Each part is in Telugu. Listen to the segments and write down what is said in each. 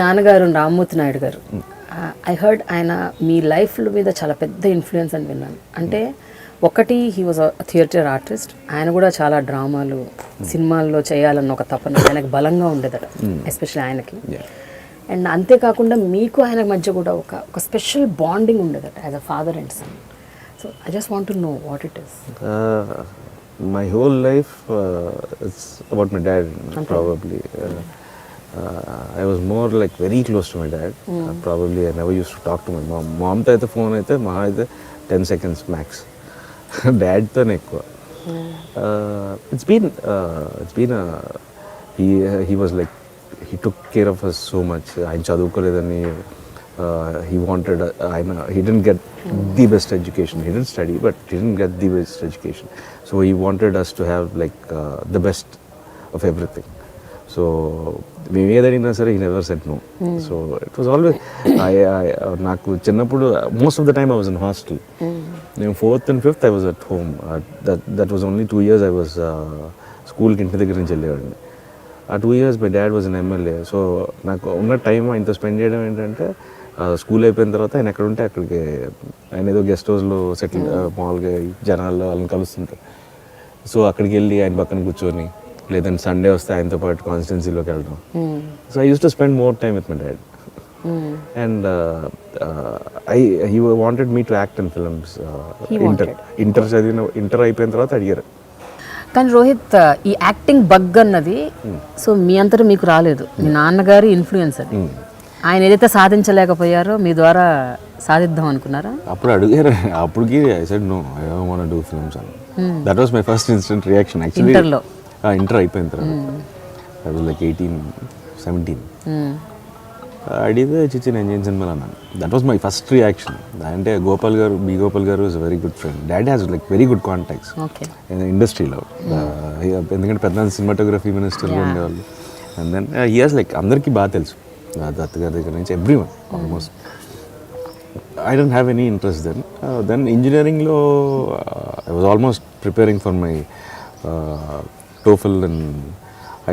నాన్నగారు రామ్మూర్తి నాయుడు గారు, ఐ హర్డ్ ఆయన మీ లైఫ్ మీద చాలా పెద్ద ఇన్ఫ్లుయెన్స్ అని విన్నాను. అంటే ఒకటి, he was a theatre artist, ఆయన కూడా చాలా డ్రామాలు సినిమాల్లో చేయాలన్న ఒక తపన ఆయనకు బలంగా ఉండేదట, ఎస్పెషల్లీ ఆయనకి. అండ్ అంతేకాకుండా మీకు ఆయన మధ్య కూడా ఒక స్పెషల్ బాండింగ్ ఉండేదట as a father and son. So I just want to know what it is. My whole life it's about my dad, probably. I was more like very close to my dad. Probably I never used to talk to my mom. Mom to aithe phone aithe maha aithe 10 seconds max. Dad to ekku. It's been he was like, he took care of us so much. Ayan chadukoledani he wanted he didn't get the best education. He didn't study, but he didn't get the best education. So he wanted us to have like the best of everything. So we ఏదైనా సరే he never said no. So it was always నాకు చిన్నప్పుడు most of the time I was in hostel. నేను 4th and 5th I was at home. That was only 2 years I was స్కూల్కి ఇంటి దగ్గర నుంచి వెళ్ళేవాడిని. ఆ 2 years my dad was an MLA. So నాకు ఉన్న టైం ఆయనతో స్పెండ్ చేయడం ఏంటంటే, స్కూల్ అయిపోయిన తర్వాత ఆయన ఎక్కడ ఉంటే అక్కడికి, ఆయన ఏదో గెస్ట్ హౌస్లో సెటిల్ మామూలుగా జనాల్లో వాళ్ళని కలుస్తుంటారు. సో అక్కడికి వెళ్ళి ఆయన పక్కన కూర్చొని, లేదంటే సండే వస్తే ఆయనతో పాటు కాన్స్టిట్యున్సీలోకి వెళ్ళడం. So I use to spend more time with my dad. And he wanted me to act in films. Inter అయిపోయిన తర్వాత అడిగారు. కానీ రోహిత్, ఈ యాక్టింగ్ బగ్ అన్నది సో మీ అంతటా మీకు రాలేదు, మీ నాన్నగారి ఇన్ఫ్లుయెన్స్ అది. ఆయన ఏదైతే సాధించలేకపోయారో మీ ద్వారా సాధిద్దాం అనుకున్నారా? అప్పుడు అడిగారు, అప్పటికి I said no, I don't want to do films అని. That was my first instant reaction actually. Inter అయిపోయిన తర్వాత ఐ వాజ్ లైక్ 18, 17. అడిగితే చిచ్చి నేను చేయను సినిమాలు అన్నాను. That was my first reaction. అంటే Gopal garu is very good friend. Daddy has like very good contacts ఇండస్ట్రీలో. ఎందుకంటే పెద్ద సినిమాటోగ్రఫీ మినిస్టర్గా ఉండేవాళ్ళు. And then he has like అందరికీ బాగా తెలుసు, దత్తగారి దగ్గర నుంచి everyone almost. I didn't have any interest then. Then engineeringలో I was almost preparing for my TOEFL and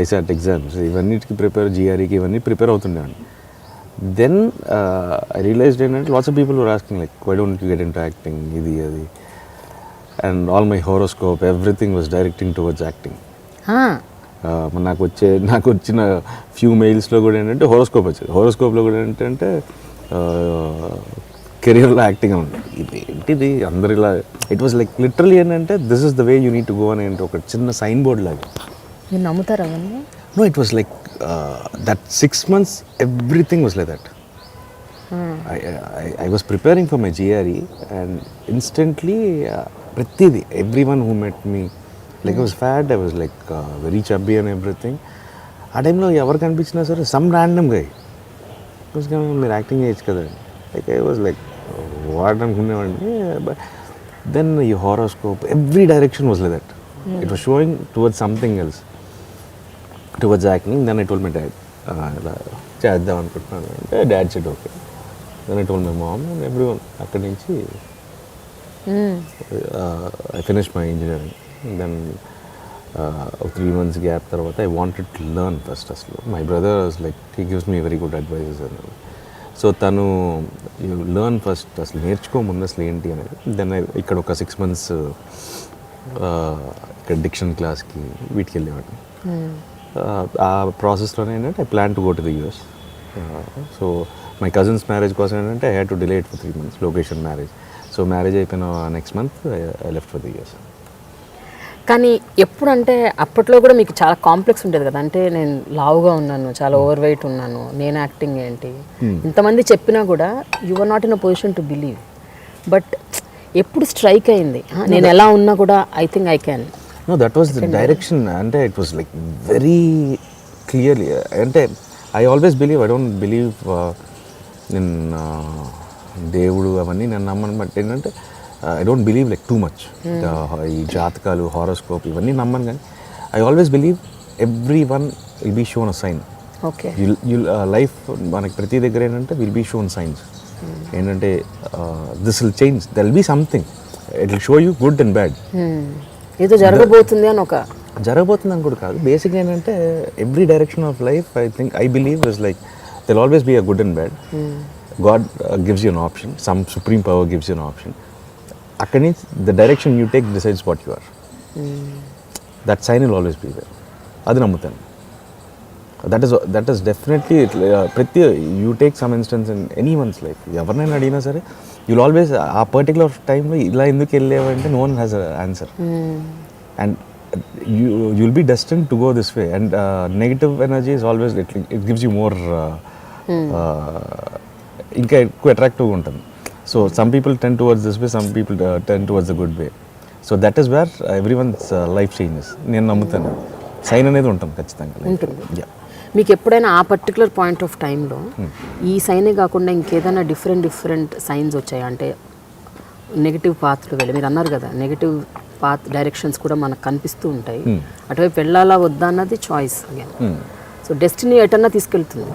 ISAT exams. ఇవన్నిటికి ప్రిపేర్, GREకి ఇవన్నీ ప్రిపేర్ అవుతుండేవాడిని. Then I realized ఏంటంటే lots of people were asking like, why don't you get into acting, ఇది అది. And all my horoscope, everything was directing towards acting. నాకు వచ్చిన ఫ్యూ మెయిల్స్లో కూడా ఏంటంటే హోరోస్కోప్ వచ్చేది. హోరోస్కోప్లో కూడా ఏంటంటే కెరియర్లో యాక్టింగ్ అని ఉంటుంది. ఇది ఏంటిది అందరు ఇలా, ఇట్ వాస్ లైక్ లిటరలీ ఏంటంటే this is the way you need to go అని ఏంటి ఒక చిన్న సైన్ బోర్డ్ లాగా. మీరు నమ్ముతారా అవన్నీ? No, it was like that 6 months everything was like that. I was preparing for my GRE and instantly ప్రతిదీ, everyone who met me, like I was fat, I was like very chubby and everything. ఆ టైంలో ఎవరు కనిపించినా సరే సమ్ ర్యాండమ్ గై మీరు యాక్టింగ్ చేయొచ్చు కదా, like I was like what అనుకునేవాడిని. బట్ దెన్ ఈ horoscope every direction was like that. It was showing towards something else, towards acting. Then I told my dad, ఇలా చేద్దాం అనుకుంటున్నాను అంటే dad said okay. Then I told my mom and everyone. అక్కడి నుంచి I finish my engineering. Then 3 months gap తర్వాత I wanted to learn first. అసలు my brother was like, he gives me very good advises అని. సో తను యూ లెర్న్ ఫస్ట్, అసలు నేర్చుకో ముందు అసలు ఏంటి అనేది. దెన్ ఇక్కడ ఒక 6 months ఇక్కడ డిక్షన్ క్లాస్కి వీటికి వెళ్ళేవాడిని. ఆ ప్రాసెస్లోనే ఏంటంటే I plan to go to the US. So my cousins marriage కోసం ఏంటంటే I had to delay it for 3 months, లొకేషన్ మ్యారేజ్. సో మ్యారేజ్ అయిపోయిన next month I left for the US. కానీ ఎప్పుడంటే అప్పట్లో కూడా మీకు చాలా కాంప్లెక్స్ ఉండేది కదా, అంటే నేను లావుగా ఉన్నాను, చాలా ఓవర్ వెయిట్ ఉన్నాను, నేను యాక్టింగ్ ఏంటి, ఇంతమంది చెప్పినా కూడా you are not in a position to believe. But ఎప్పుడు స్ట్రైక్ అయింది, నేను ఎలా ఉన్నా కూడా I think I can. No, that was the direction. అంటే it was like very clearly. అంటే I always believe, I don't believe in దేవుడు అవన్నీ నేను నమ్మను. బట్ ఏంటంటే I don't believe like too much. ఈ జాతకాలు, హారోస్కోప్ ఇవన్నీ నమ్మను. కానీ I always believe everyone will be shown a sign. Okay, life మనకి ప్రతి దగ్గర ఏంటంటే విల్ బీ షోన్ సైన్స్. ఏంటంటే this will change, there will be something, it will show you good and bad. ఏదో జరగబోతుంది అని జరగబోతుంది అని కూడా కాదు. బేసిక్గా ఏంటంటే every direction of life I think, I believe is like there'll always be a good and bad. God gives you an option, some supreme power gives you an option. అక్కడి నుంచి the direction you take decides what you are. That sign will always be there. అది నమ్ముతాను. That is definitely ప్రతి you take some instance in anyone's life, ఎవరినైనా అడిగినా సరే you'll always ఆ పర్టికులర్ టైంలో ఇలా ఎందుకు వెళ్ళేవంటే no one has an answer. And you'll be destined to go this way, and negative energy is always it gives you more ఇంకా ఎక్కువ అట్రాక్టివ్గా ఉంటుంది. So some people ten towards this way, some people ten towards the good way. So that is wear everyone's life changes. నేను నమ్ముతాను సైన్ అనేది ఉంటుంది ఖచ్చితంగా ఉంటుంది. మీకు ఎప్పుడైనా ఆ పర్టికులర్ పాయింట్ ఆఫ్ టైంలో ఈ సైనే కాకుండా ఇంకేదైనా డిఫరెంట్ సైన్స్ వచ్చాయి అంటే నెగిటివ్ పాత్లు వెళ్ళి, మీరు అన్నారు కదా నెగిటివ్ పాత్ డైరెక్షన్స్ కూడా మనకు కనిపిస్తూ ఉంటాయి, అటువైపు వెళ్ళాలా వద్దా అన్నది చాయిస్ అగైన్. సో డెస్టినీ ఎటన్నా తీసుకెళ్తుంది,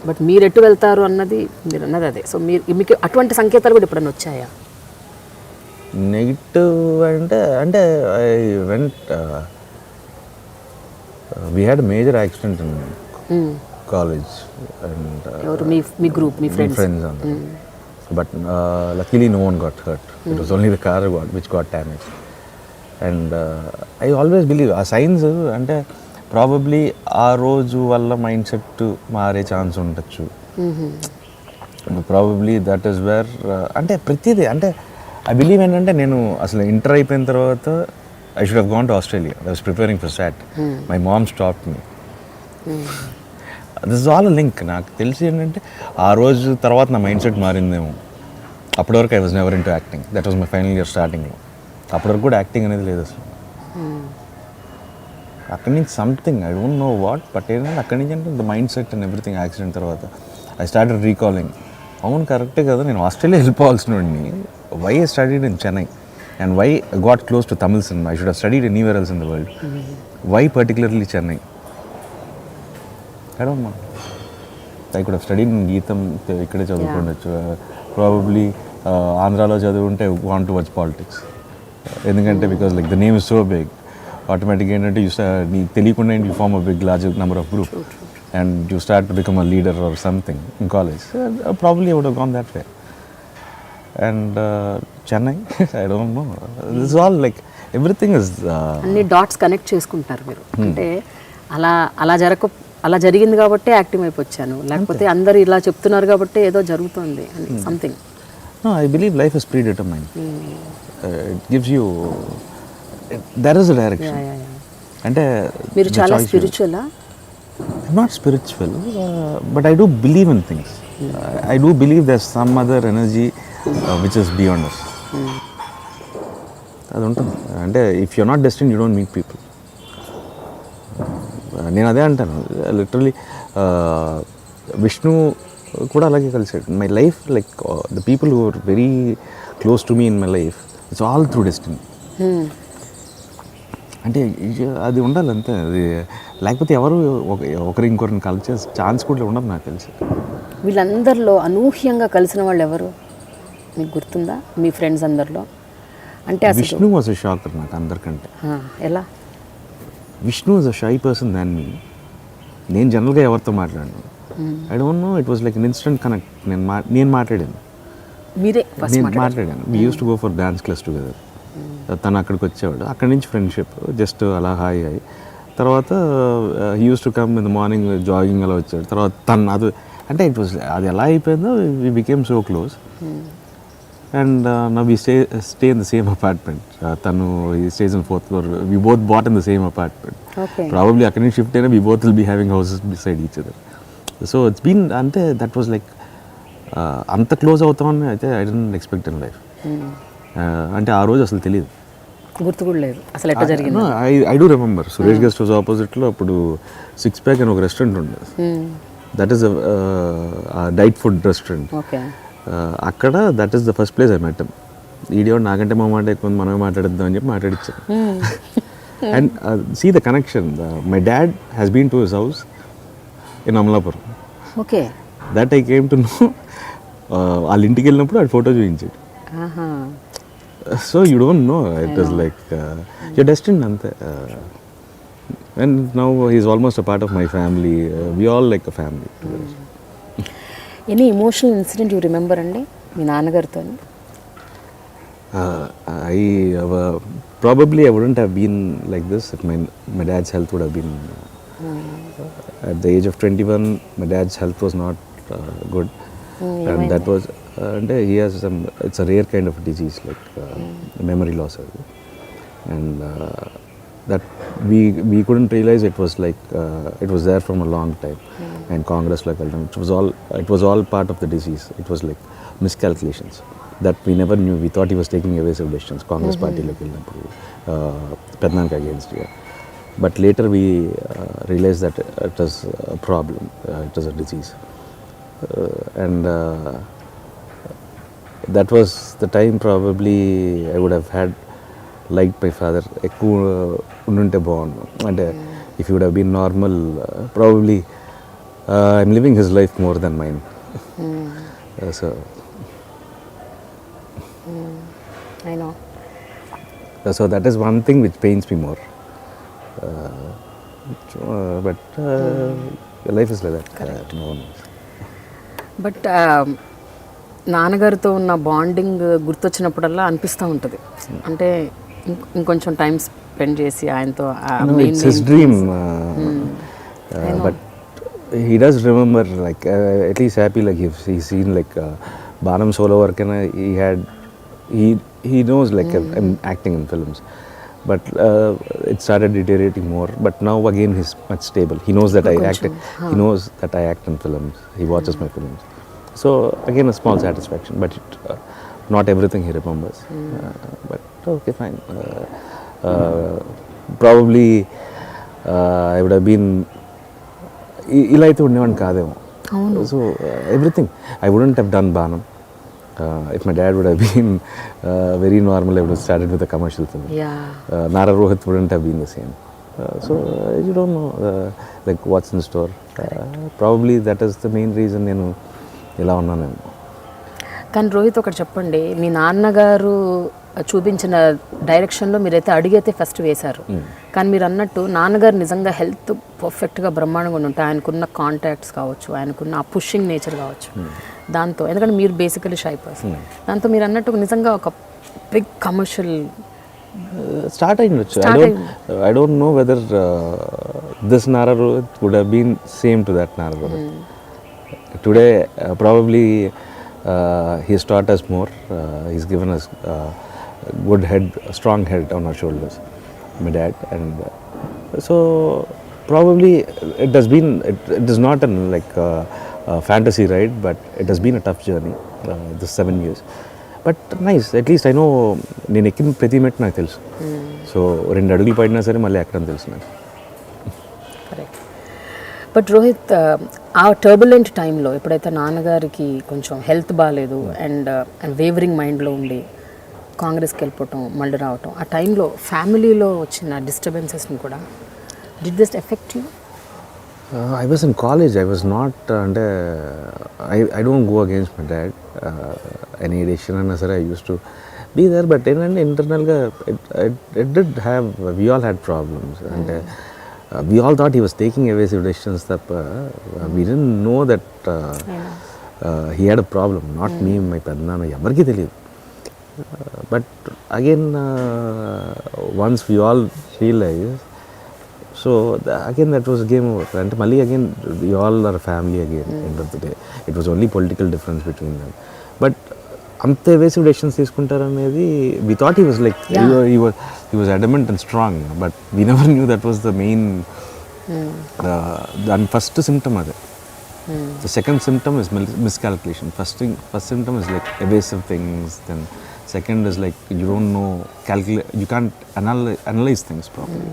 బట్ మీరు ఎటు వెళ్తారు అన్నది మీరు అన్నది అదే. సో మీకు అటువంటి సంకేతాలు కూడా ఎప్పుడైనా వచ్చాయా? నెగిటివ్ అంటే I went we had major accident in college and me group me friends అందరూ. But luckily no one got hurt. It was only the car which got damaged. And I always believe ఆ సైన్స్ అంటే ప్రాబబ్లీ ఆ రోజు వల్ల మైండ్ సెట్ మారే ఛాన్స్ ఉండొచ్చు. ప్రాబబ్లీ దట్ ఈస్ వేర్ అంటే ప్రతిదీ అంటే ఐ బిలీవ్ ఏంటంటే నేను అసలు ఇంటర్ అయిపోయిన తర్వాత I should have gone to Australia. I was preparing for SAT. My mom stopped me. This is all link. నాకు తెలిసి ఏంటంటే ఆ రోజు తర్వాత నా మైండ్ సెట్ మారిందేమో. అప్పటి వరకు I was never in to acting. That was my final year స్టార్టింగ్లో. అప్పటి వరకు కూడా యాక్టింగ్ అనేది లేదు అసలు. అక్కడి నుంచి something I don't know what, but ఏంటంటే అక్కడి నుంచి అంటే the mindset and everything accident తర్వాత ఐ స్టార్టెడ్ రీకాలింగ్. అవును కరెక్టే కదా, నేను ఆస్ట్రేలియా వెళ్ళిపోవాల్సిన వాడిని. Why I studied in Chennai and why got close to Tamil cinema. I should have studied anywhere else in the world. Why particularly Chennai? I don't know. I could have studied in గీతం, ఇక్కడే చదువుకోవచ్చు. ప్రాబబ్లీ ఆంధ్రాలో చదువుకుంటే వాంట్ టు వాచ్ పాలిటిక్స్. ఎందుకంటే because like the name is so big, ఆటోమేటిక్గా ఏంటంటే నీకు తెలియకుండా you form a big large number of group and you start to become a leader or something in college. Probably I would have gone that way. And Chennai I don't know. This is all like everything is అన్ని డాట్స్ కనెక్ట్ చేసుకుంటారు మీరు. అంటే అలా జరిగింది కాబట్టి యాక్టివ్ అయిపోయాను, లేకపోతే అందరు ఇలా చెప్తున్నారు కాబట్టి ఏదో జరుగుతుంది అని something. I believe life is predetermined. It gives you there is a direction. అంటే మీరు చాలా స్పిరిచువలా? Not spiritual, but I do believe in things. I do believe there some other energy which is beyond us. అది ఉంటుంది. అంటే if you are not destined you don't meet people. నేను అదే అంటాను లిటరలీ. విష్ణు కూడా అలాగే కలిసాడు. My life like the people who are very close to me in my life it's all through destiny. అంటే అది ఉండాలి అంతే. అది లేకపోతే ఎవరు ఒకరి ఇంకొకరిని కలిసే ఛాన్స్ కూడా ఉండదు నాకు తెలిసి. వీళ్ళందరిలో అనూహ్యంగా కలిసిన వాళ్ళు ఎవరు మీకు గుర్తుందా మీ ఫ్రెండ్స్ అందరిలో? అంటే విష్ణు వాజ్ ఎ షాకర్ నాకు అందరికంటే. ఎలా? Vishnu is a shy person than me. నేను జనరల్గా ఎవరితో మాట్లాడాను, I don't know, it was like an instant connect. నేను మాట్లాడాను, we used to go for dance class together. తను అక్కడికి వచ్చేవాడు, అక్కడి నుంచి ఫ్రెండ్షిప్ జస్ట్ అలా హాయ్ హాయ్. తర్వాత he used to come in the morning jogging అలా వచ్చాడు. తర్వాత తను అది అంటే ఇట్ వాస్ అది ఎలా అయిపోయిందో we became so close. And now we stay in the same apartment. Tanu he stays on 4th floor. We both bought in the same apartment. Okay. Probably akkadi shift ayina we both will be having houses beside each other. So it's been ante that was like anta close avuthamani aithe I didn't expect in life. Ante aa roju asalu teliyadu, గుర్తు కూడా లేదు అసలు ఎట్లా జరిగింది. I do remember Suresh guest house opposite లో అప్పుడు 6 Pack అని ఒక రెస్టారెంట్ ఉండేది. That is diet food restaurant. Okay. అక్కడ that is the first place I met him. ఈడియో నాకంటే మా మాట ఎక్కువ మనమే మాట్లాడద్దాం అని చెప్పి మాట్లాడిచ్చాను. And see the connection. My dad has been to his house in Amalapuram. Okay. That I came to know. వాళ్ళ ఇంటికి వెళ్ళినప్పుడు ఆ ఫోటో చూపించాడు. So you don't know, it is like your destined అంతే. And now he is almost a part of my family. We all like a family. Any emotional incident you remember అండి మీ నాన్నగారితో? I probably I wouldn't have been like this if my dad's health would have been at the age of 21. My dad's health was not good, and that was and he has some. It's a rare kind of disease like memory loss, and that we couldn't realize it was like it was there from a long time, and Congress like it was all part of the disease. It was like miscalculations that we never knew. We thought he was taking evasive decisions. Congress party like Pednanka against here. But later we realized that it was a problem. It was a disease, and that was the time probably I would have had liked my father. ఎక్కువ ఉండుంటే బాగుండు అంటే if he would have been normal, probably I'm living his life more than mine. So I know. So that is one thing which pains me more. But life is like that. No one knows. But నాన్నగారితో ఉన్న బాండింగ్ గుర్తొచ్చినప్పుడల్లా అనిపిస్తూ ఉంటుంది, అంటే ఇంకొంచెం టైం స్పెండ్ చేసి ఆయనతో. No, it's his dream. But he does remember, like at least happy, like he's seen like Banam solo work, and he knows like I'm acting in films, but it started deteriorating more. But now again he's much stable. He knows that I act. He knows that I act in films. He watches my films. So again a small satisfaction, but not everything he remembers. But okay, fine. Probably I would have been ఇలా అయితే ఉండేవాడిని కాదేమో. So everything I wouldn't have done Banam. If my dad would have been very normal, I would have started with a commercial film. Nara Rohit wouldn't have been the same. So you don't know like what's in store. Probably that is the main reason నేను ఇలా ఉన్నానేమో. కానీ రోహిత్ ఒకటి చెప్పండి, మీ నాన్నగారు చూపించిన డైరెక్షన్లో మీరైతే అడిగైతే ఫస్ట్ వేశారు, కానీ మీరు అన్నట్టు నాన్నగారు నిజంగా హెల్త్ పర్ఫెక్ట్గా బ్రహ్మాండంగా ఉంటే ఆయనకున్న కాంటాక్ట్స్ కావచ్చు, ఆయనకున్న ఆ పుషింగ్ నేచర్ కావచ్చు, దాంతో ఎందుకంటే మీరు బేసికలీ షై పర్సన్, దాంతో మీరు అన్నట్టు నిజంగా ఒక బిగ్ కమర్షియల్ స్టార్ట్ అయ్యిండొచ్చు. I don't know whether this Nara Rohit would have been same to that Nara Rohit. Today probably he's taught us more. He's given us good head, a strong head on our shoulders, my dad, and so probably it has been. It is not like a fantasy ride, but it has been a tough journey. This 7 years, but nice. At least I know నేను ఎక్కిన ప్రతి మెట్టు నాకు తెలుసు. సో 2 అడుగులు పడినా సరే మళ్ళీ ఎక్కడం తెలుసు నాకు. కరెక్ట్. బట్ రోహిత్, ఆ టర్బులెంట్ టైంలో ఎప్పుడైతే నాన్నగారికి కొంచెం హెల్త్ బాగాలేదు అండ్ వేవరింగ్ మైండ్లో ఉండి కాంగ్రెస్కి వెళ్ళిపోవటం మళ్ళీ రావటం, ఆ టైంలో ఫ్యామిలీలో వచ్చిన డిస్టర్బెన్సెస్ని కూడా did this effect you? I was in college. I was not అంటే I don't go against my dad. Any decision అయినా సరే I used to be there, but ఏంటంటే ఇంటర్నల్గా it did have, we all had problems, and we all thought he was taking evasive decisions. We didn't know that he had a problem. Not me, my pednana, ఎవరికి తెలియదు. But again once we all realized, so again that was game over. And mali again we all are a family again. End of the day it was only political difference between them. But అంత evasive decisions తీసుకుంటారనేది we thought he was like he was adamant and strong, but we never knew that was the main the first symptom of it. The second symptom is miscalculation. First symptom is like evasive things, then second is like you don't know, you can't analyze things properly.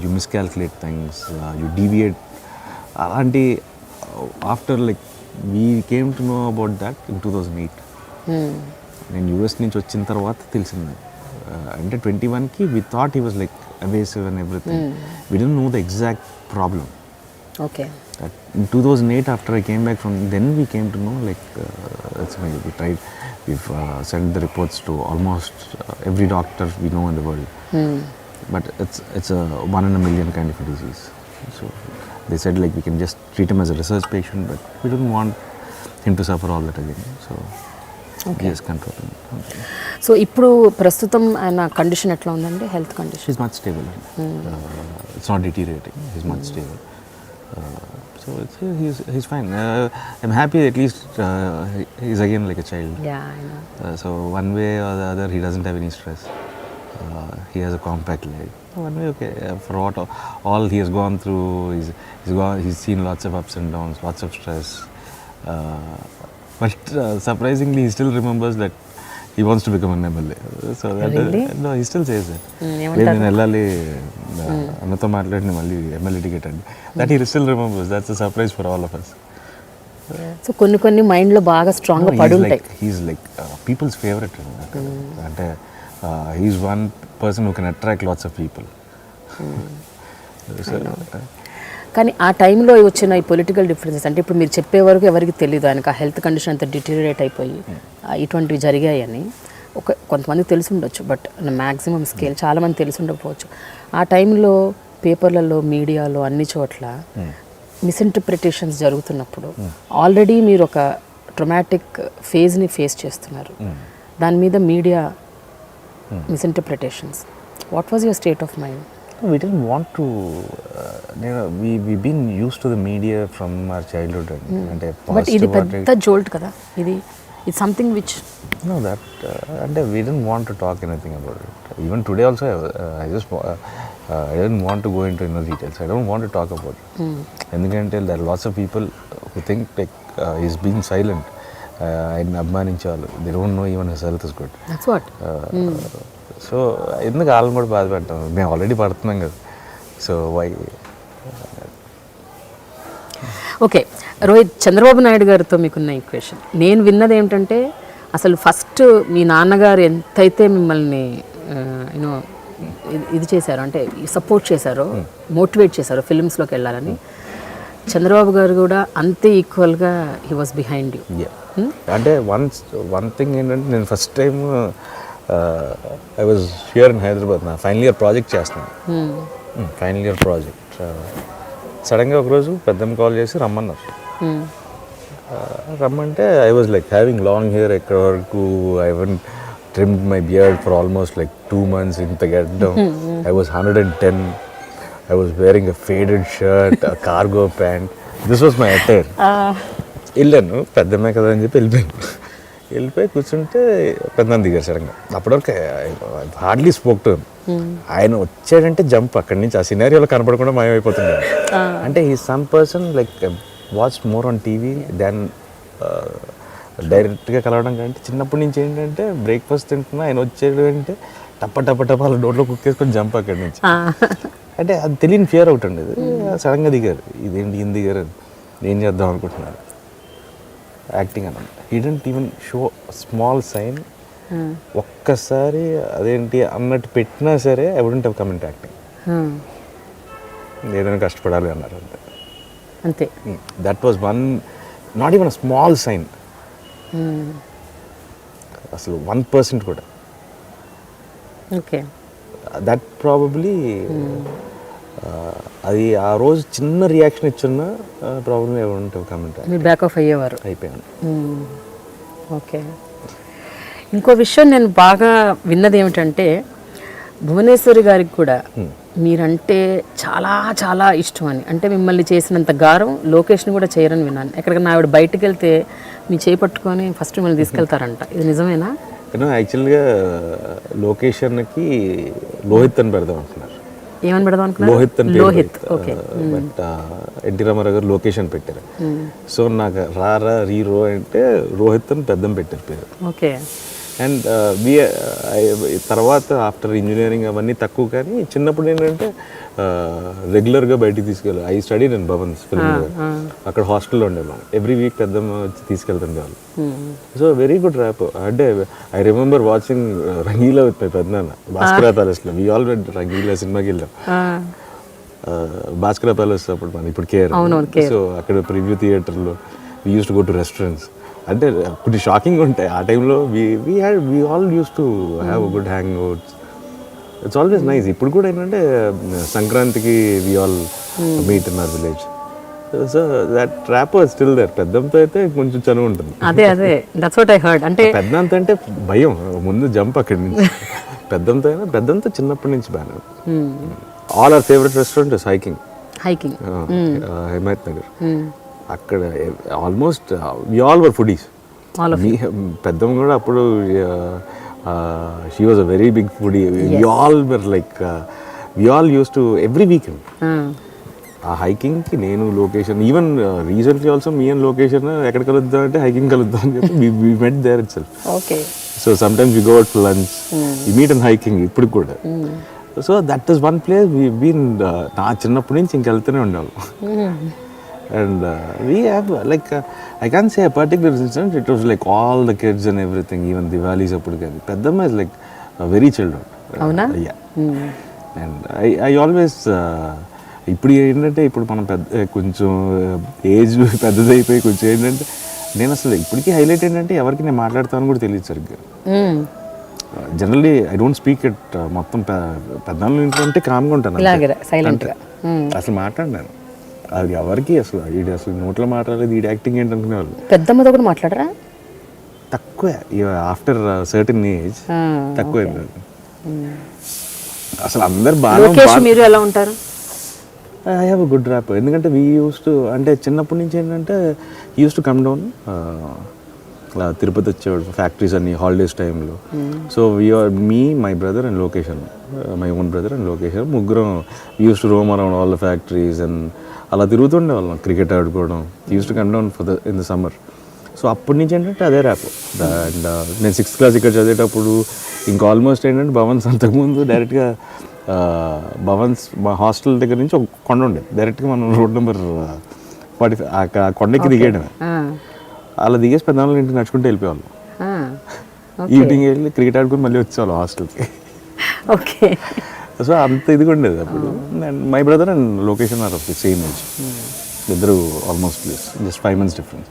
You miscalculate things, you deviate. And after like we came to know about that in 2008. నేను యూఎస్ నుంచి వచ్చిన తర్వాత తెలిసింది. అంటే 21కి we thought he was like evasive and everything. We didn't know the exact problem. Okay. In 2008 after I came back from then we came to know like we tried, we've sent the reports to almost every doctor we know in the world. But it's a 1 in a million kind of a disease. So they said like we can just treat him as a research patient, but we didn't want him to suffer all that again. So he is controlling. So ఇప్పుడు ప్రస్తుతం ఆయన కండిషన్ ఎట్లా ఉందండి, health condition? He's much stable. It's not deteriorating. He's much stable. So he's fine. I'm happy at least he's again like a child. Yeah, I know. So one way or the other, he doesn't have any stress. He has a compact life. One way, okay. For what all he has gone through, he's seen lots of ups and downs, lots of stress. But surprisingly, he still remembers that he wants to become an MLA. So that Really? No, he still says that. నేను వెళ్ళాలి అన్నతో మాట్లాడిన మళ్ళీ ఎమ్మెల్యే టికెట్ అండి. That he still remembers. That's a surprise for all of us. So కొన్ని మైండ్లో బాగా స్ట్రాంగ్గా పడి ఉంటాయి. He's like people's favourite. అంటే he's one person who can attract lots of people. కానీ ఆ టైంలో వచ్చిన ఈ పొలిటికల్ డిఫరెన్సెస్ అంటే ఇప్పుడు మీరు చెప్పే వరకు ఎవరికి తెలియదు ఆయనకు ఆ హెల్త్ కండిషన్ అంతా డిటీరియేట్ అయిపోయి ఇటువంటివి జరిగాయని. కొంతమందికి తెలిసి ఉండొచ్చు, బట్ మ్యాక్సిమం స్కేల్ చాలామంది తెలిసి ఉండకపోవచ్చు. ఆ టైంలో పేపర్లలో, మీడియాలో, అన్ని చోట్ల మిస్ఇంటర్ప్రిటేషన్స్ జరుగుతున్నప్పుడు ఆల్రెడీ మీరు ఒక ట్రొమాటిక్ ఫేజ్ని ఫేస్ చేస్తున్నారు. దాని మీద media misinterpretations, what was your state of mind? We didn't want to. We've been used to the media from our childhood. And but ఇది పెద్ద జోల్ట్ కదా, ఇది something which no that and we didn't want to talk anything about it. Even today also I didn't want to go into details. I don't want to talk about it. ఎందుకంటే there are lots of people who think like he's being silent. ఆయన అభిమానించేవాళ్ళు, they don't know even his health is good. That's what. So ఎందుకు వాళ్ళని కూడా బాధ పెట్టాం, మేము ఆల్రెడీ పడుతున్నాం కదా. So why. Okay Rohit, Chandrababu Naidu గారితో మీకున్న ఈక్వేషన్ నేను విన్నది ఏమిటంటే, అసలు ఫస్ట్ మీ నాన్నగారు ఎంతైతే మిమ్మల్ని యూనో ఇది చేశారో, అంటే సపోర్ట్ చేశారో, మోటివేట్ చేశారో ఫిలిమ్స్లోకి వెళ్ళాలని, చంద్రబాబు గారు కూడా అంతే ఈక్వల్గా హీ వాజ్ బిహైండ్ యూ. అంటే వన్ థింగ్ ఏంటంటే, నేను first time I was here in Hyderabad, నా ఫైనల్ ఇయర్ ప్రాజెక్ట్ చేస్తున్నాను. ఫైనల్ ఇయర్ ప్రాజెక్ట్ సడన్గా ఒకరోజు పెద్దమ్మ కాల్ చేసి రమ్మన్నారు. రమ్మంటే I was like having long hair ఎక్కడ వరకు. I one trimmed my beard for almost like 2 months. ఇంత గెడ్డం. I was 110. I was wearing a faded shirt, a cargo pant. This was my attire. వెళ్ళాను, పెద్దమ్మే కదా అని చెప్పి వెళ్ళిపోయి కూర్చుంటే పెద్దమ్మ దిగారు సడన్గా. అప్పటివరకు హార్డ్లీ స్పోక్ టు హిమ్. ఆయన వచ్చాడంటే జంప్ అక్కడి నుంచి, ఆ సినారియోలో కనపడకుండా మాయమైపోతున్నాడు. అంటే ఈ some person like watch more on TV than డైరెక్ట్గా కలవడం కంటే, చిన్నప్పటి నుంచి ఏంటంటే బ్రేక్ఫాస్ట్ తింటున్నా ఆయన వచ్చాడు అంటే టప్ప వాళ్ళ డోర్లో కుక్ చేసుకొని జంప్ అక్కడి నుంచి. అంటే అది తెలియని ఫియర్ ఒకటి ఉండేది. సడన్గా దిగారు, ఇదేంటి ఈయన దిగారు, ఏం చేద్దాం అనుకుంటున్నారు, యాక్టింగ్ అన్నమాట. He didn't even show small sign. ఒక్కసారి అదేంటి అన్నట్టు పెట్టినా సరే I wouldn't have come into acting. ఏదైనా కష్టపడాలి అన్నారు అంతే. అంతే. That was one, not even a small sign. అసలు 1% కూడా. ఓకే. దట్ ప్రాబబ్లీ అది ఆ రోజు చిన్న రియాక్షన్ ఇచ్చున్నా ప్రాబ్లమ్ ఏమంటావు కమెంట్ మీరు బ్యాక్ ఆఫ్ అయ్యేవారు. అయిపోయాను. ఓకే. ఇంకో విషయం నేను బాగా విన్నది ఏమిటంటే, భువనేశ్వరి గారికి కూడా మీరంటే చాలా చాలా ఇష్టం అని, అంటే మిమ్మల్ని చేసినంత గారం లోకేష్ని కూడా చేయరని విన్నాను. ఎక్కడికైనా ఆవిడ బయటకు వెళ్తే మీ చేయి పట్టుకొని ఫస్ట్ మిమ్మల్ని తీసుకెళ్తారంట, ఇది నిజమేనా? యాక్చువల్గా లోకేష్ అన్నకి లోహిత్ అని పెడదాం అంటున్నారు. ఏమని పెడదాం అనుకున్నారు? లోహిత్ అని. లోహిత్. ఓకే. బట్ ఎన్టీ రామారావు గారు లోకేష్ అని పెట్టారు. సో నాకు రారా రీరో అంటే రోహిత్ అని పెద్దం పెట్టారు పేరు. ఓకే. అండ్ తర్వాత ఆఫ్టర్ ఇంజనీరింగ్ అవన్నీ తక్కువ, కానీ చిన్నప్పుడు ఏంటంటే రెగ్యులర్గా బయటికి తీసుకెళ్ళాలి. ఐ స్టడీ నేను భవన్స్ ఫిల్మ్, అక్కడ హాస్టల్లో ఉండేవాళ్ళం. ఎవ్రీ వీక్ పెద్దమ్మ వచ్చి తీసుకెళ్తుండే వాళ్ళు. So very good rap. అంటే I remember watching Rangeela with my పెద్దనాన్న భాస్కర ప్యాలెస్లో. వీ ఆల్ వెంట్ రంగీలా సినిమాకి వెళ్ళాం. భాస్కర ప్యాలెస్ అప్పుడు మన ఇప్పుడు కేర్. సో అక్కడ ప్రివ్యూ థియేటర్లో we used to go to restaurants. అంటే కొన్ని షాకింగ్ ఉంటాయి ఆ టైంలో. We all used to have good hangouts. It's always nice. ఇప్పుడు కూడా ఏంటంటే సంక్రాంతికి we all meet in our village. So that trap was still there. పెద్దంతో అయితే కొంచెం చనువు ఉంటుంది. అదే దట్స్ వాట్ ఐ హర్డ్. అంటే పెద్దంత అంటే భయం, ముందు జంప్ అక్కడి నుంచి. పెద్దంతో అయినా పెద్దంతో చిన్నప్పటి నుంచి బాగా. All our favourite restaurant is hiking Himayat Nagar. అక్కడ almost we all were foodies. పెద్దమ్మ కూడా అప్పుడు she was a very big foodie. We all were like we all used to every weekend ఆ హైకింగ్కి నేను లొకేషన్, even recently also me and లొకేషన్ ఎక్కడ కలుద్దాం అంటే హైకింగ్ కలుద్దాం అని చెప్పి we met there itself. Okay. So sometimes we go out for lunch, we meet and hiking ఇప్పుడు కూడా. So that is one place we been, నా చిన్నప్పటి నుంచి ఇంకెళ్తూనే ఉండేవాళ్ళం. And we have like I can say particular incident, it was like all the kids and everything, even Diwalis అప్పుడు కానీ. పెద్దమ్మ is like very children. Yeah. And I always ఇప్పుడు ఏంటంటే ఇప్పుడు మనం కొంచెం ఏజ్ పెద్దదైపోయి కొంచెం ఏంటంటే నేను అసలు ఇప్పటికీ హైలైట్ ఏంటంటే ఎవరికి నేను మాట్లాడతాను కూడా తెలియదు సరిగ్గా. Generally I don't speak it. మొత్తం పెద్దవాళ్ళ ఇంట్లో అంటే కామ్గా ఉంటాను, అసలు మాట్లాడినాను. అది ఎవరికి అసలు వీడు అసలు నోట్లో మాట్లాడలేదు, వీడి యాక్టింగ్ ఏంటి అనుకునేవాళ్ళు. పెద్దమ్మతో కూడా మాట్లాడరా? తక్కువే, ఆఫ్టర్ సర్టన్ ఏజ్ తక్కువ. అసలు అందరు బాగా. మీరు ఎలా ఉంటారు? I have a good rap. ఎందుకంటే వీ యూస్ టు, అంటే చిన్నప్పటి నుంచి ఏంటంటే used to come down Tirupati వచ్చేవాడు ఫ్యాక్టరీస్ అన్ని హాలిడేస్ టైంలో. So we are me my brother and లొకేషన్, మై ఓన్ బ్రదర్ అండ్ లొకేషన్, ముగ్గురం used to roam around all the factories and అలా తిరుగుతుండే వాళ్ళం. క్రికెట్ ఆడుకోవడం, used to come down for in the summer. So అప్పటి నుంచి ఏంటంటే అదే ర్యాప్. అండ్ నేను 6th క్లాస్ ఇక్కడ చదివేటప్పుడు ఇంకా ఆల్మోస్ట్ ఏంటంటే భవన్స్ అంతకుముందు డైరెక్ట్గా భవన్స్ మా హాస్టల్ దగ్గర నుంచి ఒక కొండ ఉండేది, డైరెక్ట్గా మనం రోడ్ నెంబర్ 45 ఆ కొండకి దిగేయడమే. అలా దిగేసి పెద్దవాళ్ళ ఇంటికి నడుచుకుంటూ వెళ్ళిపోయేవాళ్ళం. ఈవినింగ్ వెళ్ళి క్రికెట్ ఆడుకుని మళ్ళీ వచ్చేవాళ్ళం హాస్టల్కి. ఓకే. సో అంత ఇదిగా ఉండేది అప్పుడు. అండ్ మై బ్రదర్ అండ్ లొకేషన్ are of the same age, ఇద్దరు almost just 5 months difference.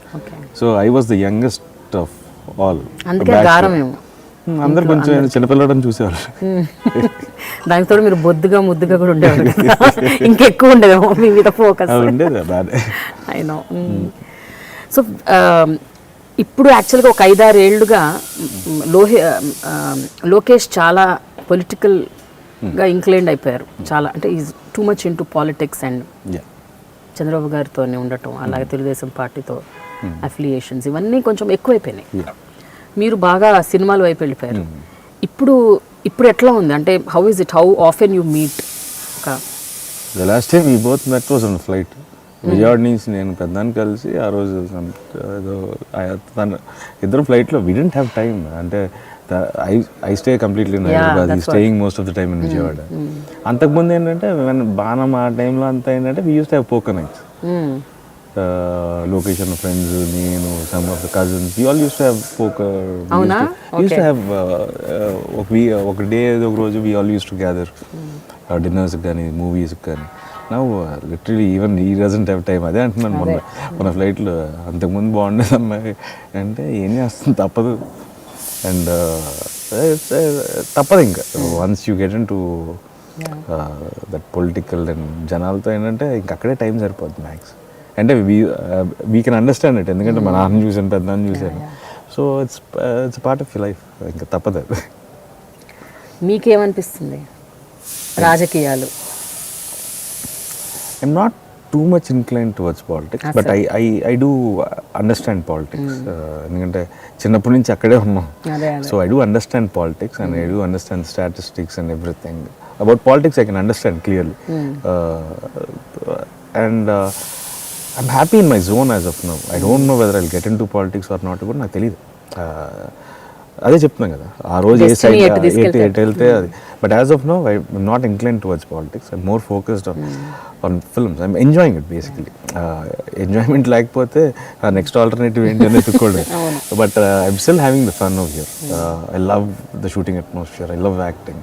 So I was the youngest of all. అందరు కొంచెం చిన్నపిల్లడని చూసేవాళ్ళు. దానితో మీరు బొద్దుగా ముద్దుగా కూడా ఉండేవారు, ఇంకెక్కువ ఉండేదేమో మీ మీద ఫోకస్. ఉండేది బాగా. I know. సో ఇప్పుడు యాక్చువల్గా ఒక 5-6 ఏళ్ళుగా లోకేష్ చాలా పొలిటికల్గా ఇంక్లైన్డ్ అయిపోయారు చాలా. అంటే is too much into politics and Chandrababu గారితోనే ఉండటం, అలాగే తెలుగుదేశం పార్టీతో అఫిలియేషన్స్ ఇవన్నీ కొంచెం ఎక్కువైపోయినాయి. మీరు బాగా సినిమాల వైపు వెళ్ళిపోయారు. ఇప్పుడు ఎట్లా ఉంది అంటే how is it, how often you meet? The last time we both met was on flight. Vijayawada నుంచి నేను పెద్దాన్ని కలిసి ఆ రోజు ఏదో ఇద్దరు ఫ్లైట్లో. We didn't have time. అంటే I stay completely in Hyderabad, he staying most of the time in Vijayawada. అంతకుముందు ఏంటంటే బాణం ఆ టైంలో అంతా ఏంటంటే we used to have poker nights. లొకేషన్ ఫ్రెండ్స్, నేను, some of the cousins, we all used to have poker. Used to have ఒక డే ఏదో ఒక రోజు we all used to gather డిన్నర్స్కి కానీ మూవీస్కి కానీ. నా literally even he doesn't have time. అదే అంటున్నాను, మన ఫ్లైట్లో అంతకుముందు బాగుండేది అమ్మాయి అంటే ఏం చేస్తుంది, తప్పదు. అండ్ తప్పదు ఇంకా once you get in to that political and జనాలతో ఏంటంటే ఇంక అక్కడే టైం సరిపోతుంది మ్యాక్స్. అంటే వీ కెన్ అండర్స్టాండ్ ఇట్, ఎందుకంటే మా నాన్న చూశాను, పెద్దనాన్న చూశాను. So it's part of life, ఇంకా తప్పదు. మీకేమనిపిస్తుంది రాజకీయాలు? I'm not too much inclined towards politics, but I do understand politics. ఎందుకంటే చిన్నప్పటి నుంచి అక్కడే ఉన్నాం. So I do understand politics and I do understand statistics and everything. About politics I can understand clearly. And I'm happy in my zone as of now. I don't know whether I'll get into politics or not, కూడా నాకు తెలియదు. అదే చెప్తున్నాం కదా, ఆ రోజు ఏ సైడ్ ఎటు వెళ్తే అది. But as of now I'm not incline towards politics. I'm more focused on films. I'm enjoying it basically. Enjoyment లేకపోతే నెక్స్ట్ ఆల్టర్నేటివ్ ఏంటి అని ఎత్తుకోండి. But I'm still having the fun of here. I love the shooting atmosphere. I love acting.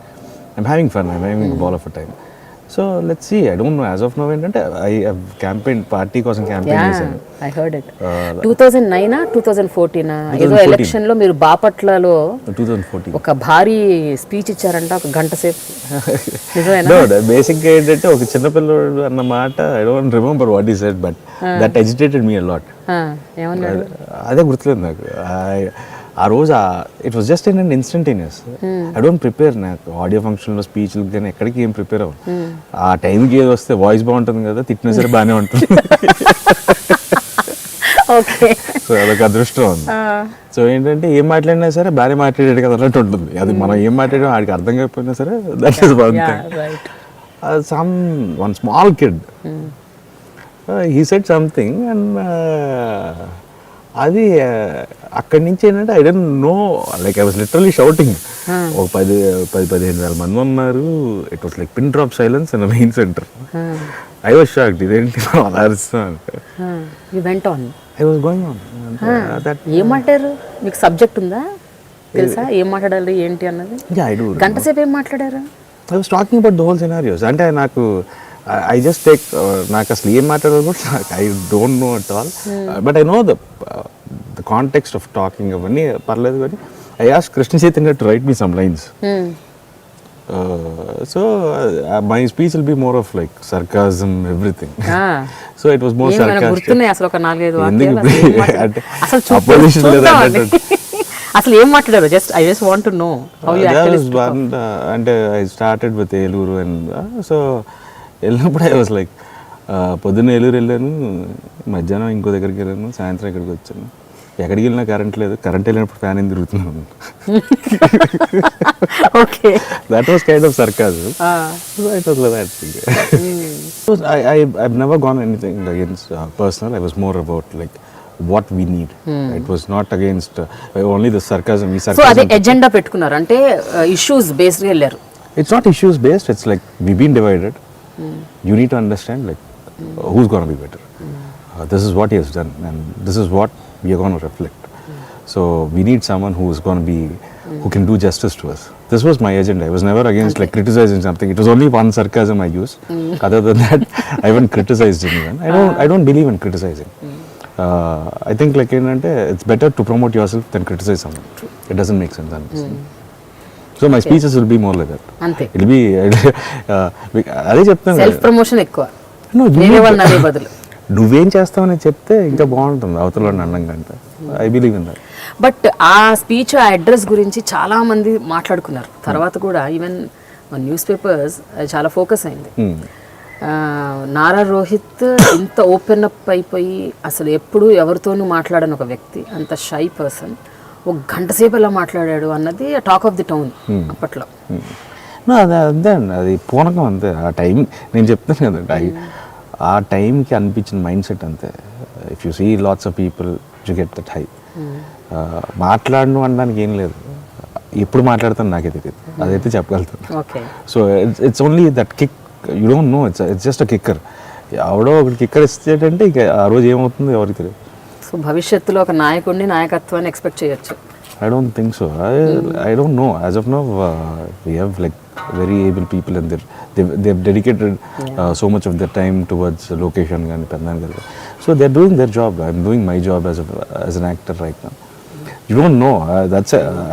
I'm having fun. I'm having ball of a time. So let's see. I don't know as of now ఏంటంటే ఐ హావ్ క్యాంపెయిన్ పార్టీ కోసం క్యాంపెయిన్ చేశాను. I heard it. 2009 2014 ఏదో ఎలక్షన్ లో మీరు బాపట్లలో 2014 ఒక భారీ స్పీచ్ ఇచ్చారంట, ఒక గంట సేపు. నిజమేనా? బేసిక్గా ఏంటంటే ఒక చిన్నపిల్లడు అన్న మాట ఐ డోంట్ రిమెంబర్ వాట్ ఈ said, but that agitated me a lot. ఏమన్నాడు? అదే గుర్తులేదు నాకు. ఆ రోజు it was just in instantaneous. I don't prepare. నాకు ఆడియో ఫంక్షన్లో స్పీచ్లు కానీ ఎక్కడికి ఏం ప్రిపేర్ అవ్వను. ఆ టైంకి ఏది వస్తే వాయిస్ బాగుంటుంది కదా, తిట్టినా సరే బాగానే ఉంటుంది. సో అదొక అదృష్టం ఉంది. సో ఏంటంటే ఏం మాట్లాడినా సరే బాగానే మాట్లాడాడు కదా అన్నట్టు ఉంటుంది. అది మనం ఏం మాట్లాడాం ఆడికి అర్థం కాకపోయినా సరే that is one thing. One small kid he said something and అది అక్కడి నుంచి ఏంటంటే I don't know, like I was literally shouting. ఒక 10,000-15,000 మంది ఉన్నారు. It was like pin drop silence in main centre. I was shocked, ఇదేంటి అలా అరుస్తాను. I was going on. ఏమంటారు? మీకు సబ్జెక్ట్ ఉందా? తెలుసా ఏం మాట్లాడాలి ఏంటి అన్నది? గంట సేపు ఏం మాట్లాడారు? I was talking about the whole scenarios. అంటే నాకు ఐ జస్ట్ టేక్, నాకు అసలు ఏం మాట్లాడాలి కూడా I don't know at all, but I know the context of talking అవన్నీ పర్లేదు. కానీ I asked Krishna Chaitanya to write me some lines. So my speech will be more of like sarcasm everything. So it was more sarcastic. అసలు ఏం మాట్లాడారు? Just I just want to know how you actually. అంటే I started with Eluru and so వెళ్ళినప్పుడు ఐ వాజ్ లైక్ పొద్దున్న ఏలూరు వెళ్ళాను, మధ్యాహ్నం ఇంకో దగ్గరికి వెళ్ళాను, సాయంత్రం ఇక్కడికి వచ్చాను. ఎక్కడికి వెళ్ళినా కరెంట్ లేదు, కరెంట్ వెళ్ళినప్పుడు ఫ్యాన్ ఏం తిరుగుతున్నాను. That was kind of sarcasm. It was like that. I've never gone anything against personal. I was more about like what we need. It was not against only the sarcasm. So ade agenda pettukunnaru ante issues based ga ellaru. It's not issues based, it's like we've been divided. You need to understand like who's going to be better. This is what he has done and this is what we are going to reflect. So we need someone who is going to be who can do justice to us. This was my agenda. I was never against like criticizing something. It was only one sarcasm I used. Other than that I haven't criticized anyone. I don't believe in criticizing. I think like it's better to promote yourself than criticize someone. It doesn't make sense. So my speeches will be more like that. Ante it'll be అదే చెప్తాను, సెల్ఫ్ ప్రమోషన్ ఎక్కువ. నువ్వేం చేస్తావని చెప్తే ఇంకా బాగుంటుంది అవతల అన్నం కంటే. I believe in that. But ఆ స్పీచ్, ఆ అడ్రస్ గురించి చాలా మంది మాట్లాడుకున్నారు తర్వాత కూడా. ఈవెన్ న్యూస్ పేపర్స్ చాలా ఫోకస్ అయింది. నారా రోహిత్ ఇంత ఓపెన్ అప్ అయిపోయి అసలు ఎప్పుడు ఎవరితోనూ మాట్లాడని ఒక వ్యక్తి, అంత షై పర్సన్, ఒక గంట సేపు ఎలా మాట్లాడాడు అన్నది టాక్ ఆఫ్ ది టౌన్ అప్పట్లో. అదే అంతే అండి, అది పూనకం అంతే. ఆ టైం నేను చెప్తాను కదండి, ఆ టైంకి అనిపించిన మైండ్ సెట్ అంతే. If you see lots of people you get that high. మాట్లాడను అనడానికి ఏం లేదు, ఎప్పుడు మాట్లాడతాను నాకే తెలియదు, అదైతే చెప్పగలుగుతాను. So it's only that kick, you don't know, it's just a kicker. ఎవడో ఒకటి కిక్కర్ ఇస్తేటంటే ఇక ఆ రోజు ఏమవుతుందో ఎవరికి తెలియదు. సో భవిష్యత్తులో ఒక నాయకుడిని, నాయకత్వాన్ని ఎక్స్పెక్ట్ చేయొచ్చు? I don't think so. I don't know. As of now, we have like very able people and they've dedicated so much of their time towards location and Pennan. So they're doing their job. I'm doing my job as an actor right now. You don't know.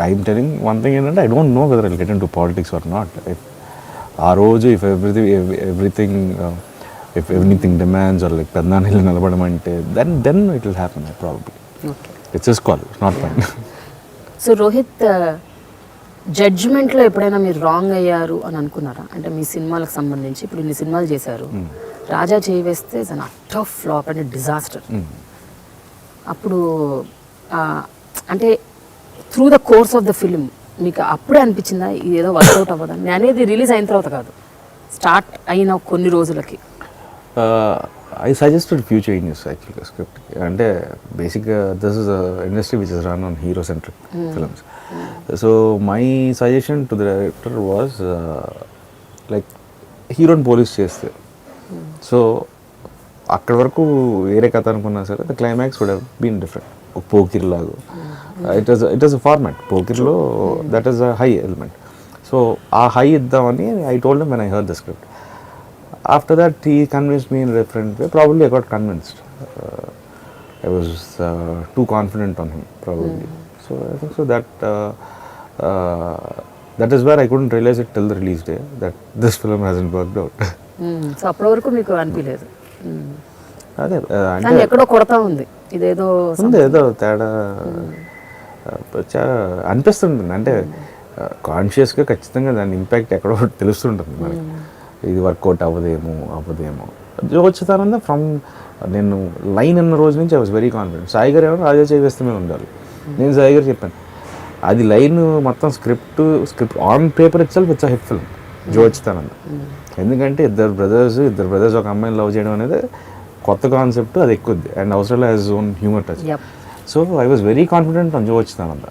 I'm telling one thing, and I don't know whether I'll get into politics or not. If anything demands or like Pennan Hill Nalabadamante, then it will happen probably. Okay. It's his call. It's not mine. So Rohit, జడ్జ్మెంట్లో ఎప్పుడైనా మీరు రాంగ్ అయ్యారు అని అనుకున్నారా? అంటే మీ సినిమాలకు సంబంధించి ఇప్పుడు ఇన్ని సినిమాలు చేశారు, రాజా చేయి వేస్తే it's an utter flop and disaster. అప్పుడు అంటే through the course of the film మీకు అప్పుడే అనిపించిందా ఇది ఏదో వర్కౌట్ అవ్వదని? అనేది రిలీజ్ అయిన తర్వాత కాదు, స్టార్ట్ అయిన కొన్ని రోజులకి. I suggested few changes actually script. అంటే బేసిక్గా this is industry which is run on hero centric films. So my suggestion to the director was like హీరోని పోలీస్ చేస్తే, సో అక్కడి వరకు వేరే కథ అనుకున్నా సరే the climax would have been different. ఒక పోకిర్ లాగా ఇట్ ఈస్ అ ఫార్మాట్. పోకిర్లో that is a high element. So ఆ హై ఇద్దామని I told him when I heard the script. After that, he convinced me in a different way. Probably I got convinced. I was too confident on him, probably. So I think so that is where I couldn't realize it till the release day that this film hasn't worked out. So అప్పటి వరకు మీకు అనిపించలేదు. అదే కానీ అంటే ఎక్కడో కొడతా ఉంది, ఇదేదో ఉంది ఏదో తేడా చాలా అనిపిస్తుంటుంది. అంటే కాన్షియస్గా ఖచ్చితంగా దాని ఇంపాక్ట్ ఎక్కడో తెలుస్తుంటుంది మనకి. ఇది వర్కౌట్ అవ్వదేమో వచ్చేతానందా ఫ్రమ్ నేను లైన్ అన్న రోజు నుంచి I was very confident. Sai గారు ఏమన్నా రాజా చేవేస్తూనే ఉండాలి. నేను సాయి గారు చెప్పాను అది లైన్ మొత్తం script on paper itself it's hit film Jyo Achyutananda. ఎందుకంటే ఇద్దరు బ్రదర్స్ ఒక అమ్మాయిని లవ్ చేయడం అనేది కొత్త కాన్సెప్ట్, అది ఎక్కుద్ది అండ్ అవసరం as own humour touch. So I was very confident on Jyo Achyutananda.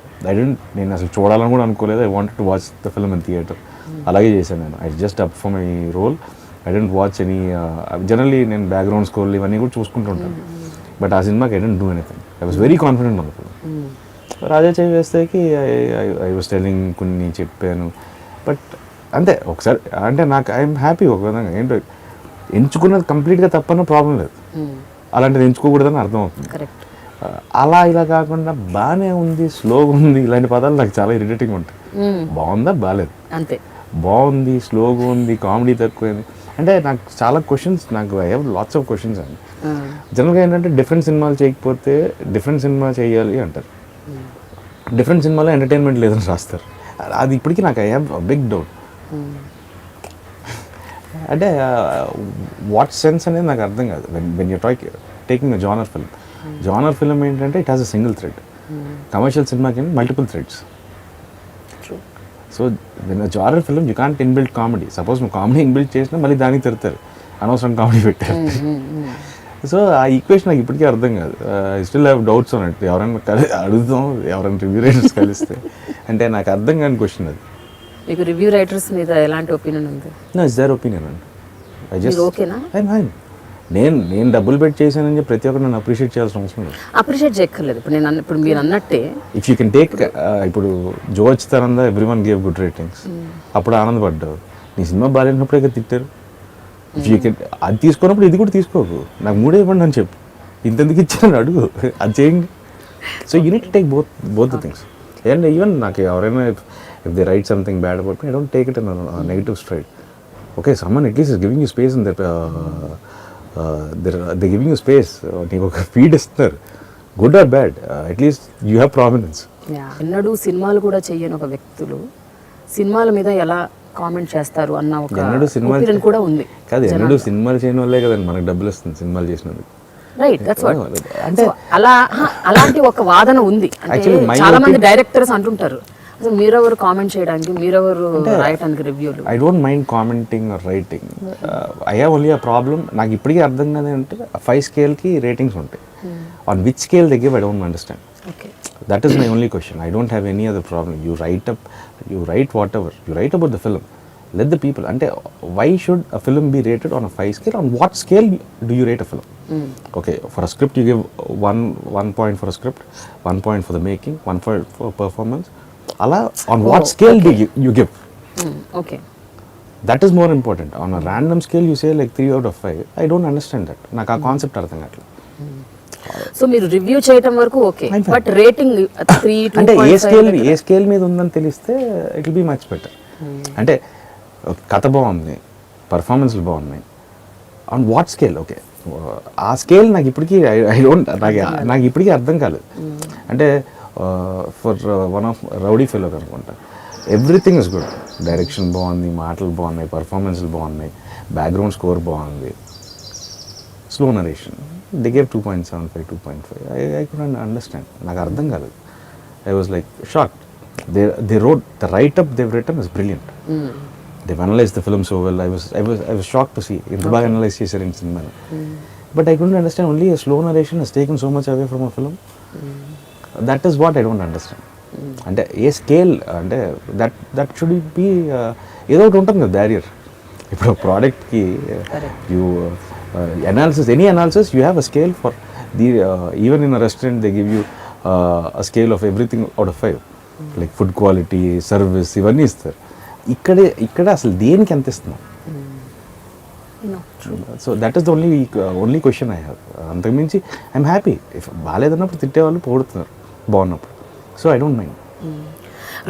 నేను అసలు చూడాలని కూడా అనుకోలేదు. I wanted to watch the film in theatre. అలాగే చేశాను నేను. I just up for my role. I didn't watch any generally నేను బ్యాక్గ్రౌండ్ స్కోర్లు ఇవన్నీ కూడా చూసుకుంటుంటాను. బట్ ఆ సినిమాకి I didn't do anything. I was very confident on the film. Raja Cheyyi వేస్తేకి ఐ వాజ్ టెలింగ్ కొన్ని చెప్పాను. బట్ అంతే ఒకసారి అంటే నాకు ఐఎమ్ హ్యాపీ ఒక విధంగా. ఏంటో ఎంచుకున్నది కంప్లీట్గా తప్పన్న ప్రాబ్లం లేదు. అలాంటిది ఎంచుకోకూడదని అర్థం అవుతుంది. అలా ఇలా కాకుండా బాగానే ఉంది, స్లోగా ఉంది, ఇలాంటి పదాలు నాకు చాలా ఇరిటేటింగ్ ఉంటాయి. బాగుందా బాగాలేదు అంతే, బాగుంది, స్లోగా ఉంది, కామెడీ తక్కువైంది అంటే నాకు చాలా క్వశ్చన్స్. నాకు I have lots of questions అండి. జనరల్గా ఏంటంటే డిఫరెంట్ సినిమాలు చేయకపోతే డిఫరెంట్ సినిమా చేయాలి అంటారు. డిఫరెంట్ సినిమాలో ఎంటర్టైన్మెంట్ లేదని రాస్తారు. అది ఇప్పటికీ నాకు ఐ హ్యావ్ బిగ్ డౌట్. అంటే వాట్ సెన్స్ అనేది నాకు అర్థం కాదు. When you taking a genre film ఏంటంటే it has a single thread. Commercial సినిమాకి multiple threads. So when a genre film you can't inbuilt comedy. Suppose నువ్వు కామెడీ ఇన్బిల్డ్ చేసినా మళ్ళీ దానికి తిడతారు, అనవసరం కామెడీ పెట్టారు. సో ఆ ఈక్వేషన్ నాకు ఇప్పటికీ అర్థం కాదు. I still have doubts on it. ఎవరైనా అడుగుతాం, ఎవరైనా రివ్యూ రైటర్స్ కలిస్తే అంటే నాకు అర్థం కాని క్వశ్చన్ అది. మీకు రివ్యూ రైటర్స్ మీద ఎలాంటి ఒపీనియన్ ఉంది? నో ఇట్స్ దేర్ ఒపీనియన్ అండి. ఐ జస్ట్ ఓకేనా? నేను డబ్బులు పెట్టి చేశానని చెప్పి ప్రతి ఒక్కరు నన్ను అప్రిషియేట్ చేయాల్సిన అవసరం లేదు. అప్రిషియేట్ చేయక్కర్లేదు. ఇప్పుడు మీరు అన్నట్టే ఇఫ్ యూ కెన్ టేక్ ఇప్పుడు జో వచ్చితానందా ఎవ్రీవన్ గేవ్ గుడ్ రేటింగ్స్, అప్పుడు ఆనందపడ్డావు. నీ సినిమా బాగాలేనప్పుడే కదా తిట్టారు. ఇఫ్ యూ కెన్ అది తీసుకున్నప్పుడు ఇది కూడా తీసుకోకు. నాకు మూడే ఇవ్వండి అని చెప్పు. ఇంతెందుకు ఇచ్చాను అడుగు, అది చేయండి. So you need to take both the things. And even నాకు ఎవరైనా if they write something bad about me, I don't take it in negative straight. Okay, someone at least is giving you space in that they giving you space. నీకు ఒక ఫీడ్ ఇస్తున్నారు, good or bad, at least you have prominence. ఎన్నడూ సినిమాలు కూడా చెయ్యని ఒక వ్యక్తులు సినిమాల మీద ఎలా కామెంట్ చేస్తారు అన్న ఒక ఒపీనియన్ కూడా ఉంది. కాదు, ఎన్నడూ సినిమాలు చేయని వాళ్ళే కదండి మనకు డబ్బులు ఇస్తుంది సినిమాలు చేసినందుకు. Right, that's what. అంటే అలాంటి ఒక వాదన ఉంది. అంటే చాలా మంది డైరెక్టర్స్ అంటుంటారు, అసలు మీరెవరు కామెంట్ చేయడానికి, మీరెవరు రాయడానికి రివ్యూలు. I don't mind commenting or writing. I have only a problem. నాకు ఇప్పటికీ అర్థం కాదు అంటే 5 స్కేల్కి రేటింగ్స్ ఉంటాయి. On which scale they give I don't understand. That is my only question. I don't have any other problem. You write whatever. You write about the film. Let the people. And why should a film be rated on a 5 scale? On what scale do you rate a film? Okay, for a script you give one point for a script, 1 point for the making, 1 point for performance. On what scale do you give? Okay. That is more important. On a random scale you say like 3 out of 5. I don't understand that. Naku aa concept artham kaatla. So మీరు రివ్యూ చేయటం వరకు ఓకే, బట్ రేటింగ్ 3 అంటే ఏ స్కేల్ మీద ఉందని తెలిస్తే it will be much better. అంటే కథ బాగుంది, పర్ఫార్మెన్స్లు బాగున్నాయి, ఆన్ వాట్ స్కేల్? ఓకే, ఆ స్కేల్ నాకు ఇప్పటికీ నాకు ఇప్పటికీ అర్థం కాలేదు. అంటే for one of rowdy fellow అనుకుంటా, ఎవ్రీథింగ్ ఇస్ గుడ్. డైరెక్షన్ బాగుంది, మాటలు బాగున్నాయి, పర్ఫార్మెన్స్లు బాగున్నాయి, బ్యాక్గ్రౌండ్ స్కోర్ బాగుంది, slow narration. They gave 2.75, 2.5. I couldn't understand. నాకు అర్థం కాలేదు. I was like shocked. They wrote the write-up they've written is brilliant. They've analyzed the film so well. I was shocked to see ఇంత బాగా అనలైజ్ చేశారు ఈ cinema. But I couldn't understand. Only a slow narration has taken so much away from a film. That is what I don't understand. అంటే ఏ స్కేల్ అంటే దట్ షుడ్ బి ఏదో ఒకటి ఉంటుంది కదా బ్యారియర్. ఇప్పుడు ప్రోడక్ట్కి you any analysis you have a scale for the even in a restaurant they give you a scale of everything out of 5, like food quality, service, ఇవన్నీ ఇస్తారు. ఇక్కడ అసలు దేనికి ఎంత ఇస్తున్నాం? So that is the only question I have. అంతకుమించి ఐఎమ్ హ్యాపీ. ఇఫ్ బాగాలేదన్నప్పుడు తిట్టేవాళ్ళు పొగుడుతున్నారు, బాగున్నప్పుడు. So I don't mind.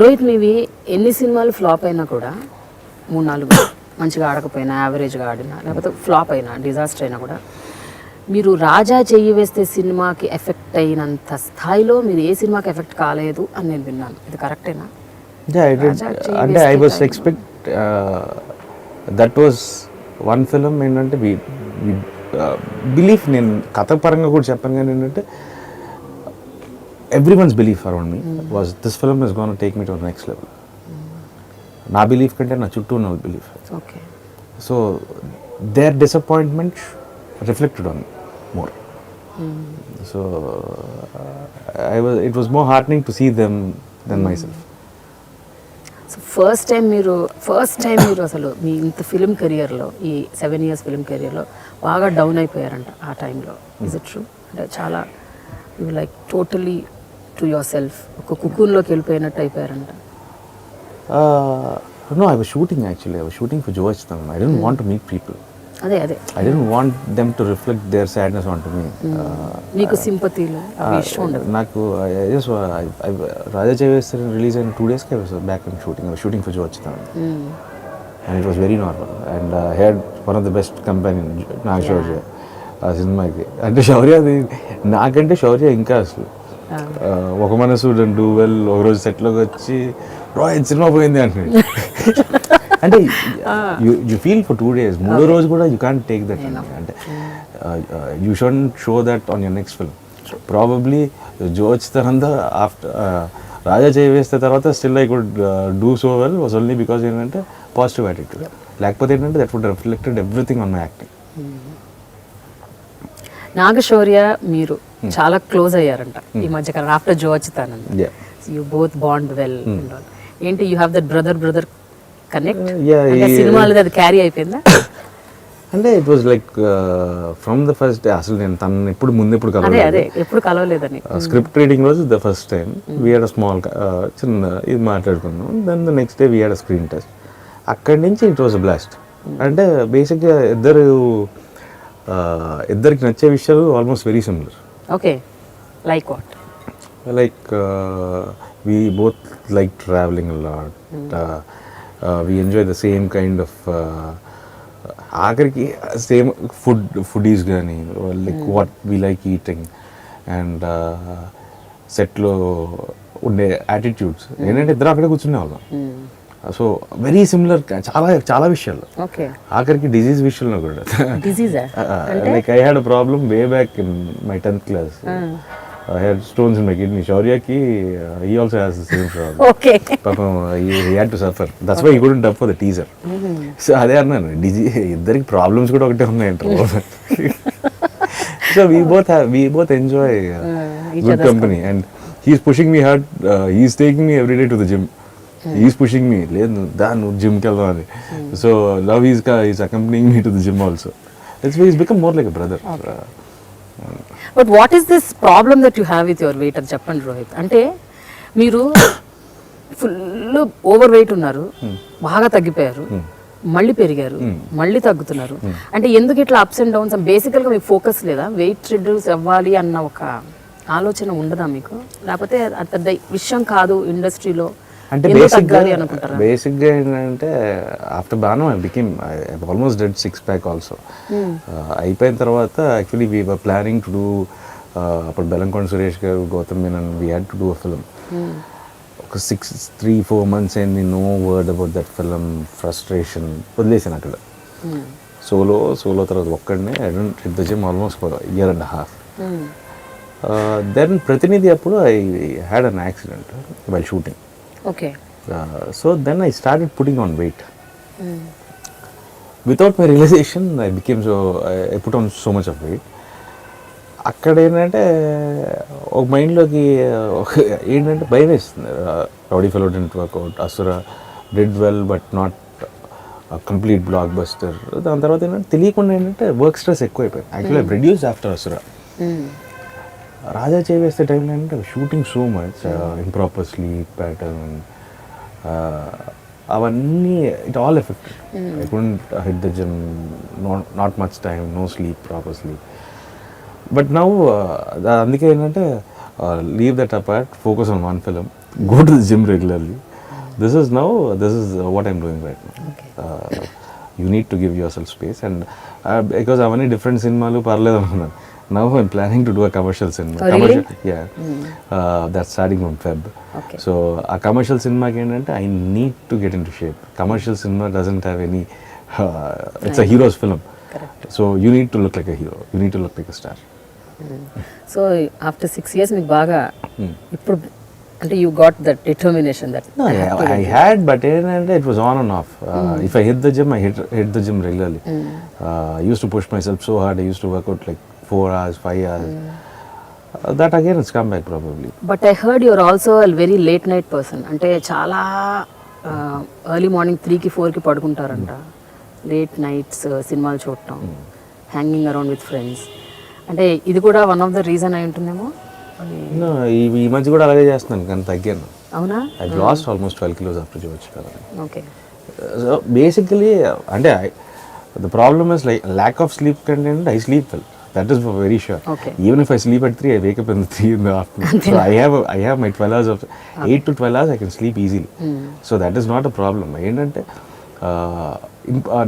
Rohit, మీవి ఎన్ని సినిమాలు ఫ్లాప్ అయినా కూడా, 3-4 మంచిగా ఆడకపోయినా, యావరేజ్గా ఆడినా, లేకపోతే ఫ్లాప్ అయినా, డిజాస్టర్ అయినా కూడా, మీరు రాజా చెయ్యి వేస్తే సినిమాకి ఎఫెక్ట్ అయినంత స్థాయిలో మీరు ఏ సినిమాకి ఎఫెక్ట్ కాలేదు అని నేను విన్నాను. ఇది కరెక్టేనా? అంటే I was expect that was one film. ఏంటంటే బిలీఫ్, నేను కథ పరంగా కూడా చెప్పాను, కానీ ఏంటంటే everyone's belief around me was this film is gonna take me to next level. నా బిలీఫ్ కంటే నా చుట్టూ ఉన్న belief. Okay. So their disappointment reflected on more. So it was more heartening to see them than myself. So first time మీరు అసలు మీ ఇంత ఫిలిం కెరియర్లో, ఈ 7 years ఫిలిం కెరియర్లో బాగా డౌన్ అయిపోయారంట ఆ టైంలో. Is it true? అంటే చాలా you like totally to your self, ఒక కుకూన్లోకి వెళ్ళిపోయినట్టు అయిపోయారంట. No, I was shooting actually. I was shooting for Joachim. I didn't want to meet people. అదే I didn't want them to reflect their sadness onto me. మీకు సింపతీలో అవి ఇష్టం ఉండదు. నాకు రాజా చేవేస్తారు రిలీజ్ అయిన 2 days I was back in shooting. I was shooting for Joachim. And it was very normal. And I had one of the best companion, Nara Rohit, ఆ సినిమాకి. అంటే శౌర్య, నాకంటే శౌర్య ఇంకా అసలు ఒక మనసు డూ వెల్. ఒకరోజు సెట్లోకి వచ్చి రోహిత్ సినిమా పోయింది అంటే అంటే యూ ఫీల్ ఫర్ 2 days. 3వ రోజు కూడా యూ కాంట్ టేక్ దట్. అంటే you shouldn't show that on your next film. Probably Jyo Achyutananda after Raja Cheyyi Veste తర్వాత still I could do so well was only because ఏంటంటే పాజిటివ్ యాటిట్యూడ్. లేకపోతే ఏంటంటే that would reflected everything on my acting. Naga Shaurya మీరు చాలా క్లోజ్ అయ్యారంట ఈ మధ్యకాలం after Jyo Achyutananda. You both bond well. ఏంటి, you have that brother connect? సినిమాలో అది క్యారీ అయిపోయిందా? అంటే it was like from the first day. అసలు నేను తను ఎప్పుడు కలవలేదని. స్క్రిప్ట్ రీడింగ్ రోజు the first time we had a small చిన్న ఇది మాట్లాడుకున్నాం. Then the next day we had a screen test. అక్కడి నుంచి ఇట్ వాజ్ అ బ్లాస్ట్. అంటే బేసిక్గా ఇద్దరికి నచ్చే విషయాలు almost very similar. Okay, like what? Like we both like traveling a lot. We enjoy the same kind of ఆఖరికి సేమ్ ఫుడీస్ కానీ like what we like eating and సెట్లో ఉండే యాటిట్యూడ్స్ ఏంటంటే ఇద్దరు అక్కడే కూర్చునే వాళ్ళం. సో వెరీ సిమిలర్ చాలా విషయాల్లో. ఆఖరికి డిజీజ్ విషయంలో కూడా. Like I had a problem way back in my 10th class. I had stones in my kidney. Shaurya-ki, he also has the same problem. Okay. Papa, he had to suffer. That's why he couldn't dub for the teaser. So, అదే అన్నాను, ఇద్దరికి ప్రాబ్లమ్స్ కూడా ఒకటే ఉన్నాయంటారు. So, we both enjoy good company. And he's pushing me hard. He's taking me every day to the gym. He's pushing me. లేదు నువ్వు జిమ్కి వెళ్దాం అని. So, now he's accompanying me to the gym also. He's become more like a brother. But what is this problem that you have with your weight అని చెప్పండి రోహిత్. అంటే మీరు ఫుల్ ఓవర్ వెయిట్ ఉన్నారు, బాగా తగ్గిపోయారు, మళ్ళీ పెరిగారు, మళ్ళీ తగ్గుతున్నారు. అంటే ఎందుకు ఇట్లా అప్స్ అండ్ డౌన్స్? బేసికల్గా మీకు ఫోకస్ లేదా? వెయిట్ రిడ్యూస్ అవ్వాలి అన్న ఒక ఆలోచన ఉండదా మీకు? లేకపోతే అది పెద్ద విషయం కాదు ఇండస్ట్రీలో? అంటే బేసిక్గా ఏంటంటే ఆఫ్టర్ బాను I almost did 6-pack also. అయిపోయిన తర్వాత actually we were planning to do, అప్పుడు Bellamkonda Suresh garu, Gautham Menon, we had to do a film. ఒక 3-4 months అయింది, no word about that film. Frustration వదిలేసాను అక్కడ. సోలో తర్వాత ఒక్కడనే I don't hit the gym almost for 1.5 years. Then Prathinidhi అప్పుడు I had an accident while shooting. Okay. So then I started putting on weight. Without my realization, I put on so much of weight. అక్కడ ఏంటంటే ఒక మైండ్లోకి ఏంటంటే భయం వేస్తుంది. Rowdy fellow didn't work out, Asura did well but not complete block buster. దాని తర్వాత ఏంటంటే తెలియకుండా ఏంటంటే వర్క్ స్ట్రెస్ ఎక్కువైపోయింది. Actually reduce after Asura. Raja Cheyyi Veste టైంలో ఏంటంటే shooting so much, improper sleep pattern, అవన్నీ it all affected. I couldn't hit the gym, not much time, no sleep, proper sleep. But now అందుకే ఏంటంటే leave that apart, focus on one film, go to the gym regularly. This is what I'm doing right now. You need to give your self space. And because అవన్నీ డిఫరెంట్ సినిమాలు పర్లేదు అనుకున్నాను. Now I'm planning to do a commercial cinema. Oh, really? Yeah. That's starting from Feb. Okay. So a commercial cinema ఏంటంటే I need to get into shape. Commercial cinema doesn't have any. It's a hero's film. Correct. So you need to look like a hero. You need to look like a star. So after 6 years మీకు బాగా ఇప్పుడు అంటే you got that determination that. No, I had, but ఏంటంటే it was on and off. If I hit the gym, I hit the gym regularly. I used to push myself so hard. I used to work out like 4 hours, 5 hours. That again has come back probably. But I heard your also very late night person. అంటే చాలా ఎర్లీ మార్నింగ్ 3కి 4కి పడుకుంటారంట. లేట్ నైట్స్ సినిమాలు చూడటం, హ్యాంగింగ్ అరౌండ్ విత్ ఫ్రెండ్స్. అంటే ఇది కూడా వన్ ఆఫ్ ద రీజన్ అయి ఉంటుందేమో. No, ఈ మధ్య కూడా అలాగే చేస్తున్నాను కానీ తగ్గాను. అవునా? I lost almost 12 kilos after Jyochikara. Okay. So basically అంటే the problem is like lack of sleep content. I sleep well. That is for very sure. Okay. Even if I sleep at 3, I wake up in 3 in the afternoon. So I have my 12 hours of 8 to 12 hours I can sleep easily. So that is not a problem. ఏంటంటే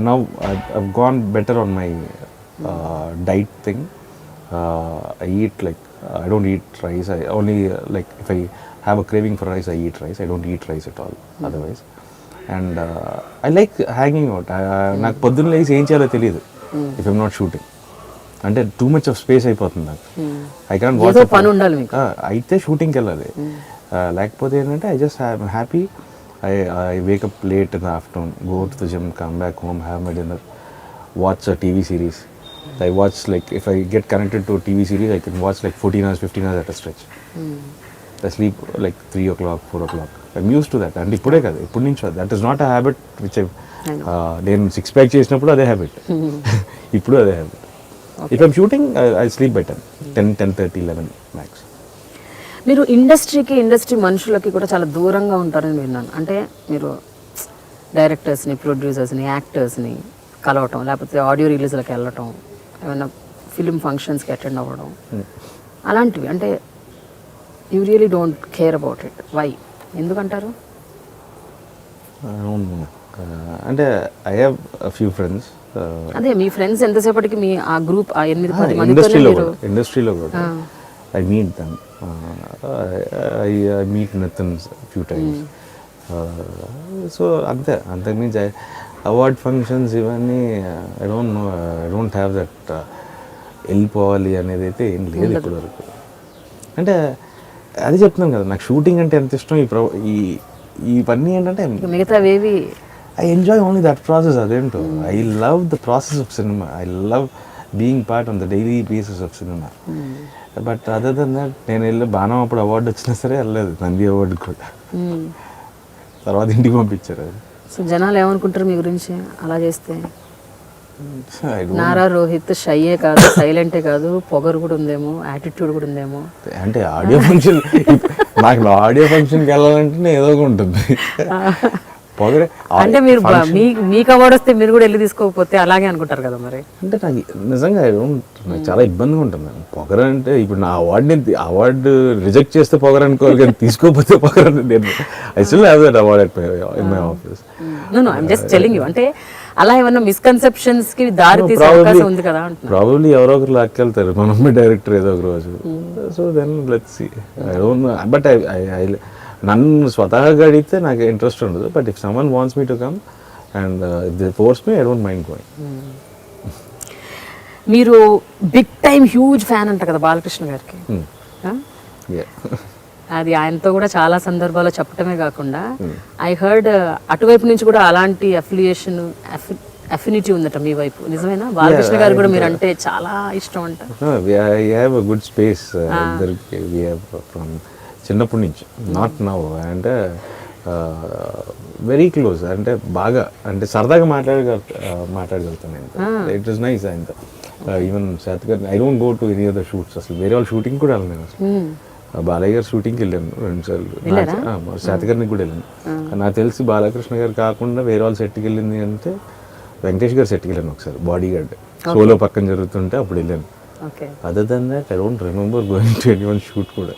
now I've gone better on my diet thing. I eat like I don't eat rice. I only like if I have a craving for rice, I eat rice. I don't eat rice at all otherwise. And I like hanging out. నాకు పొద్దున్న లేచి ఏం చేయాలో తెలియదు if I'm not shooting. అంటే టూ మచ్ ఆఫ్ స్పేస్ అయిపోతుంది నాకు. I can't watch. పని ఉండాలి మీకు. అయితే షూటింగ్కి వెళ్ళాలి. లేకపోతే ఏంటంటే I just happy. I wake up late in the afternoon, go to the gym, come back home, have my dinner, watch a TV series. I watch like if I get connected to a TV series, I can watch like 14 hours, 15 hours at a stretch. I sleep like 3 o'clock, 4 o'clock. I'm used to that. And ఇప్పుడే కదా, ఇప్పటి నుంచి that is not a habit which నేను 6 pack చేసినప్పుడు అదే హ్యాబిట్, ఇప్పుడు అదే habit. If I'm shooting, I sleep by 10:30, 11 max. మీరు ఇండస్ట్రీ మనుషులకి కూడా చాలా దూరంగా ఉంటారని విన్నాను. అంటే మీరు డైరెక్టర్స్ని, ప్రొడ్యూసర్స్ని, యాక్టర్స్ని కలవటం, లేకపోతే ఆడియో రిలీజ్లకు వెళ్ళటం, ఏమైనా ఫిల్మ్ ఫంక్షన్స్కి అటెండ్ అవ్వడం, అలాంటివి. అంటే you really don't care about it. Why? ఎందుకంటారు? అంటే I have a few friends. అదే మీ ఫ్రెండ్స్ ఎంతసేపటికి మీ ఆ గ్రూప్ ఆ 8-10 మంది ఇండస్ట్రీలో కూడా I meet them. I meet Nithin few times. So అంతకుమించి అవార్డ్ ఫంక్షన్స్ ఇవన్నీ ఐ డోంట్ హ్యావ్ దట్ వెళ్ళిపోవాలి అనేది అయితే ఏం లేదు ఇప్పటి వరకు. అంటే అది చెప్తున్నాను కదా, నాకు షూటింగ్ అంటే ఎంత ఇష్టం. ఇవన్నీ ఏంటంటే మిగతావేవి I enjoy only that process. అదేంటో I love the process of cinema. I love being part on the daily basis of cinema. But other than that, నేను వెళ్ళి బాణం అప్పుడు అవార్డు వచ్చినా సరే వెళ్ళలేదు, నంది అవార్డు కూడా. తర్వాత ఇంటికి పంపించారు. సో జనాలు ఏమనుకుంటారు మీ గురించి అలా చేస్తే? నారా రోహిత్ షయ్యే కాదు, సైలెంటే కాదు, పొగరు కూడా ఉందేమో, యాటిట్యూడ్ కూడా ఉందేమో. అంటే ఆడియో ఫంక్షన్, నాకు ఆడియో ఫంక్షన్కి వెళ్ళాలంటే ఏదో ఒకటి ఉంటుంది. అంటే మీరు మీకు అవార్డు వస్తే మీరు కూడా వెళ్ళి తీసుకోకపోతే అలాగే అనుకుంటారు కదా మరి. అంటే నాకు నిజంగా నాకు చాలా ఇబ్బందిగా ఉంటుంది. పొగర అంటే ఇప్పుడు నా అవార్డు రిజెక్ట్ చేస్తే పొగర అనుకోవాలి, కానీ తీసుకోకపోతే పొగర. నేను I still have that award at in my office. No I am just telling you. అంటే అలా ఏమన్నా మిస్కన్సెప్షన్స్ కి దారి తీసే అవకాశం ఉంది కదా అంటున్నా. ప్రాబబ్లీ ఎవరో ఒకరు లాక్కెళ్తారు, మనమే డైరెక్టర్ ఏదో ఒక రోజు. So then let's see. I don't know, but I నన్ను స్వతహాగా అడిగితే నాకు ఇంట్రెస్ట్ ఉండదు. But if someone wants me to come and if they force me, I don't mind going. మీరు బిగ్ టైమ్ హ్యూజ్ ఫ్యాన్ అంట కదా బాలకృష్ణ గారికి. అది ఆయనతో కూడా చాలా సందర్భాల్లో చెప్పటమే కాకుండా ఐ హర్డ్ అటువైపు నుంచి కూడా అలాంటి అఫిలియేషన్, అఫినిటీ ఉందట మీ వైపు. నిజమేనా? బాలకృష్ణ గారు కూడా మీరు అంటే చాలా ఇష్టం అంట. I have a good space from చిన్నప్పటి నుంచి, నాట్ నౌ. అంటే వెరీ క్లోజ్, అంటే బాగా, అంటే సరదాగా మాట్లాడగలుగుతాను ఆయనతో. ఇట్ ఈస్ నైస్ ఆయనతో. ఈవెన్ శాత్ గారు, I don't go to any other shoots. అసలు వేరే వాళ్ళు షూటింగ్ కూడా వెళ్ళను అసలు. బాలయ్య గారు షూటింగ్కి వెళ్ళాను 2 సార్లు, శాతకర్ణికి కూడా వెళ్ళాను. నాకు తెలిసి బాలకృష్ణ గారు కాకుండా వేరే వాళ్ళ సెట్కి వెళ్ళింది అంటే వెంకటేష్ గారు సెట్కి వెళ్ళాను ఒకసారి, బాడీ గార్డ్ సోలో పక్కన జరుగుతుంటే అప్పుడు వెళ్ళాను. Other than that I don't remember going to anyone shoot కూడా.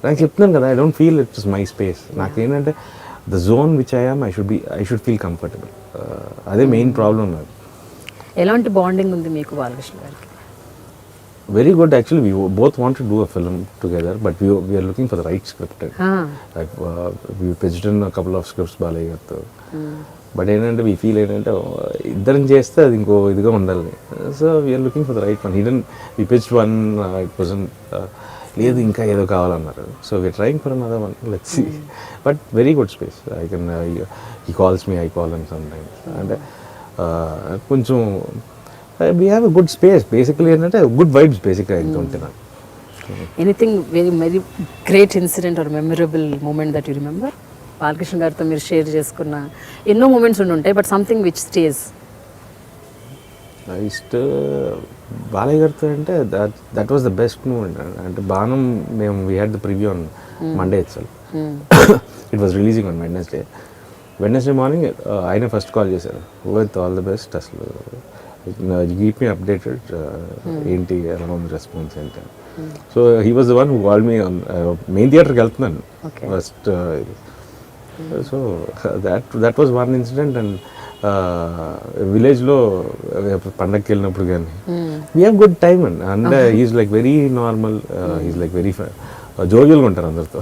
నాకు చెప్తున్నాను కదా, I don't feel it's my space. నాకేంటంటే the zone which I am I should feel comfortable. అదే మెయిన్ ప్రాబ్లం నాకు. ఎలాంటి బాండింగ్ ఉంది మీకు బాలకృష్ణ గారికి? Very good actually. We both want to do a film together, but we are looking for the right script. Like we pitched in a couple of scripts Balai gartho. But ఏంటంటే we feel ఏంటంటే ఇద్దరం చేస్తే అది ఇంకో ఇదిగా ఉండాలి. So we are looking for the right one. We pitched one, it wasn't లేదు ఇంకా ఏదో కావాలన్నారు. So we are trying for another one. Let's see. But very good space. I can he calls me, I call him sometimes. And కొంచెం we have a good space basically, and good vibes basically. I don't know. Anything very great incident or memorable moment that you remember? Balakrishna గారితో మీరు షేర్ చేసుకున్న ఎన్నో మూమెంట్స్ ఉంటాయి, but something which stays. Balayya గారితో అంటే that was the best moment. అంటే Baanam we had the preview on Monday itself. It was releasing on Wednesday morning. ఆయన ఫస్ట్ కాల్ చేశారు, విత్ ఆల్ ద బెస్ట్, అసలు keep me updated, ఏంటి ఎలా ఉంది రెస్పాన్స్ ఏంటి. So he was the one who called me on main థియేటర్కి వెళ్తున్నాను first. So that was one incident. And విలేజ్లో పండగకి వెళ్ళినప్పుడు కానీ we have good time and he's like very normal, he's like very జోవియల్గా ఉంటారు అందరితో.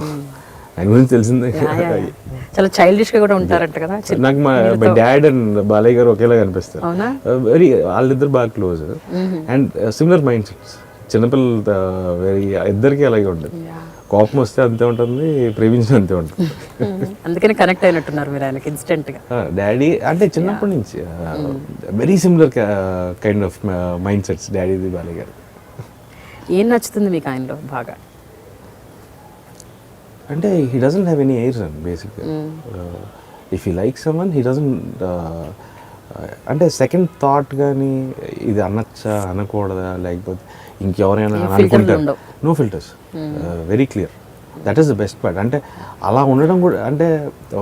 ఆయన గురించి తెలిసిందే, చాలా చైల్డిష్ గా కూడా ఉంటారంట కదా. నాకు మా డాడ్ అండ్ బాలయ్య గారు ఒకేలా కనిపిస్తారు. వెరీ వాళ్ళిద్దరు బాగా close and similar mind sets. చిన్నపిల్లల వెరీ ఇద్దరికి అలాగే ఉంటుంది. కోపం వస్తే అంతే ఉంటుంది, ప్రేమించిన అంతే ఉంటుంది. అందుకని కనెక్ట్ అయినట్టున్నారు మీరు ఆయనకి ఇన్స్టెంట్ గా. డాడీ అంటే చిన్నప్పటి నుంచి very similar kind of mind sets డాడీది బాలయ్య గారు. ఏం నచ్చుతుంది మీకు ఆయనలో బాగా? అంటే he doesn't have any airs on basically. If he likes someone, he doesn't అంటే సెకండ్ థాట్ కానీ ఇది అనొచ్చా అనకూడదా లేకపోతే ఇంకెవరైనా అనుకుంటారు, no filters, very clear. That is the best part. అంటే అలా ఉండడం కూడా, అంటే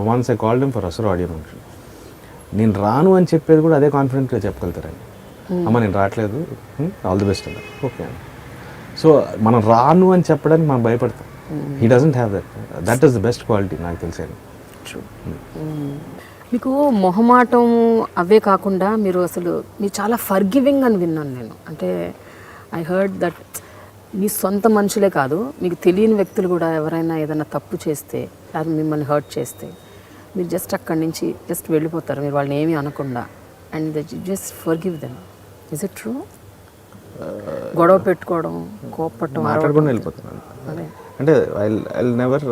once I called him for అసలు ఆడియో ఫంక్షన్, నేను రాను అని చెప్పేది కూడా అదే కాన్ఫిడెంట్గా చెప్పగలుగుతారండి. అమ్మ నేను రావట్లేదు, ఆల్ ది బెస్ట్ అన్నారు, ఓకే అండి. సో మనం రాను అని చెప్పడానికి మనం భయపడతాం. He doesn't have that. That is the best quality నాకు తెలిసాను. మీకు మొహమాటం అవే కాకుండా మీరు చాలా ఫర్గివింగ్ అని విన్నాను నేను. అంటే ఐ హర్డ్ దట్ మీ సొంత మనుషులే కాదు, మీకు తెలియని వ్యక్తులు కూడా ఎవరైనా ఏదైనా తప్పు చేస్తే అది మిమ్మల్ని హర్ట్ చేస్తే మీరు జస్ట్ అక్కడి నుంచి జస్ట్ వెళ్ళిపోతారు, మీరు వాళ్ళని ఏమీ అనకుండా. And just forgive them. Is it true? గొడవ పెట్టుకోవడం, కోపట్టడం, మాట్లాడుకుని వెళ్ళిపోతున్నాను. అంటే ఐ నెవర్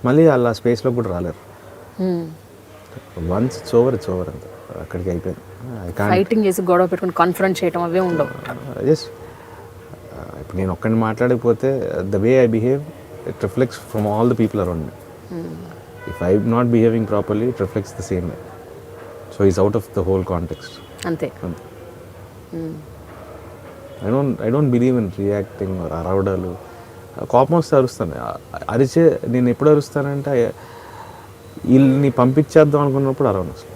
మళ్ళీ అలా స్పేస్లో కూడా రాలేరు. వన్స్ ఇట్స్ ఓవర్ అంత అక్కడికి అయిపోయింది. ఫైటింగ్ చేసి గొడవ పెట్టుకుని కాన్ఫరెన్స్ చేయడం అవే ఉండవు. ఎస్, ఇప్పుడు నేను ఒక్కడిని మాట్లాడకపోతే the way I behave it reflects from all the people around me. If I not behaving properly it reflects the same way. So is out of the whole context. అంతే. I don't believe in reacting or అరవడాలు. కోపం వస్తే అరుస్తాను. అరిచే నేను ఎప్పుడు అరుస్తానంటే వీళ్ళని పంపించేద్దాం అనుకున్నప్పుడు అరవను అసలు.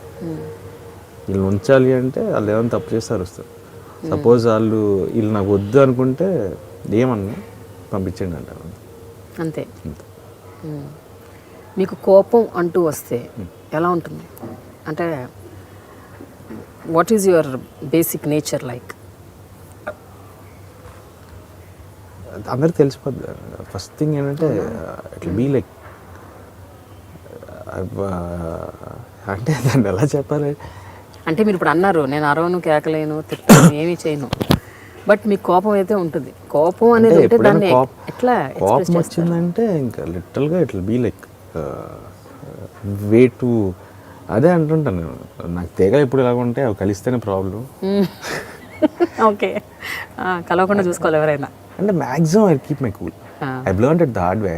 వీళ్ళని ఉంచాలి అంటే వాళ్ళు ఏమైనా తప్పు చేస్తే అరుస్తారు. సపోజ్ వీళ్ళు నాకు వద్దు అనుకుంటే ఏమన్నా పంపించండి అంటారు, అంతే. మీకు కోపం అంటూ వస్తే ఎలా ఉంటుంది? అంటే what is your basic nature like? అందరికి తెలిసిపోద్ది. ఫస్ట్ థింగ్ ఏంటంటే ఇట్ బీ లైక్, అంటే దాన్ని ఎలా చెప్పాలి అంటే మీరు ఇప్పుడు అన్నారు నేను అరవను, కేకలేను, తిట్టను, ఏమీ చేయను, బట్ మీకు కోపం అయితే ఉంటుంది. కోపం అనేది ఉంటే దాన్ని ఎట్లా కోపం వచ్చిందంటే ఇంకా లిటరల్గా it will be like way too, అదే అంటుంటాను నేను. నాకు తీగ ఎప్పుడు ఎలాగ ఉంటే అవి కలిస్తేనే ప్రాబ్లం. ఓకే, కలవకుండా చూసుకోవాలి ఎవరైనా. అంటే maximum I keep my cool. I learned it the hard way.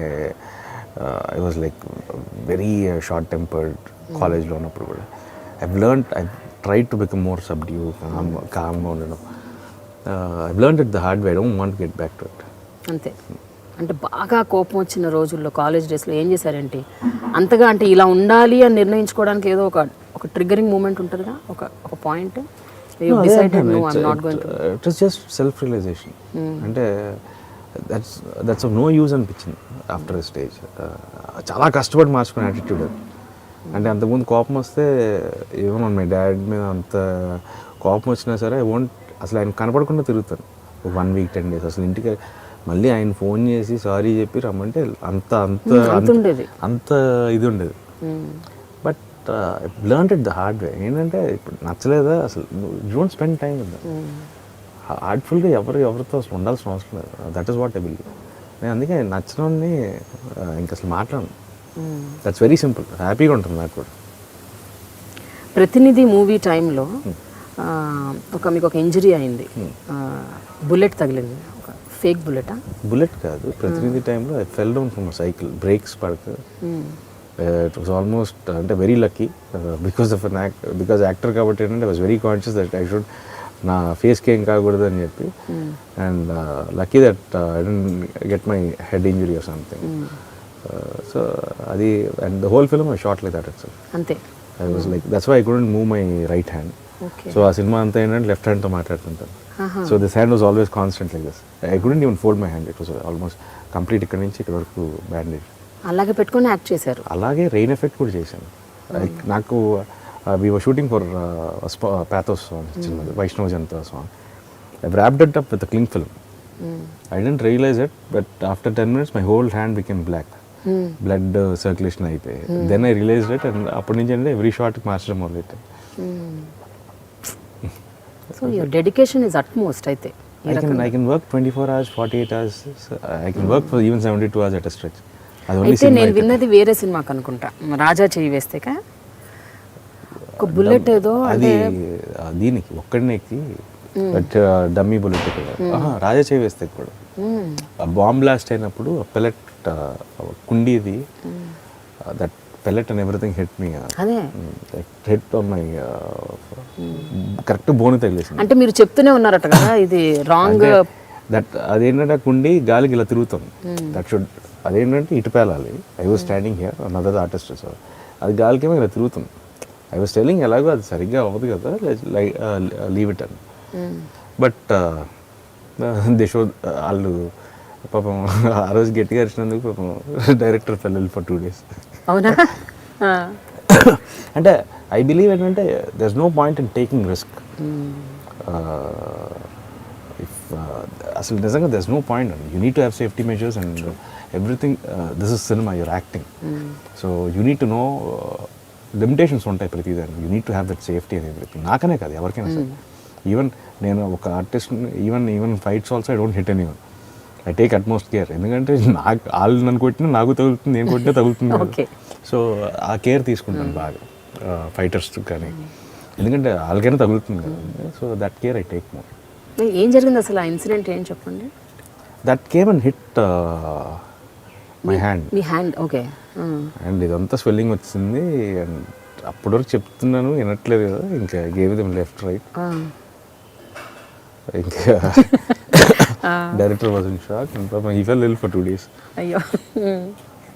I was like very short tempered కాలేజ్లో ఉన్నప్పుడు కూడా. I tried to become more subdue, కామ్గా ఉండడం. I learned it the hard way. I don't want get back to it. అంతే. అంటే బాగా కోపం వచ్చిన రోజుల్లో కాలేజ్ డేస్లో ఏం చేశారేంటి? అంతగా అంటే ఇలా ఉండాలి అని నిర్ణయించుకోవడానికి ఏదో ఒక ట్రిగ్గరింగ్ మూమెంట్ ఉంటుందిగా, ఒక point decided no I'm not going to. It was just self realisation. అంటే దట్స్ ఆఫ్ నో యూజ్ అనిపించింది ఆఫ్టర్ స్టేజ్. చాలా కష్టపడి మార్చుకునే యాటిట్యూడ్ అది. అంటే అంతకుముందు కోపం వస్తే ఏమో మై డాడ్ మీద అంత కోపం వచ్చినా సరే అసలు ఆయన కనపడకుండా తిరుగుతాను 1 week 10 days. అసలు ఇంటికి మళ్ళీ ఆయన ఫోన్ చేసి సారీ చెప్పి రమ్మంటే అంత ఇది ఉండేది. But learn it the hard way. ఏంటంటే ఇప్పుడు నచ్చలేదా అసలు you don't spend time with them. హార్ట్ఫుల్గా ఎవరితో అసలు ఉండాల్సిన అవసరం లేదు. That is what I believe. నేను అందుకే నచ్చినోడిని ఇంక అసలు మాట్లాడను. That's very simple. హ్యాపీగా ఉంటుంది నాకు కూడా. ప్రతినిధి మూవీ టైంలో మీకు ఒక ఇంజరీ అయింది, బుల్లెట్ తగిలింది, ఒక ఫేక్ బుల్లెటా? బుల్లెట్ కాదు, ప్రతినిధి టైంలో I fell down from cycle, brakes పడక. ఇట్ వాస్ ఆల్మోస్ట్ అంటే వెరీ లక్కీ బికాజ్ యాక్టర్ కాబట్టి ఏంటంటే I was very conscious that I should నా ఫేస్కి ఏం కాకూడదు అని చెప్పి. And lucky that I don't get my head injury or something. So అది and the whole film I shot like that itself. అంతే. I was like that's why I couldn't move my right hand. So ఆ సినిమా అంతా ఏంటంటే లెఫ్ట్ హ్యాండ్తో మాట్లాడుతుంటాను. So this hand was always constant like this. I couldn't even fold my hand. It was almost complete ఇక్కడ నుంచి ఇక్కడ వరకు బ్యాండేజ్. అలాగే పెట్టుకొని యాక్ట్ చేశారు. అలాగే రెయిన్ ఎఫెక్ట్ కూడా చేశాను. నాకు we were shooting for pathos song, చిన్నది Vaishnav Janata song. I wrapped it up with a cling film. I didn't realize it, but after 10 minutes my whole hand became black. Blood circulation అయిపోయి. Then I realized it, and అప్పటి నుంచి అంటే ఎవ్రీ షాట్కి మార్చడం మొదలెట్టాను. So your dedication is utmost. అయితే I can work 24 hours, 48 hours. I can work for even 72 hours at a stretch. అయితే నేను విన్నది వేరే సినిమాకి అనుకుంటా, రాజా చేయి వేస్తే ఒక బుల్లెట్ ఏదో అది దీనికి ఒక్కడికి డమ్మీ బుల్లెట్ రాజా చేయి వేస్తే కూడా బాంబ్ బ్లాస్ట్ అయినప్పుడు పెల్లెట్ కుండీది that pellet and everything hit me. అదే hit on my correct bone తగిలేసింది. అంటే మీరు చెప్తూనే ఉన్నారట కదా ఇది రాంగ్. దట్ అదేంటంటే కుండి గాలికి ఇలా తిరుగుతుంది. దట్ షుడ్ అదేంటంటే ఇటు పేలాలి. I was standing here another artist. So అది గాలికేమో ఇలా తిరుగుతుంది. ఐ వాజ్ టెలింగ్ ఎలాగో అది సరిగ్గా అవ్వదు కదా, లీవ్ ఇట్ అని. బట్ దే షో వాళ్ళు పాపం ఆ రోజు గట్టిగా అరిచినందుకు పాపం డైరెక్టర్ ఫెల్ ఫర్ 2 days. అవునా? అంటే ఐ బిలీవ్ ఏంటంటే there is no point in taking risk. అసలు నిజంగా there is no point. You need to have safety measures and everything. This is cinema, your acting. So you need to know limitations ఉంటాయి ప్రతిదాన్ని. You need to have that safety అని ఎవ్రీథింగ్. నాకనే కాదు ఎవరికైనా సరే. ఈవెన్ నేను ఒక artist, even fights also I don't hit anyone. I take utmost care. ఎందుకంటే నాకు వాళ్ళు నన్ను కొట్టినా నాకు తగులుతుంది, నేను కొట్టినా తగులుతుంది. సో ఆ కేర్ తీసుకుంటాను బాగా ఫైటర్స్ కానీ, ఎందుకంటే వాళ్ళకైనా తగులుతుంది కదా. So that care I take more. ఏం జరిగింది అసలు ఆ ఇన్సిడెంట్ ఏం చెప్పండి? That came and hit my hand. మీ హ్యాండ్? ఓకే. అండ్ ఇదంతా స్వెల్లింగ్ వచ్చింది. అండ్ అప్పటి వరకు చెప్తున్నాను వినట్లేదు కదా, ఇంకా గేవ్ దెమ్ లెఫ్ట్ రైట్. ఇంకా director was in shock and పాపం he fell ill for 2 days. అయ్యో.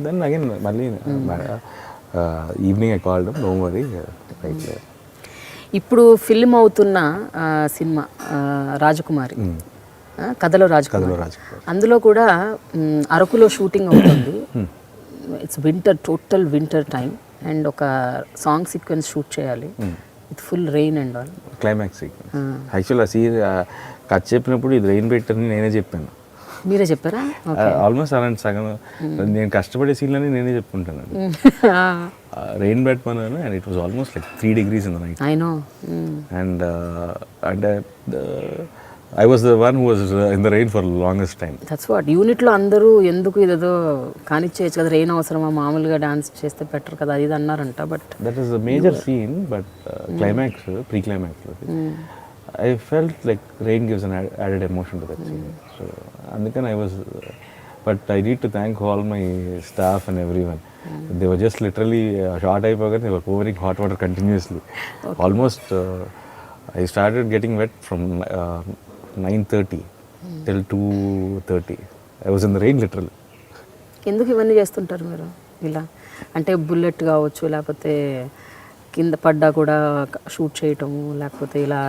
దెన్ అగైన్ మళ్ళీ evening I called him, don't worry right. ఇప్పుడు ఫిల్మ్ అవుతున్న సినిమా రాజకుమారి, కథలో రాజకుమారి, అందులో కూడా అరకులో షూటింగ్ అవుతుంది. It's winter, total winter time, and ఒక సాంగ్ సీక్వెన్స్ షూట్ చేయాలి with full rain and all. Climax sequence. Actual ఆ సీన్ కథ చెప్పినప్పుడు ఇది రెయిన్ పెట్టని నేనే చెప్పాను. మీరే చెప్పారా? ఆల్మోస్ట్ అలాంటి సగం నేను కష్టపడే సీన్లని నేనే చెప్పుకుంటాను. రెయిన్ పెట్టమన్నాను and it was almost like 3 degrees in the night. I know. And I was the one who was in the rain for the longest time. That's what యూనిట్లో అందరూ ఎందుకు ఇదేదో కానిచ్చేయచ్చు కదా, రెయిన్ అవసరమా, మామూలుగా డాన్స్ చేస్తే బెటర్ కదా అది అన్నారంట. But that is the major scene. But climax, pre climax I felt like rain gives an added emotion to that scene. So అందుకని I was, but I need to thank all my staff and everyone. They were just literally short అయిపోగానే they were pouring hot water continuously. Almost I started getting wet from 9:30 till 2:30. I was in the rain literal. ఎందుకు ఇవన్నీ చేస్తుంటారు మీరు ఇలా? అంటే బుల్లెట్ కావచ్చు, లేకపోతే కింద పడ్డా కూడా షూట్ చేయటము, లేకపోతే ఇలా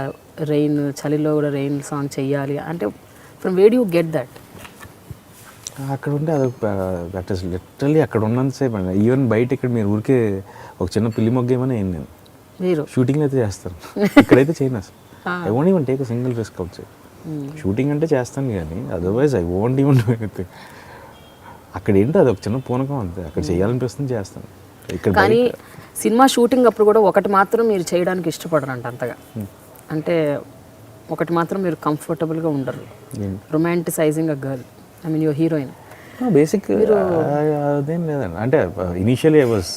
రెయిన్, చలిలో కూడా రెయిన్ సాంగ్ చెయ్యాలి అంటే from where you get that? అక్కడ ఉంటే అది దట్ ఈస్ లిటరలీ అక్కడ ఉన్నంతసేపు అండి. ఈవెన్ బయట ఇక్కడ మీరు ఊరికే ఒక చిన్న పిల్లి మొగ్గ ఏమైనా అయింది నేను మీరు షూటింగ్లో అయితే చేస్తాను, ఇక్కడైతే చేయను అసలు. I won't even take a single risk out side. Shooting అంటే చేస్తాను కానీ otherwise I won't even do anything. అక్కడ ఏంటో అది ఒక చిన్న పూనకం అంతే, అక్కడ చేయాలనిపిస్తుంది చేస్తాను. ఇక్కడ కానీ సినిమా షూటింగ్ అప్పుడు కూడా ఒకటి మాత్రం మీరు చేయడానికి ఇష్టపడరంట అంతగా, అంటే ఒకటి మాత్రం మీరు కంఫర్టబుల్గా ఉండరు, romanticising a girl, I mean your heroine. Basic అదేం లేదండి. అంటే initially I was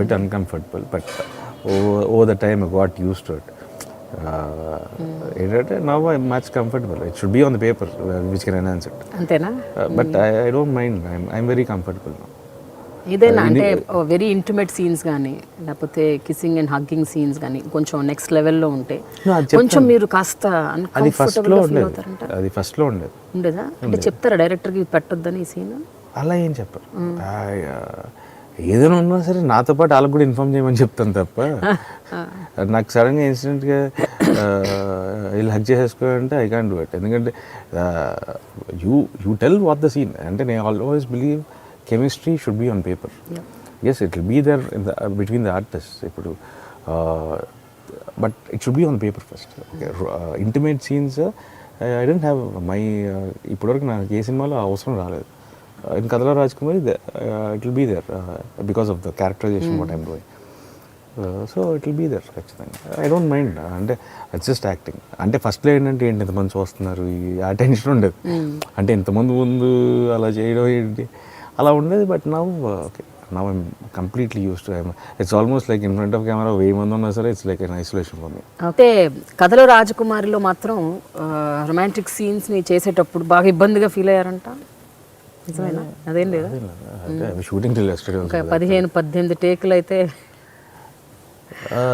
bit uncomfortable, but over the time I got use to it. ఏంటంటే now I much comfortable. It should be on the paper which can enhance it. అంతేనా? But I don't mind, I'm very comfortable. ఏదైనా అంటే వెరీ ఇంటిమేట్ సీన్స్ కానీ లేకపోతే కిస్సింగ్ అండ్ హగ్గింగ్ సీన్స్ కానీ కొంచెం నెక్స్ట్ లెవెల్లో ఉంటే కొంచెం మీరు కాస్త అది ఫస్ట్లో ఫీల్ ఉండేది, అవుతారంట. అది ఫస్ట్లో ఉండేది. ఉండేదా? అంటే చెప్తారా డైరెక్టర్కి పెట్టొద్దని ఈ సీన్? అలా ఏం చెప్పరు. ఏదైనా ఉన్నా సరే నాతో పాటు వాళ్ళకి కూడా ఇన్ఫార్మ్ చేయమని చెప్తాను తప్ప నాకు సడన్గా ఇన్సిడెంట్గా వీళ్ళు హక్ చేసేసుకోవాలంటే ఐ కాంట్ డూ ఇట్. ఎందుకంటే you tell what the scene. అంటే నేను always believe chemistry should be on paper. Yes it will be there in the between the artist ఇప్పుడు, but it should be on paper first. Intimate scenes I don't have my ఇప్పటివరకు నాకు ఏ సినిమాలో అవసరం రాలేదు. ఇన్ కథలో Rajkumar it will be there because of the characterisation what I'm doing. So it will be there ఖచ్చితంగా. I don't mind. అంటే ఇట్స్ జస్ట్ యాక్టింగ్. అంటే ఫస్ట్లో ఏంటంటే ఏంటి ఇంతమంది చూస్తున్నారు ఆ టెన్షన్ ఉండేది, అంటే ఇంతమంది ముందు అలా చేయడం ఏంటి అలా ఉండేది. But now okay, now I'm completely used to. It's almost like in front of camera 1000 మంది ఉన్నా సరే it's like an isolation for me. అయితే కథలో రాజకుమారిలో మాత్రం రొమాంటిక్ సీన్స్ని చేసేటప్పుడు బాగా ఇబ్బందిగా ఫీల్ అయ్యారంట, నిజమేనా? అదేం లేదా? షూటింగ్ ఒక 15-18 టేకులు అయితే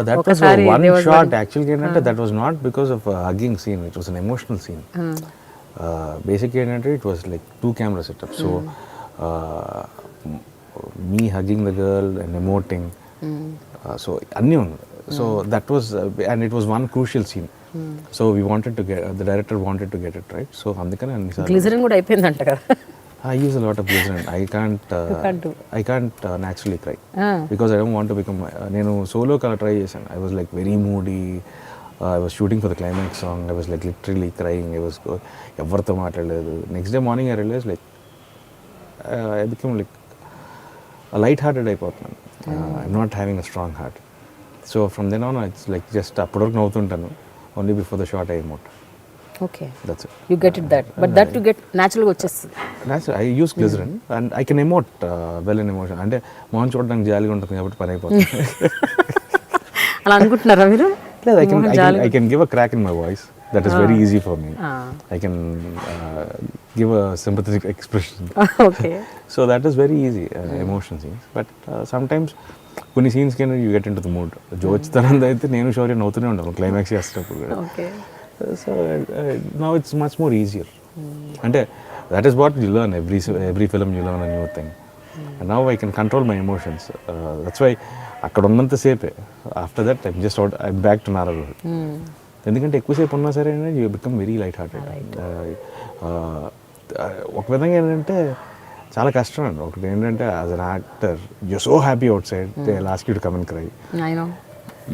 that was one shot actually ఏంటంటే that was not because of a hugging scene, it was an emotional scene. Basic ఏంటంటే it was like 2 camera setup, so me hugging the girl and emoting, so అన్నీ ఉన్నాయి. So that was and it was one crucial scene, so we wanted to get, the director wanted to get it right, so అందుకనే అన్ని గ్లిజరిన్ కూడా అయిపోయిందంట కదా. I use a lot of glycerin. I can't naturally cry because I don't want to become. నేను solo kala try చేశాను. I was like very moody. I was shooting for the climax song. I was like literally crying. I was ఎవరితో మాట్లాడలేదు. Next day morning I realized like I became like a light-hearted అయిపోతున్నాను. I'm not having a strong heart. So from then on it's like just అప్పటివరకు నవ్వుతుంటాను. Only before the shot I emote. Okay. That's it. You get it that. But that you get naturally వచ్చేస్తుంది. Natural. I use glycerin and I can emote well in emotion. అంటే మొహం చూడడానికి జాలిగా ఉంటుంది కాబట్టి పని అయిపోతుంది. అలా అనుకుంటున్నారా మీరు? లేదు, I can give a crack in my voice. That is very easy for me. I can give a sympathetic expression. Okay. So that is very easy, emotion scenes. But sometimes కొన్ని సీన్స్ కి you get into the mood. జోచ్ తనంద అయితే నేను షోరీ నవ్వుతూనే ఉంటాను క్లైమాక్స్ చేసేటప్పుడు కూడా. Okay. So now it's much more easier. అంటే that is what you learn, every film you learn a new thing. And now I can control my emotions. That's why అక్కడ ఉన్నంత సేపే, after that I'm back to Nara Rohit. ఎందుకంటే ఎక్కువసేపు ఉన్నా సరే you become very light hearted. ఒక విధంగా ఏంటంటే చాలా కష్టం అండి. ఒకటి ఏంటంటే as an actor you're so happy outside, they will ask you to come and cry.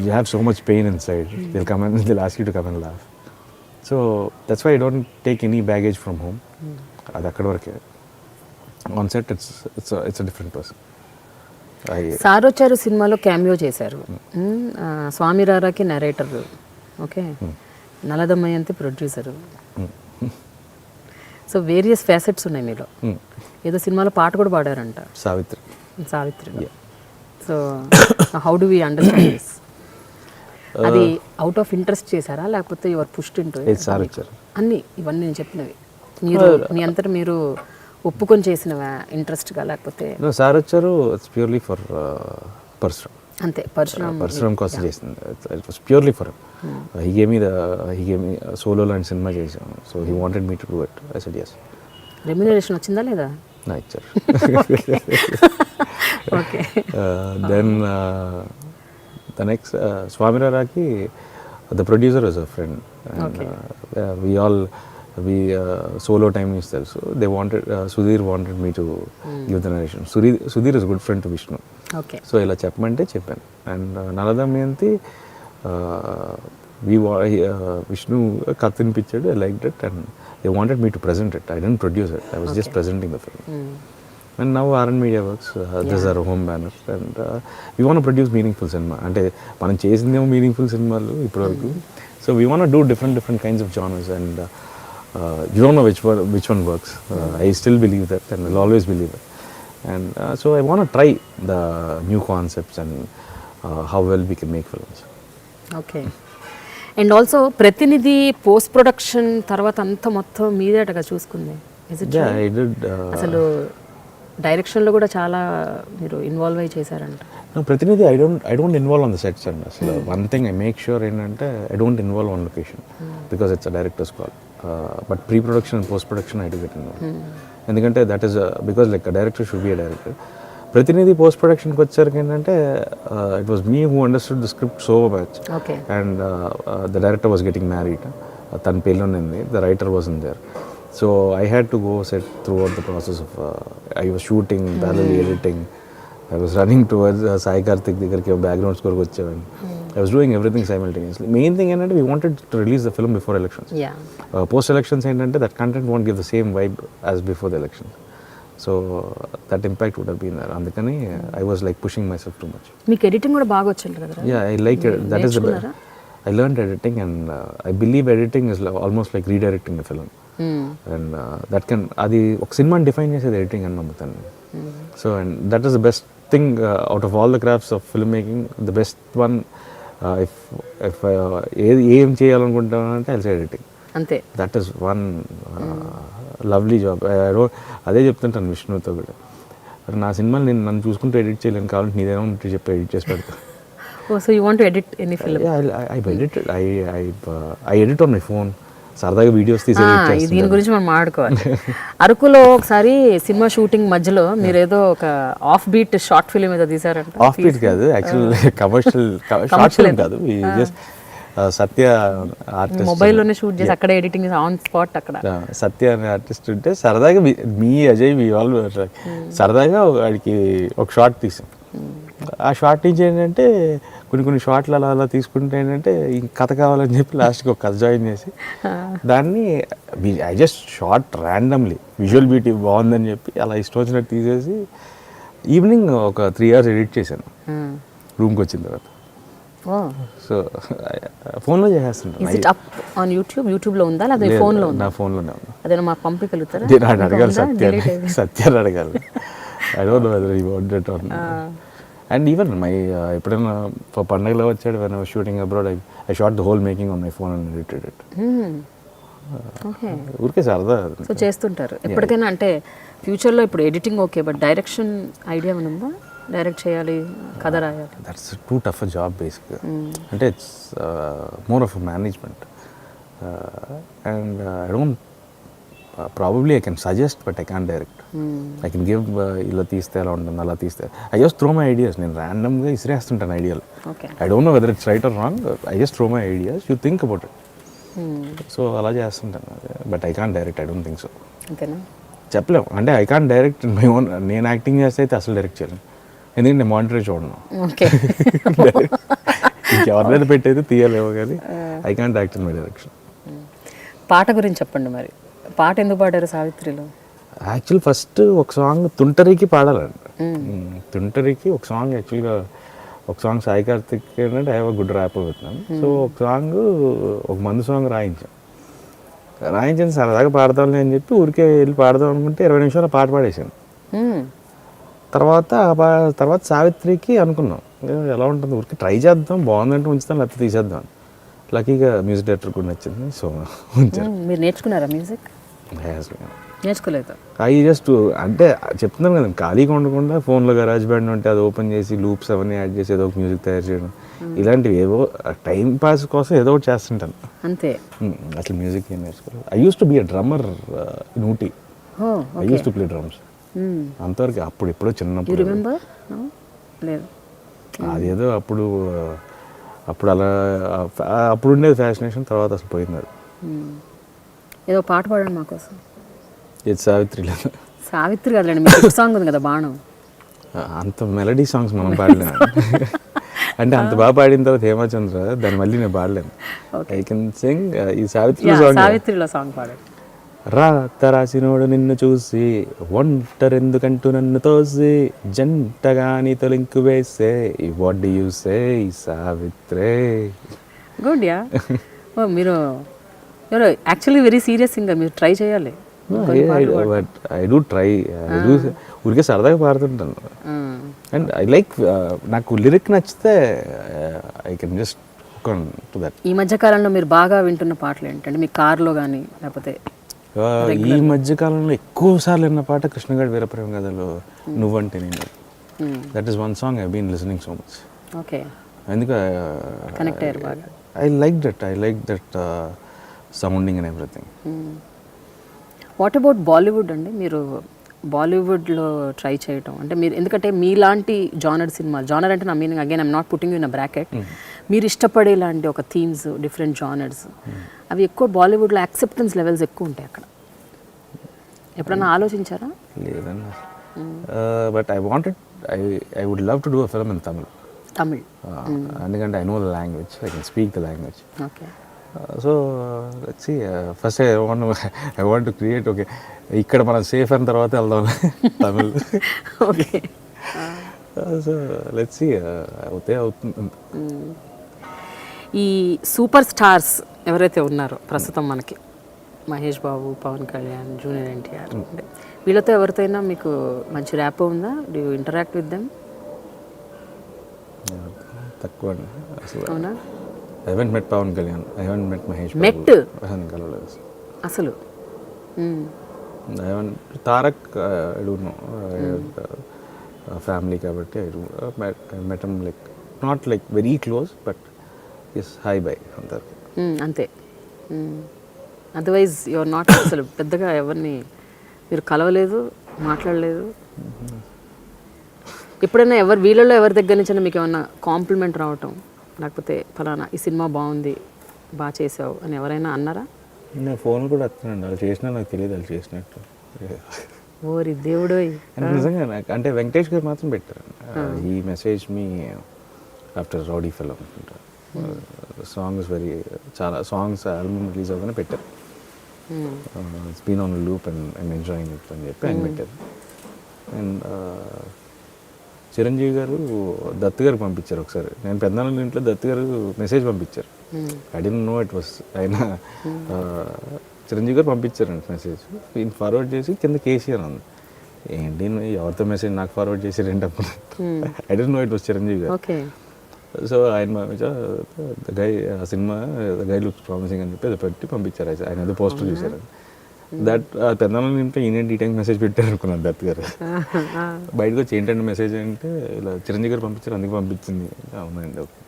You have so much pain inside, they'll ask you to come and laugh. So that's why I don't take any baggage from home. అది అక్కడ వరకే. On set it's a different person. Saarocharu సినిమాలో క్యామియో చేశారు, స్వామి రారాకి narrator, okay, Nala Damayanthi producer. So various facets ఉన్నాయి మీలో. ఏదో సినిమాలో పాట కూడా పాడారంట, Savitri. So how do we understand this? అది అవుట్ ఆఫ్ ఇంట్రెస్ట్ చేశారా లేకపోతే యువర్ పుష్డ్ ఇంటూ అన్ని ఇవన్నీ నేను చెప్పినవి మీరు మీ అంతటా మీరు ఒప్పుకొని చేసినవా ఇంట్రెస్ట్గా లేకపోతే? సార్ వచ్చారు ఇట్స్ ప్యూర్లీ ఫర్ పరశురామ్, అంతే. పరశురామ్ కోసం చేసింది. It was purely for he gave me solo లాంటి సినిమా చేసాము. So he wanted me to do it. I said yes. Remuneration వచ్చిందా లేదా? నా ఇచ్చారు. ఓకే. దెన్ ద నెక్స్ట్ స్వామిరారాకి the producer was a friend and we solo time is there, so they wanted Sudhir wanted me to give the narration. Sudhir is a good friend to Vishnu. Okay. So ila cheppamante cheppan and Nalada Meyanti Vishnu kathin pictured, I liked it and they wanted me to present it. I didn't produce it, I was just presenting the film. And now RN Media Works, this is our home banner and we want to produce meaningful cinema. Ante manam chesindemo meaningful cinemalu ippuraku. So we want to do different kinds of genres and you don't know which one works. I still believe that and will always believe it. And so I want to try the new concepts and how well we can make films. Okay. And also ప్రతినిధి పోస్ట్ ప్రొడక్షన్ తర్వాత అంతా మొత్తం మీదేటగా చూసుకుంది. Yeah, I did. అసలు డైరెక్షన్లో కూడా చాలా మీరు ఇన్వాల్వ్ అయ్యి చేశారంట. No, Pratinidhi, I don't involve on the sets and one thing I make sure ఏంటంటే I don't involve on location because it's a director's call. But pre-production and post-production I do get involved. ఎందుకంటే that is because like a director should be a director. Pratinidhi post-productionకి వచ్చేసరికి ఏంటంటే it was me who understood the script so much. Okay. And the director was getting married. తన పెళ్ళి ఉంది, the writer wasn't there. So I had to go set throughout the process of I was shooting, parallel editing. I was running towards Sai Karthik దగ్గరికి బ్యాక్గ్రౌండ్ స్కోర్కి వచ్చేవాడిని. I was doing everything simultaneously. Main thing ఏంటంటే we wanted to release the film before elections. Post elections ఏంటంటే that content won't give the same vibe as before the elections. So that impact would have been there. అందుకని I was like pushing myself too much. మీకు ఎడిటింగ్ కూడా బాగా వచ్చింది కదా? Yeah, I like it. That is the I learned editing and I believe editing is almost like redirecting the film. And that can అది ఒక సినిమాని డిఫైన్ చేసేది ఎడిటింగ్ అని నమ్ముతాను. So and that is the best thing out of all the crafts of filmmaking, the best one if ఏం చేయాలనుకుంటానంటే I'll say editing. అంతే. That is one lovely job. అదే చెప్తుంటాను విష్ణుతో కూడా, నా సినిమాలు నేను నన్ను చూసుకుంటూ ఎడిట్ చేయలేను, కావాలంటే నీదేమో చెప్పి ఎడిట్ చేసి పెడతాను. Oh, so you want to edit any film? Yeah, I've edited. I edit on my phone. సరదాగా వీడియోస్ తీసి దీని గురించి మనం మాట్లాడుకోవాలి. అరకులో ఒకసారి సినిమా షూటింగ్ మధ్యలో మీరు ఏదో ఒక ఆఫ్ బీట్ షార్ట్ ఫిల్మ్ ఏదో తీసారంట. ఆఫ్ బీట్ కాదు, యాక్చువల్లీ కమర్షియల్ షార్ట్ ఫిల్మ్ కాదు. జస్ట్ సత్య ఆర్టిస్ట్ మొబైల్లోనే షూట్ చేసి అక్కడ ఎడిటింగ్ ఆన్ స్పాట్ అక్కడ. సత్య అనే ఆర్టిస్ట్ ఉంటే సరదాగా మీ అజయ్ మీ వాళ్ళు సరదాగా వాడికి ఒక షార్ట్ తీసాం. ఆ షార్ట్ నుంచి ఏంటంటే కొన్ని షార్ట్లు అలా తీసుకుంటే ఏంటంటే ఇంక కథ కావాలని చెప్పి లాస్ట్కి ఒక కథ జాయిన్ చేసి దాన్ని I just short randomly, visual beauty బాగుందని చెప్పి అలా ఇష్టం వచ్చినట్టు తీసేసి ఈవినింగ్ ఒక 3 hours ఎడిట్ చేశాను రూమ్కి వచ్చిన తర్వాత. సో ఫోన్లో చేసేస్తుంటాను. యూట్యూబ్లో ఉందా లేదా ఫోన్లో ఉందా? నా ఫోన్లోనే ఉంది. అదే మాకు పంపించగలుగుతారా? అడగాలి సత్యాన్ని అడగాలి. I don't know whether he wanted it or and even my ఎప్పుడైనా పండగలో వచ్చాడు when I was shooting abroad I shot the whole making on my phone and edited it. ఊరికే సరదా. సో చేస్తుంటారు ఎప్పటికైనా? అంటే ఫ్యూచర్లో ఇప్పుడు editing okay, but direction idea ఉందా? డైరెక్ట్ చేయాలి, కథ రాయాలి. దట్స్ టూ టఫ్ జాబ్ బేసిక్గా. అంటే it's more of management and I don't probably I can suggest but I can direct. I can give ఇలా తీస్తే ఎలా ఉంటుంది, అలా తీస్తే I just throw my ideas. నేను ర్యాండమ్గా ఇసిరేస్తుంటాను ఐడియాలు. I don't know whether it's right are wrong, I just throw my ideas, you think about it. So అలా చేస్తుంటాను, but I can direct. I don't think so. చెప్పలేము. అంటే I can direct my own. నేను యాక్టింగ్ చేస్తే అయితే అసలు డైరెక్ట్ చేయలేను, ఎందుకంటే నేను మానిటరీ చూడను. ఇంకెవరినైనా పెట్టయితే తీయలేము, కానీ I can act in my direction. పాట గురించి చెప్పండి మరి. పాట ఎందుకు పాడారు సావిత్రిలో? యాక్చువల్ ఫస్ట్ ఒక సాంగ్ తుంటరికి పాడాలండి. తుంటరికి ఒక సాంగ్, యాక్చువల్గా ఒక సాంగ్ సాయి కార్తిక్ ఏంటంటే I have a good rap అవుతున్నాను. సో ఒక సాంగ్, ఒక మందు సాంగ్ రాయించాను సరదాగా పాడతాను అని చెప్పి ఊరికే వెళ్ళి పాడదాం అనుకుంటే 20 నిమిషాలు పాట పాడేసాను. తర్వాత సావిత్రికి అనుకున్నాం ఎలా ఉంటుంది, ఊరికి ట్రై చేద్దాం, బాగుందంటే ఉంచుతాం, లేకపోతే తీసేద్దాం. లక్కీగా మ్యూజిక్ డైరెక్టర్ కూడా నచ్చింది, సో ఉంచారు. మీరు నేర్చుకున్నారా మ్యూజిక్? నేర్చుకోలేదు. అవి జస్ట్ అంటే చెప్తున్నాను కదా, ఖాళీగా ఉండకుండా ఫోన్లో గరాజ్ బ్యాండ్ ఉంటే అది ఓపెన్ చేసి లూప్స్ అవన్నీ యాడ్ చేసి ఏదో ఒక మ్యూజిక్ తయారు చేయడం, ఇలాంటివి ఏవో టైం పాస్ కోసం ఏదో ఒకటి చేస్తుంటాను అంతే. అసలు మ్యూజిక్ ఏం నేర్చుకోలేదు. I use to be a drummer in Ooty. I use to play drums. అంతవరకు అప్పుడు ఎప్పుడో చిన్నప్పుడు రిమెంబర్? లేదు. అదేదో అప్పుడు అలా అప్పుడు ఉండేది ఫ్యాసినేషన్, తర్వాత అసలు పోయింది అది. ఏదో పాట పాడండి మాకోసం. ఇది సావిత్రి లేదు. సావిత్రి కదండి, మీకు సాంగ్ ఉంది కదా బాణం. అంత మెలడీ సాంగ్స్ మనం పాడలేము. అంటే అంత బాగా పాడిన తర్వాత హేమచంద్ర దాన్ని మళ్ళీ నేను పాడలేను. ఐ కెన్ సింగ్ ఈ సావిత్రిలో సాంగ్ పాడండి. రా తరాసినోడు నిన్ను చూసి ఒంటరెందుకంటూ నన్ను తోసి జంటగాని తొలింకు వేసే వాట్ డు యు సే సావిత్రే. Good yeah. మీరు యాక్చువల్లీ వెరీ సీరియస్ సింగర్, మీరు ట్రై చేయాలి. ఐ డూ ట్రై, ఊరికే సరదాగా పాడుతుంటాను. అండ్ ఐ లైక్, నాకు లిరిక్ నచ్చితే I can just hook on to that. ఈ మధ్య కాలంలో మీరు బాగా వింటున్న పాటలు ఏంటంటే మీ కార్లో కానీ లేకపోతే? ఈ మధ్య కాలంలో ఎక్కువ సార్లు విన్న పాట కృష్ణగాడి వీరప్రేమ కథలో నువ్వంటే నేను. That is one song I been listening so much. Okay. ఎందుకు కనెక్ట్ అయ్యారు బాగా. I like that sounding and everything. What about Bollywood అండి? మీరు బాలీవుడ్లో ట్రై చేయటం అంటే మీరు, ఎందుకంటే మీలాంటి జానర్ సినిమాలు, జానర్ అంటే నా meaning again I'm not putting in a bracket, మీరు ఇష్టపడేలాంటి ఒక థీమ్స్, డిఫరెంట్ జానర్స్, అవి ఎక్కువ బాలీవుడ్లో యాక్సెప్టెన్స్ లెవెల్స్ ఎక్కువ ఉంటాయి అక్కడ. ఎప్పుడన్నా ఆలోచించారా? లేదన్నా. But I would love to do a film in Tamil. ఎందుకంటే I know the language, I can speak the language. Okay. So let's see, first I want to create. Okay, ఇక్కడ మనం సేఫ్ అయిన తర్వాత వెళ్దాం Tamil. Okay. So let's see, అవుతుంది. ఈ సూపర్ స్టార్స్ ఎవరైతే ఉన్నారో ప్రస్తుతం మనకి, మహేష్ బాబు, పవన్ కళ్యాణ్, జూనియర్ ఎన్టీఆర్, వీళ్ళతో ఎవరితోనైనా మీకు మంచి ర్యాప్ ఉందా? Do you interact with them? తక్కువ అండి అసలు. అవునా? I haven't met Pawan Kalyan. I haven't met Mahesh Babu. Met? అసలు I haven't. Tarak, I don't know. Family kabatti I met him like not like very close, but yes, hi bye అంటారు. అంతే. అదర్వైజ్ యువర్ నాట్, అసలు పెద్దగా ఎవరిని మీరు కలవలేదు, మాట్లాడలేదు. ఎప్పుడైనా వీళ్ళలో ఎవరి దగ్గర నుంచి మీకు ఏమన్నా కాంప్లిమెంట్ రావటం, లేకపోతే ఫలానా ఈ సినిమా బాగుంది, బాగా చేసావు అని ఎవరైనా అన్నారా? నేను ఫోన్లు కూడా వస్తున్నాను, వాళ్ళు చేసినా నాకు తెలియదు వాళ్ళు చేసినట్టు. ఓరి దేవుడు. నిజంగా నాకు అంటే వెంకటేష్ గారు మాత్రం పెట్టారు. ఈ మెసేజ్ మీ ఆఫ్టర్ రౌడీ ఫిల్మ్ అనుకుంటా, సాంగ్స్ చాలా సాంగ్స్ ఆల్బమ్ రిలీజ్ అవ్వగానే పెట్టారు. It's been on loop and I'm enjoying it అని చెప్పి ఆయన పెట్టారు. అండ్ చిరంజీవి గారు దత్తు గారికి పంపించారు ఒకసారి. నేను పెద్దనాన్న ఇంట్లో దత్తు గారు మెసేజ్ పంపించారు. I don't know it was ఆయన. చిరంజీవి గారు పంపించారండి మెసేజ్, ఈయన ఫార్వర్డ్ చేసి కింద కేసీఆర్ ఉంది. ఏంటి ఎవరితో మెసేజ్ నాకు ఫార్వర్డ్ చేశారు ఏంటి అప్పుడు. I don't know it was Chiranjeevi గారు. సో ఆయన గై ఆ సినిమా గై లుక్స్ ప్రామిసింగ్ అని చెప్పి అది పెట్టి పంపించారు. ఆయన ఏదో పోస్టర్ చూశారు. దట్ పెద్దనాన్న ఇంట్లో ఈయన ఈ టైం మెసేజ్ పెట్టారు అనుకున్నాను దత్ గారు. బయటకు వచ్చి ఏంటంటే మెసేజ్ అంటే ఇలా చిరంజీవి గారు పంపించారు అందుకే పంపించింది. అవునండి. Okay.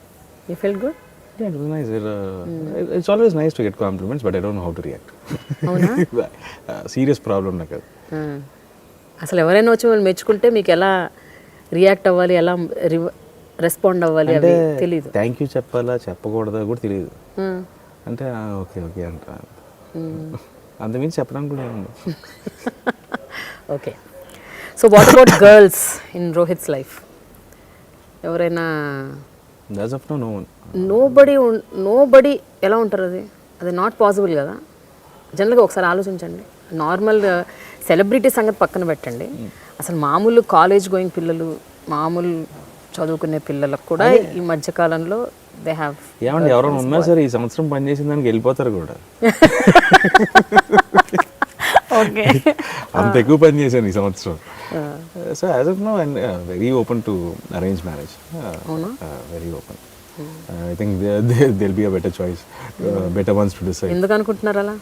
You felt good? Yeah, it was nice. It's always nice to get compliments, but I don't know how to react. Serious problem నాకు అది. అసలు ఎవరైనా వచ్చి వాళ్ళు మెచ్చుకుంటే మీకు ఎలా రియాక్ట్ అవ్వాలి, ఎలా రెస్పాండ్ అవ్వాలి అది తెలియదు. థ్యాంక్ యూ చెప్పాలా చెప్పకూడదా కూడా తెలియదు. అంటే ఓకే ఓకే అంట, అంతమించి చెప్పడానికి కూడా ఏముంది. Okay. So what about girls in Rohit's life? ఎవరైనా? As of now, no one. Nobody ఎలా ఉంటారు? అది నాట్ పాసిబుల్ కదా. జనరల్గా ఒకసారి ఆలోచించండి. నార్మల్ సెలబ్రిటీ సంగతి పక్కన పెట్టండి, అసలు మామూలు కాలేజ్ గోయింగ్ పిల్లలు, మామూలు చదువుకునే పిల్లలకు కూడా ఈ మధ్యకాలంలో దే హ్యావ్. ఏమండి ఎవరైనా ఉన్నా సరే ఈ సంవత్సరం పనిచేసిన దానికి వెళ్ళిపోతారు కూడా. ఓకే. అంత ఎక్కువ పని చేశాను ఈ సంవత్సరం. So as of now I am very open to arrange marriage. Very open. I think there be a better choice, better ones to decide. ఎందుకు అనుకుంటున్నారు అలా?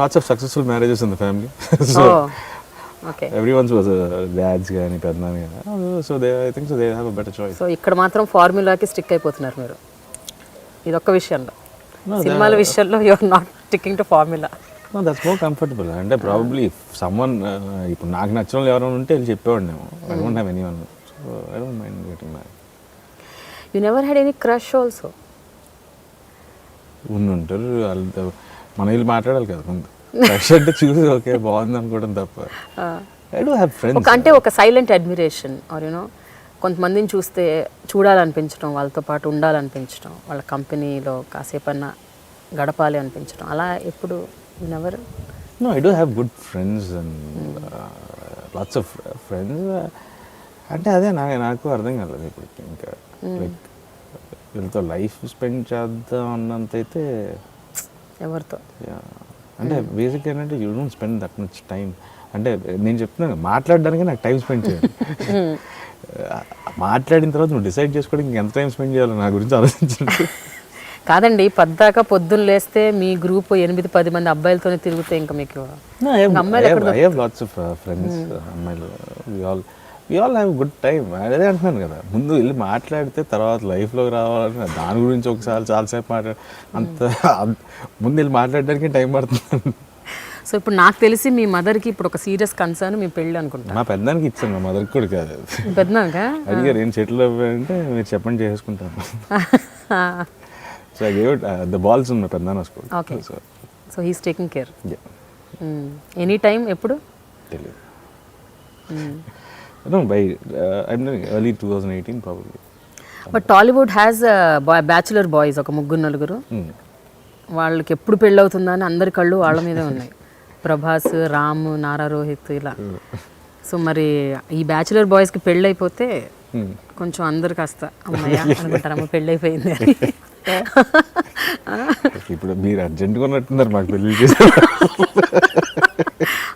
Lots of successful marriages in the family. So okay, everyone's was dads gaani పెద్దనాన్న gaani, so I think so they have a better choice. So ఇక్కడ మాత్రం ఫార్ములాకి స్టిక్ అయిపోతున్నారు మీరు ఇదొక్క విషయంలో. సినిమాల విషయంలో you are not sticking to formula. That's more comfortable. అంటే ప్రాబబ్లీ సమ్వన్ ఇప్పుడు నాకు నచ్చిన వాళ్ళు ఎవరైనా ఉంటే వెళ్ళి చెప్పేవాడినేమో. I don't have anyone, so I don't mind getting married. You never had any crush also? ఉంటారు వాళ్ళతో మనం వెళ్ళి మాట్లాడాలి కదా ముందు. క్రష్ అంటే చూసి ఓకే బాగుంది అనుకోవడం తప్ప. I don't have friends. అంటే ఒక సైలెంట్ అడ్మిరేషన్ ఆర్ యూనో కొంతమందిని చూస్తే చూడాలనిపించడం, వాళ్ళతో పాటు ఉండాలనిపించడం, వాళ్ళ కంపెనీలో కాసేపన్నా గడపాలి అనిపించడం, అలా ఎప్పుడు never? No, I don't have good friends and lots of friends. అంటే అదే నాకు అర్థం కాలేదు ఇప్పుడు. ఇంకా లైక్ వీళ్ళతో లైఫ్ స్పెండ్ చేద్దాం అన్నంత అయితే ఎవరితో. అంటే బేసిక్ ఏంటంటే you don't spend that much time. అంటే నేను చెప్తున్నాను మాట్లాడడానికి నాకు టైం స్పెండ్ చేయాలి. మాట్లాడిన తర్వాత నువ్వు డిసైడ్ చేసుకోవడానికి ఎంత టైం స్పెండ్ చేయాలో నా గురించి ఆలోచించండి. కాదండి, పొద్దున్న లేస్తే మీ గ్రూప్ 8-10 మంది అబ్బాయిలతోనే తిరిగితే ఇంకా మీకు I have lots of friends అమ్మాయిలు. We all have good time. అదే అంటున్నాను కదా, ముందు వెళ్ళి మాట్లాడితే తర్వాత లైఫ్లోకి రావాలని దాని గురించి ఒకసారి చాలాసేపు ముందు వెళ్ళి మాట్లాడడానికి టైం పడుతుంది. సో ఇప్పుడు నాకు తెలిసి మీ మదర్కి ఇప్పుడు ఒక సీరియస్ కన్సర్న్ మీ పెళ్ళి అనుకుంటా. మా పెద్దానికి ఇచ్చాను, మా మదర్కి కూడా కాదు. పెద్దనాక అడిగారు ఏం సెటిల్ అవ్వాయంటే మీరు చెప్పండి చేసుకుంటాను. So I gave it the balls in my పెద్దనాన్న school. Okay, so he's taking care any time. ఎప్పుడు తెలియదు. No, by I'm doing early 2018 probably. But Tollywood has bachelor boys ఒక 3-4. వాళ్ళకి ఎప్పుడు పెళ్ళి అవుతుందా అని అందరి కళ్ళు వాళ్ళ మీదే ఉన్నాయి. ప్రభాస్, రామ్, నారా రోహిత్ ఇలా. సో మరి ఈ బ్యాచులర్ బాయ్స్కి పెళ్ళి అయిపోతే కొంచెం అందరు కాస్త అమ్మాయి అనుకుంటారు, అమ్మ పెళ్ళి అయిపోయింది అని. ఇప్పుడు మీరు అర్జెంట్గా ఉన్నట్టున్నారు మాకు పెళ్ళి చేశారు.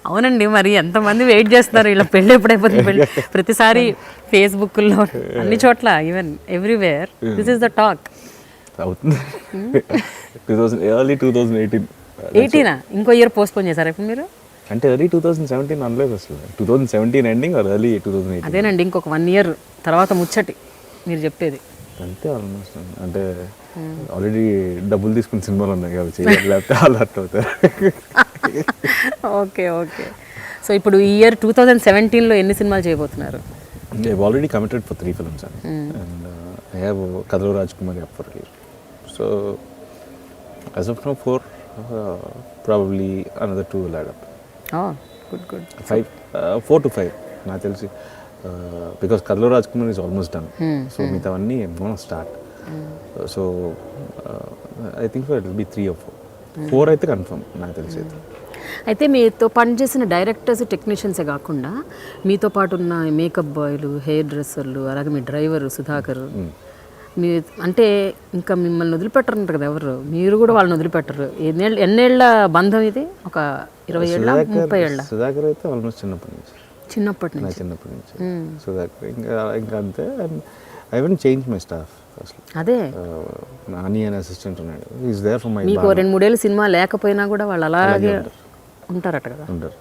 అవునండి, మరి ఎంతమంది వెయిట్ చేస్తున్నారు ఇలా పెళ్ళి ఎప్పుడైపోతుంది పెళ్ళి. ప్రతిసారి ఫేస్బుక్లో అన్ని చోట్ల even everywhere this is the talk. అవుతుంది. ఎర్లీ 2018. ఇంకో ఇయర్ పోస్ట్పోన్ చేశారు ఇప్పుడు మీరు? అంటే ఎర్లీ 2017 అనలేదు అసలు. 2017 ఎండింగ్ ఆర్ ఎర్లీ 2018. అదేనండి, ఇంకొక 1 year తర్వాత ముచ్చటి మీరు చెప్పేది. అంతే ఆల్మోస్ట్. అంటే ఆల్రెడీ డబ్బులు తీసుకుని సినిమాలు ఉన్నాయి కాబట్టి లేకపోతే అలర్ట్ అవుతారు. Okay okay. సో ఇప్పుడు ఈ ఇయర్ 2017లో ఎన్ని సినిమాలు చేయబోతున్నారు? I have already committed for 3 films and I have కథలో Raj Kumar up for release. So as of now 4, probably another 2 will add up. Good 4 to 5 నాకు తెలిసి. బికాస్ కథలో Raj Kumar is almost done. So మిగతావన్నీ gonna start. So I think it will be 3 or 4 అయితే కన్ఫర్మ్ నాకు తెలిసి. అయితే మీతో పనిచేసిన డైరెక్టర్స్, టెక్నీషియన్సే కాకుండా మీతో పాటు ఉన్న మేకప్ బాయ్లు, హెయిర్ డ్రెస్సర్లు, అలాగే మీ డ్రైవరు సుధాకర్, మీ అంటే ఇంకా మిమ్మల్ని వదిలిపెట్టరంట కదా ఎవరు, మీరు కూడా వాళ్ళని వదిలిపెట్టరు. ఎన్నేళ్ల బంధం ఇది? ఒక 20 ఏళ్ళ, 30 ఏళ్ళ? సుధాకర్ అయితే ఆల్మోస్ట్ చిన్నప్పటి నుంచి. సుధాకర్ ఇంకా అంతే. I haven't change my staff అసలు. అదే నాని అనే అసిస్టెంట్ ఉన్నాడు, ఈజ్ దేర్ ఫర్ మై. మీకు 2-3 ఏళ్ళు సినిమా లేకపోయినా కూడా వాళ్ళు అలాగే ఉంటారట కదా? ఉంటారు.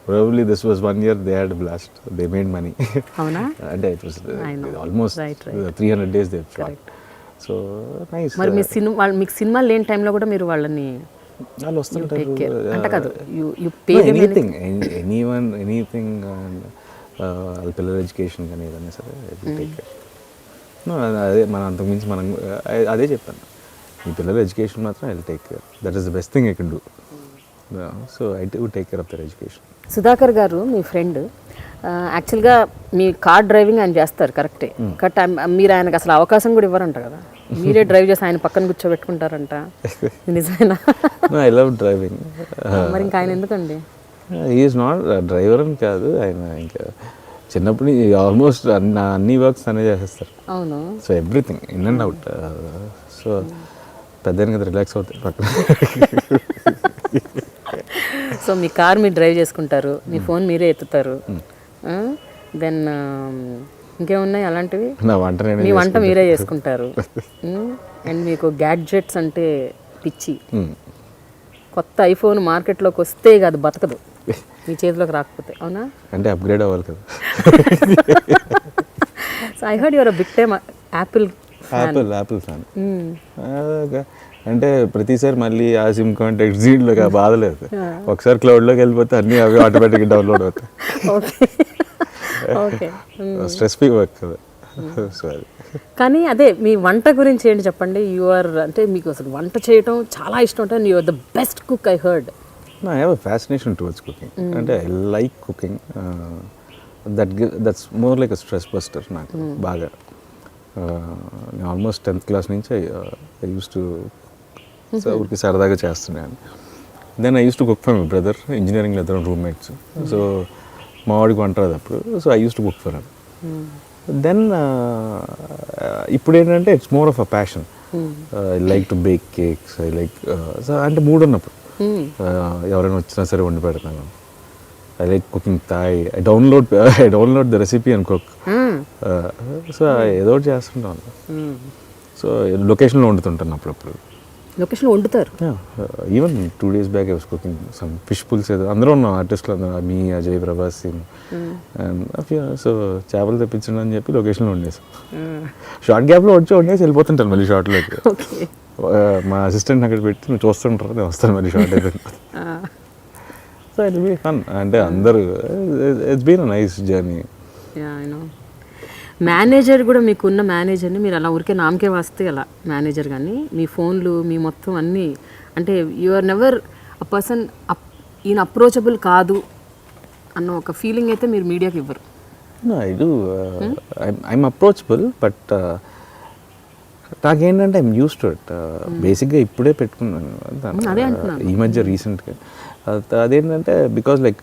Probably this was 1 year they had blast, they made money. అవునా? అంటే it was almost 300 days they shot. So nice. మరి మీ సినిమా మీకు సినిమాలు లేని టైంలో కూడా మీరు వాళ్ళని వాళ్ళు వస్తుంటారు అంటే కాదు, యు పే ఎనీథింంగ్ ఎనీథింగ్ వాళ్ళ పిల్లల ఎడ్యుకేషన్ కానీ ఏదైనా సరే టేక్ కేర్. అదే మనం అంతకుమించి మనం అదే చెప్పాను, మీ పిల్లల ఎడ్యుకేషన్ మాత్రం I will take care. That is the best thing I can do. So I would take care of their education. Sudhakar garu మీ ఫ్రెండ్, యాక్చువల్గా మీ కార్ డ్రైవింగ్ ఆయన చేస్తారు కరెక్టే, బట్ మీరు ఆయనకు అసలు అవకాశం కూడా ఇవ్వరంట కదా, మీరే డ్రైవ్ చేసి ఆయన పక్కన కూర్చోబెట్టుకుంటారంట, నిజమేనా? I love driving. మరి ఇంకా ఆయన ఎందుకండి? ఈజ్ నాట్ డ్రైవర్ అని కాదు, ఆయన ఇంకా చిన్నప్పటి నుంచి ఆల్మోస్ట్ అన్ని వర్క్స్ అనే చేసేస్తారు. అవును. So everything in and out. So పెద్ద కదా రిలాక్స్ అవుతాయి పక్కన. సో మీ కార్ మీరు డ్రైవ్ చేసుకుంటారు, మీ ఫోన్ మీరే ఎత్తుతారు, దెన్ ఇంకేమున్నాయి అలాంటివి? మీ వంట మీరే చేసుకుంటారు, అండ్ మీకు గ్యాడ్జెట్స్ అంటే పిచ్చి. కొత్త ఐఫోన్ మార్కెట్లోకి వస్తే కాదు బతకదు మీ చేతిలోకి రాకపోతే, అవునా? అంటే అప్గ్రేడ్ అవ్వాలి కదా. So I heard your big time Apple fan. అంటే ప్రతిసారి మళ్ళీ ఆ సిమ్ కాంటాక్ట్ జీడ్లోకి బాధలేదు. ఒకసారి క్లౌడ్లోకి వెళ్ళిపోతే అన్నీ అవి ఆటోమేటిక్గా డౌన్లోడ్ అవుతాయి. ఓకే. స్ట్రెస్ ఫ్రీ వర్క్ కదా. సో అది. కానీ అదే మీ వంట గురించి ఏంటి చెప్పండి. అంటే మీకు అసలు వంట చేయటం చాలా ఇష్టం అంటే you are the best cook I heard. I have a fascination towards cooking. అంటే I like cooking. That's more like a stress buster నాకు బాగా. నేను ఆల్మోస్ట్ 10th క్లాస్ నుంచి ఐ యూస్ టు ఊరికి సరదాగా చేస్తున్నాను. Then I use to cook for my brother. ఇంజనీరింగ్లో ఇద్దరం రూమ్మేట్స్. సో మా వాడికి వంట రాదు అప్పుడు. So I use to cook for him. Then ఇప్పుడు ఏంటంటే it's more of a passion. I like to bake cakes. I like అంటే మూడు ఉన్నప్పుడు ఎవరైనా వచ్చినా సరే వండి పెడతాను. I like cooking Thai. I download the recipe and cook. So ఏదో ఒకటి చేస్తుంటాను. సో లొకేషన్లో వండుతుంటాను అప్పుడప్పుడు. లొకేషన్లో వండుతారు? Even 2 days back I was cooking some fish పుల్స్. ఏదో అందరూ ఉన్నాం ఆర్టిస్టులు అందరూ, మీ అజయ్, ప్రభాస్ సింగ్. సో చేపలు తెప్పించండి అని చెప్పి లొకేషన్లో వండేసాం. షార్ట్ గ్యాప్లో వండేసి వెళ్ళిపోతుంటాను మళ్ళీ షార్ట్లోకి. మా అసిస్టెంట్ అక్కడ పెట్టి నువ్వు చూస్తుంటారు, నేను వస్తాను మళ్ళీ షార్ట్ అయిపోయింది. So it be fun. అంటే అందరూ it's been a nice journey. Manager కూడా మీకున్న మేనేజర్ని మీరు అలా ఊరికే నామకే వస్తే అలా మేనేజర్ కానీ మీ ఫోన్లు మీ మొత్తం అన్నీ అంటే you are never a person ఈయన అప్రోచబుల్ కాదు అన్న ఒక ఫీలింగ్ అయితే మీరు మీడియాకి ఇవ్వరు. I do. I'm approachable. But నాకేంటంటే ఐఎమ్ యూస్ టు ఇట్. బేసిక్గా ఇప్పుడే పెట్టుకున్నాను ఈ మధ్య రీసెంట్గా. అదేంటంటే బికాజ్ లైక్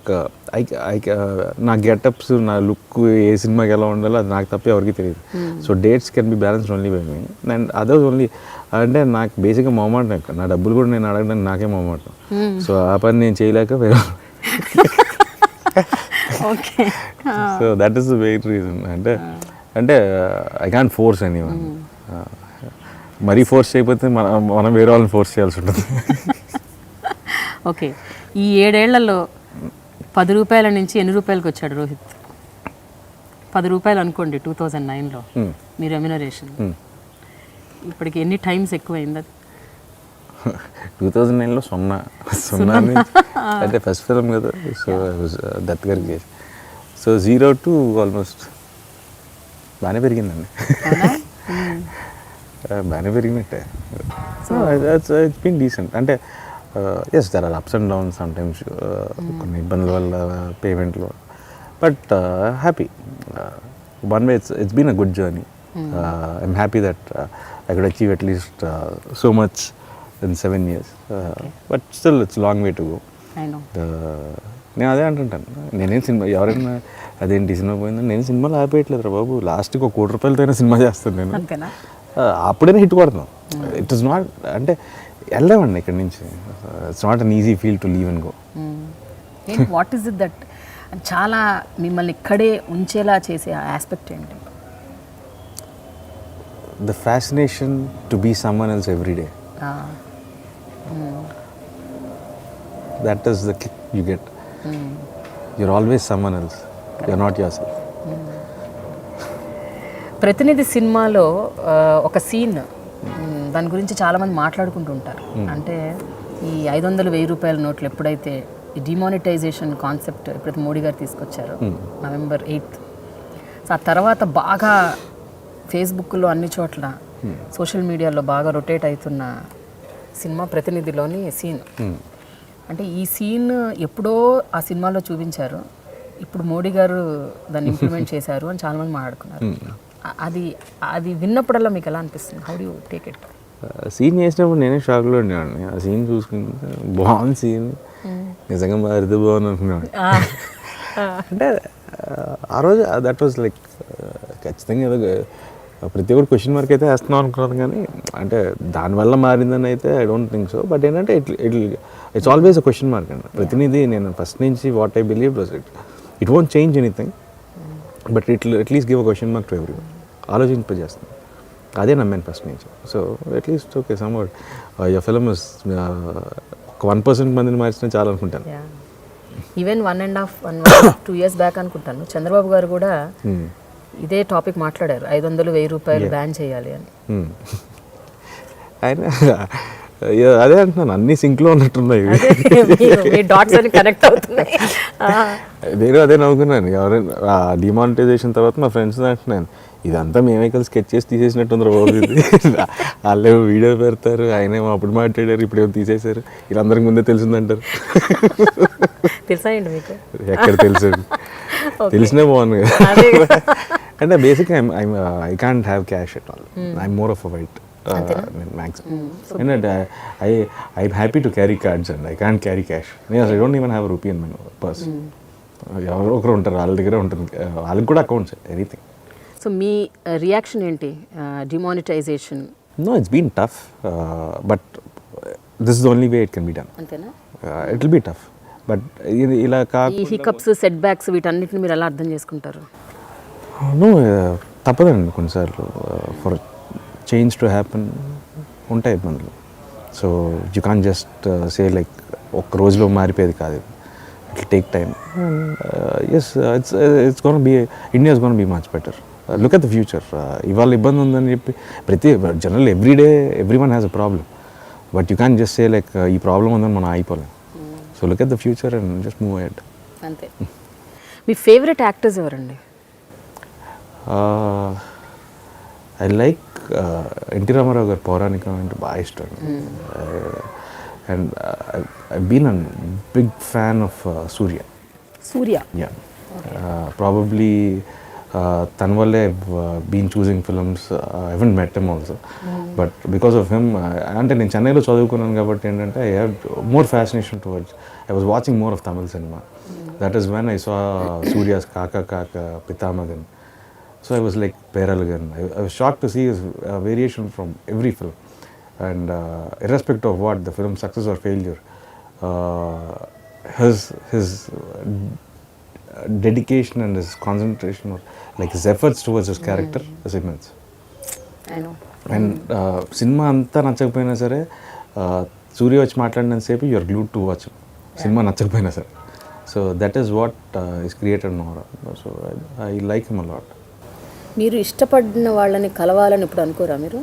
నా గెటప్స్, నా లుక్ ఏ సినిమాకి ఎలా ఉండాలో అది నాకు తప్ప ఎవరికి తెలియదు. So dates can be balanced only by me. And others only అంటే నాకు బేసిక్గా మొహమాటం. నా డబ్బులు కూడా నేను అడగడానికి నాకే మొహమాటం. సో ఆ పని నేను చేయలేక వేరే. So that is the main reason. అంటే ఐ కాంట్ ఫోర్స్ ఎనీవన్. మరీ ఫోర్స్ చేయకపోతే మనం వేరే వాళ్ళని ఫోర్స్ చేయాల్సి ఉంటుంది. ఓకే. ఈ 7 ఏళ్లలో 10 రూపాయల నుంచి ఎన్ని రూపాయలకి వచ్చాడు రోహిత్? 10 రూపాయలు అనుకోండి 2009లో మీ రెమ్యునరేషన్. ఇప్పటికి ఎన్ని టైమ్స్ ఎక్కువైంది అది? 2009లో 0 అంటే ఫస్ట్ ఫిల్మ్ కదా. సో దత్ గారికి. సో 0 to ఆల్మోస్ట్ బాగానే పెరిగిందండి. బాగానే పెరిగినట్టే. So it's been decent. అంటే yes there are ups and downs sometimes, కొన్ని ఇబ్బందుల వల్ల పేమెంట్లో. But happy. One way it's been a good journey. I'm happy that I could achieve at least so much in 7 years. But still it's long way to go. నేను అదే అంటుంటాను. నేనేం సినిమా ఎవరైనా అదేంటి సినిమా పోయిందని నేను సినిమాలో ఆపేయట్లేదు రా బాబు. లాస్ట్కి 1 కోటి రూపాయలతో సినిమా చేస్తాను నేను. అప్పుడైనా హిట్ కొడతాం. ఇట్ ఇస్ నాట్ అంటే వెళ్ళామండి ఇక్కడి నుంచి. It's not an easy feel to leave and go. What is it that చాలా మిమ్మల్ని ఇక్కడే ఉంచేలా చేసే ఆస్పెక్ట్ ఏంటి? The fascination to be someone else every day. That is the kick you get. You're always someone else, you're not yourself. ప్రతినిధి సినిమాలో ఒక సీన్, దాని గురించి చాలామంది మాట్లాడుకుంటూ ఉంటారు. అంటే ఈ 500-1000 రూపాయల నోట్లు ఎప్పుడైతే ఈ డిమానిటైజేషన్ కాన్సెప్ట్ ఎప్పుడైతే మోడీ గారు తీసుకొచ్చారో November 8th, సో ఆ తర్వాత బాగా ఫేస్బుక్లో అన్ని చోట్ల సోషల్ మీడియాలో బాగా రొటేట్ అవుతున్న సినిమా ప్రతినిధిలోని సీన్. అంటే ఈ సీన్ ఎప్పుడో ఆ సినిమాలో చూపించారు, ఇప్పుడు మోడీ గారు దాన్ని ఇంప్లిమెంట్ చేశారు అని చాలామంది మాట్లాడుకున్నారు. అది విన్నప్పుడల్లా మీకు ఎలా అనిపిస్తుంది? How do you take it? Scene చేసినప్పుడు నేనే షాక్లో ఉండేవాడిని. ఆ సీన్ చూసుకుంటే బాగుంది సీన్, నిజంగా మారితే బాగుంది అనుకున్నాను. అంటే ఆ రోజు దట్ వాజ్ లైక్ ఖచ్చితంగా ఏదో ప్రతి ఒక్కటి క్వశ్చన్ మార్క్ అయితే వేస్తున్నాం అనుకున్నాను. కానీ అంటే దానివల్ల మారిందని అయితే I don't think so. But ఏంటంటే it's always a question mark అండి. ప్రతినిధి నేను ఫస్ట్ నుంచి what I believe was it won't change anything, but at least give a question mark to everyone. ఆలోచింపజేస్తుంది. అదే నమ్మాను ఫస్ట్ నుంచి. So at least okay somewhat your film is 1% మందిని మార్చినా చాలా అనుకుంటాను. ఈవెన్ 1.5-2 years బ్యాక్ అనుకుంటాను చంద్రబాబు గారు కూడా ఇదే టాపిక్ మాట్లాడారు, 500-1000 రూపాయలు బ్యాన్ చేయాలి అని. ఆయన అదే అంటున్నాను, అన్ని సింక్లో ఉన్నట్టున్నాయి. మీ డాట్స్ అని కనెక్ట్ అవుతున్నాయి. నేను అదే నవ్వుకున్నాను. ఎవరైనా డిమానిటైజేషన్ తర్వాత మా ఫ్రెండ్స్ అంటున్నాను, ఇదంతా మేమే కలిసి స్కెచ్ చేసి తీసేసినట్టుంది బాబు ఇది. వాళ్ళేమో వీడియో పెడతారు, ఆయనేమో అప్పుడు మాట్లాడారు, ఇప్పుడేమో తీసేశారు, వీళ్ళందరికి ముందే తెలిసిందంటారు. తెలుసా అండి మీకు? ఎక్కడ తెలుసు, తెలిసినా బాగుంది కదా. అంటే బేసిక్గా I can't have cash at all, I'm more of a white maximum. And I'm happy to carry cards and I can't carry cash. I don't even have a rupee in my purse. ఎవరో ఒకరు ఉంటారు, వాళ్ళ దగ్గర ఉంటుంది, వాళ్ళకి కూడా అకౌంట్స్, ఎనీథింగ్. సో మీ రియాక్షన్ ఏంటి demonetisation? No, it's been tough, but this is the only way it can be done. అంతేనా? It will be tough, but ఇలా ఈ హికప్స్, సెట్ బ్యాక్స్ వీటన్నిటిని మీరు ఎలా అర్థం చేసుకుంటారు? నో, తప్పదండి కొన్నిసార్లు. ఫర్ చేంజ్ టు హ్యాపెన్ ఉంటాయి ఇబ్బందులు. So you can just say like ఒక్క రోజులో మారిపోయేది కాదు, it will take time. Yes, it's gonna be, India is gonna be much better. Look at the future. ఇవాళ ఇబ్బంది ఉందని చెప్పి general every one has a problem, but you can just say like ఈ ప్రాబ్లం ఉందని మనం అయిపోలేం. So look at the future and just move ahead. అంతే. మీ ఫేవరెట్ యాక్టర్స్ ఎవరండి? ఐ లైక్ ఎన్టీ రామారావు గారు పౌరాణికం అంటే బాగా ఇష్టం. And I been a big fan of Suriya. Yeah, probably తన వల్లే been choosing films. I haven't met him also, but because of him, అంటే నేను చెన్నైలో చదువుకున్నాను కాబట్టి ఏంటంటే I have more fascination towards, I was watching more of Tamil cinema. That is when I saw Suriya's Kaakha Pithamagan. So I was like Peralgan. I was shocked to see his variation from every film, and irrespective of what the film's success or failure, his dedication and his concentration, or like his efforts towards his character, is immense. I know. And cinema anta nachakapoyina sare, Surya vachi maatladinant sepu you are glued to watch cinema nachakapoyina sare. So that is what is created Nara. So I like him a lot. మీరు ఇష్టపడిన వాళ్ళని కలవాలని ఇప్పుడు అనుకోరా మీరు?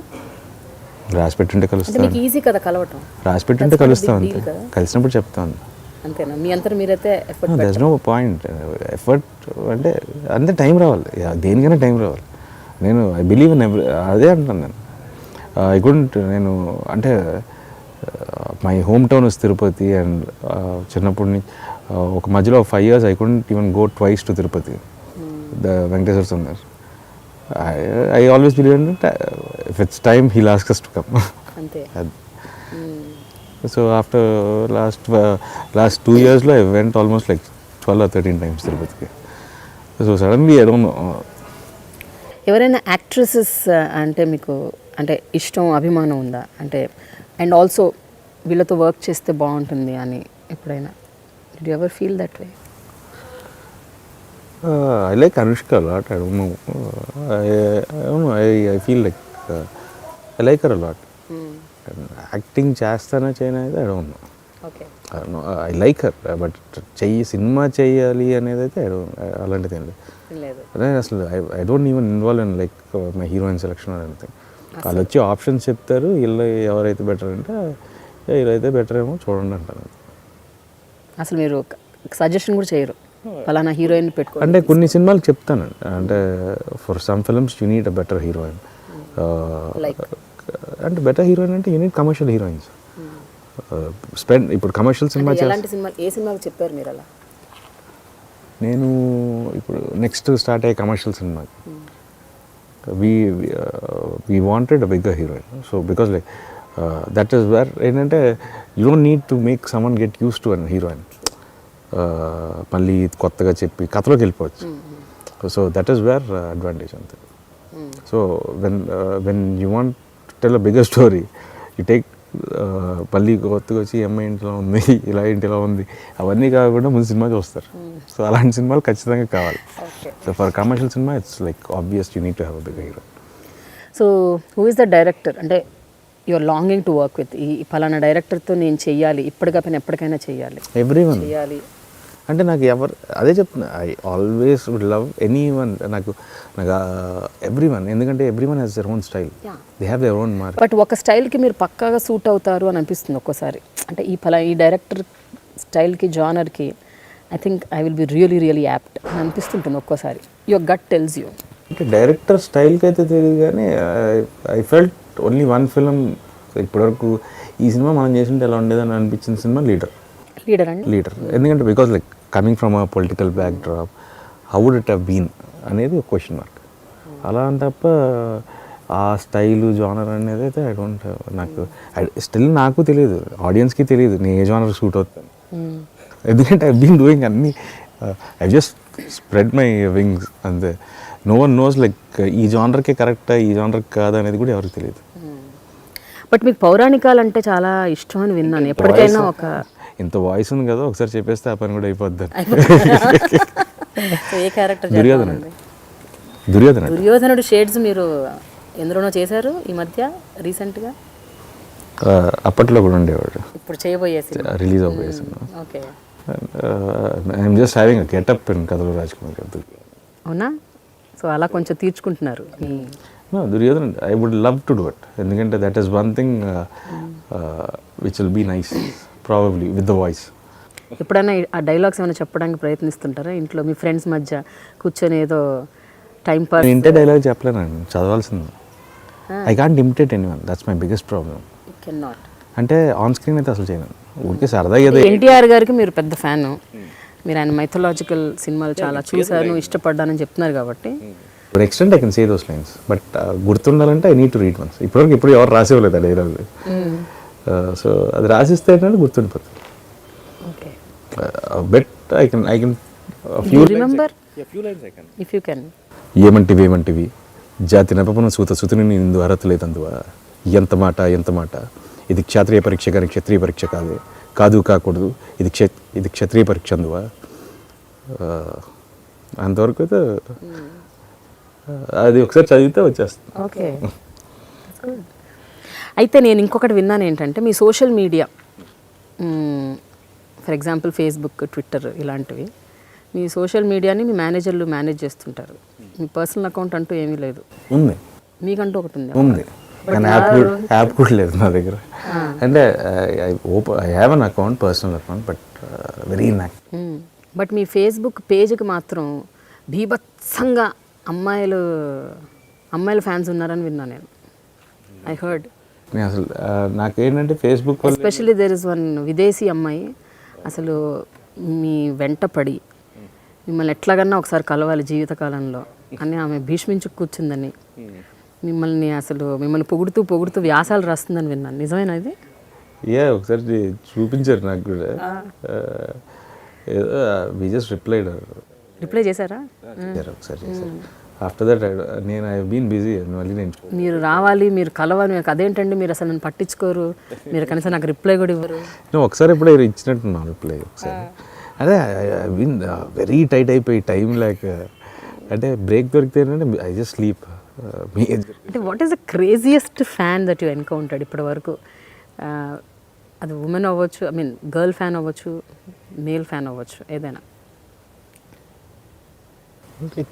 రాసి పెట్టుంటే కలుస్తాను. మీకు ఈజీ కదా కలవటం? రాసి పెట్టుంటే కలుస్తాను అంతే, కలిసినప్పుడు చెప్తాను. అంతేనా? మీ అంతా మీరైతే effort there is no point. Effort అంటే అంతే, టైం రావాలి, దేనికైనా టైం రావాలి. నేను ఐ బిలీవ్ ఇన్ అదే అంటాను నేను. ఐ కుడెంట్, నేను అంటే my home town is Tirupati, and చిన్నప్పటి ఒక మధ్యలో 5 years I couldn't even go twice to Tirupati, the Venkateswara Swami దగ్గర. I always believe in it. If it's time, he'll ask us to come. Ante. So after last 2 years, I went almost like 12 or 13 times Tirupati. So suddenly, I don't know. ఎవరైనా యాక్ట్రెసెస్ అంటే మీకు అంటే ఇష్టం, అభిమానం ఉందా? అంటే అండ్ ఆల్సో వీళ్ళతో వర్క్ చేస్తే బాగుంటుంది అని ఎప్పుడైనా did you ever feel that way? I like Anushka a lot. I don't know. I feel like I like her a lot. Acting చేస్తానా చేయనా అయితే I don't know. Okay. I don't know. I like her, but cinema చేయాలి అనేది అయితే అలాంటిది ఏం లేదు. అసలు I don't even involve in like my heroine selection or anything. వాళ్ళు వచ్చి ఆప్షన్స్ చెప్తారు, వీళ్ళు ఎవరైతే బెటర్ అంటే వీళ్ళైతే బెటర్ ఏమో చూడండి అంటారు. అసలు మీరు సజెషన్ కూడా చేయరు ఫలానా హీరోయిన్ పెట్టుకో అంటే? కొన్ని సినిమాలు చెప్తాను, అంటే for some films you need a better heroine. అంటే బెటర్ హీరోయిన్ అంటే యూ నీడ్ కమర్షియల్ హీరోయిన్స్. ఇప్పుడు కమర్షియల్ సినిమా ఏ సినిమాకి చెప్పారు మీరు అలా? నేను ఇప్పుడు నెక్స్ట్ స్టార్ట్ అయ్యే కమర్షియల్ సినిమాకి we wanted a bigger heroine. So because like that is where ఏంటంటే you don't need to make someone get used to a heroine. మళ్ళీ కొత్తగా చెప్పి కథలోకి వెళ్ళిపోవచ్చు. So that is where advantage అంతే. So when you want tell a bigger story, you take మళ్ళీ కొత్తగా వచ్చి అమ్మాయి ఇంట్లో ఉంది, ఇలా ఇంటిలో ఉంది, అవన్నీ కాకుండా ముందు సినిమా చూస్తారు. సో అలాంటి సినిమాలు ఖచ్చితంగా కావాలి. So for commercial cinema it's like obvious you need to have a bigger hero. So who is the director అంటే you're longing to work with? ఈ ఫలానా డైరెక్టర్తో నేను చెయ్యాలి, ఇప్పటికైనా ఎప్పటికైనా చెయ్యాలి? ఎవ్రీవన్. చెయ్యాలి అంటే నాకు ఎవరు అదే చెప్తున్నా, I always would love anyone, నాకు నాకు ఎవ్రీ వన్, ఎందుకంటే every one has their own style, they have their own mark. But ఒక స్టైల్కి మీరు పక్కాగా సూట్ అవుతారు అని అనిపిస్తుంది ఒక్కోసారి. అంటే ఈ డైరెక్టర్ స్టైల్కి జానర్కి I think I will be really apt అని అనిపిస్తుంటుంది ఒక్కోసారి. Your gut tells you. అంటే డైరెక్టర్ స్టైల్కి అయితే తెలియదు కానీ I felt only one film ఇప్పటివరకు, ఈ సినిమా మనం చేసింటే ఎలా ఉండేదని అనిపించిన సినిమా లీడర్. ఎందుకంటే because like coming from a political backdrop, how would it have been అనేది ఒక క్వశ్చన్ మార్క్. అలా అని తప్ప ఆ స్టైలు జానర్ అనేది అయితే ఐ డోంట్, నాకు స్టిల్ నాకు తెలియదు, ఆడియన్స్కి తెలియదు నేను ఏ జానర్ సూట్ అవుతాను. ఎందుకంటే ఐ బీన్ డూయింగ్ అన్నీ, I just spread my wings అంతే. నో వన్ నోస్ లైక్ ఈ జానర్కే కరెక్టా ఈ జానర్కి కాదా అనేది కూడా ఎవరికి తెలియదు. బట్ మీకు పౌరాణికాలు అంటే చాలా ఇష్టం అని విన్నాను. ఎప్పటికైనా ఒక ఇంత వాయిస్ ఉంది కదా, ఒకసారి చెప్పేస్తే ఆ పని కూడా అయిపోద్ది. ఏ క్యారెక్టర్? దుర్యోధనుడు షేడ్స్ మీరు ఎందులోనో చేశారు ఈ మధ్య రీసెంట్గా? అప్పట్లో కూడా ఉండేవాడు, ఇప్పుడు చేయబోయే రిలీజ్ అవ్వబోయే సినిమా. Okay. I'm just having a getup in కథలు రాజ్కుమార్ గారు. అవునా? సో అలా కొంచెం తీర్చుకుంటున్నారు. Duryodhana I would love to do it, ఎందుకంటే that is one thing which will be nice probably with the voice. ఎప్పుడైనా ఆ డైలాగ్స్ ఏమైనా చెప్పడానికి ప్రయత్నిస్తుంటారా ఇంట్లో మీ ఫ్రెండ్స్ మధ్య కూర్చొని? ఏదో టైం పాస్. ఇంటే డైలాగ్ చెప్పలేనండి, చదవాల్సింది. I can't imitate anyone, that's my biggest problem. అంటే ఆన్ స్క్రీన్ అయితే అసలు చేయను, ఊరికే సరదాగా. ఎన్టీఆర్ గారికి మీరు పెద్ద ఫ్యాన్, మీరు ఆయన మైథలాజికల్ సినిమాలు చాలా చూశాను ఇష్టపడ్డానని చెప్తున్నారు కాబట్టి to extent I can say those lines, but గుర్తుండాలంటే I need to read once. ఇప్పుడు ఎవరు రాసేవాళ్ళు ఆ డైలాగ్, సో అది రాసిస్తే ఏంటంటే గుర్తుండిపోతుంది. But I can few remember if you can. ఏమంటివి జాతి నెపమున సుతుని ఇందు అర్హత లేదందువా, ఎంత మాట ఇది క్షత్రియ పరీక్ష కానీ క్షత్రియ పరీక్ష కాదు కాకూడదు, ఇది క్షత్రియ పరీక్ష అందువా. అంతవరకు అయితే అది ఒకసారి చదివితే వచ్చేస్తుంది. ఓకే. అయితే నేను ఇంకొకటి విన్నాను ఏంటంటే, మీ social media for example Facebook, Twitter ఇలాంటివి, మీ సోషల్ మీడియాని మీ మేనేజర్లు మేనేజ్ చేస్తుంటారు. మీ పర్సనల్ అకౌంట్ అంటూ ఏమీ లేదు? ఉంది. మీకంటూ ఒకటి ఉంది కానీ యాప్ కూడా లేదు నా దగ్గర. అంటే I have an account, personal account, but very inactive. But మీ ఫేస్బుక్ పేజ్కి మాత్రం భీభత్సంగా అమ్మాయిల ఫ్యాన్స్ ఉన్నారని విన్నాను నేను. I heard. అసలు నాకేంటంటే Facebook especially there is one విదేశీ అమ్మాయి అసలు మీ వెంట పడి మిమ్మల్ని ఎట్లాగన్నా ఒకసారి కలవాలి జీవితకాలంలో అని ఆమె భీష్మించు కూర్చుందని, మిమ్మల్ని పొగుడుతూ వ్యాసాలు రాస్తుందని విన్నాను. నిజమేనా ఇది? ఒకసారి చూపించారు నాకు కూడా. వి జస్ట్ రిప్లై చేశారా? ఒకసారి చేశారు. ఆఫ్టర్ దట్ నేను ఐ బీన్ బిజీ. మళ్ళీ మీరు రావాలి, మీరు కలవాలి, నాకు అదేంటండి మీరు అసలు నన్ను పట్టించుకోరు, మీరు కనీసం నాకు రిప్లై కూడా ఇవ్వరు. నేను ఒకసారి ఎప్పుడో ఇచ్చినట్టున్నాను రిప్లై ఒకసారి. అదే ఐ బీన్ వెరీ టైట్ అయిపోయి టైం లేక, అంటే బ్రేక్ దొరికితే ఐ జస్ట్ స్లీప్. అంటే what is the craziest fan that you encountered ఇప్పటి వరకు? అది ఉమెన్ అవ్వచ్చు, ఐ మీన్ గర్ల్ ఫ్యాన్ అవ్వచ్చు, మేల్ ఫ్యాన్ అవ్వచ్చు, ఏదైనా.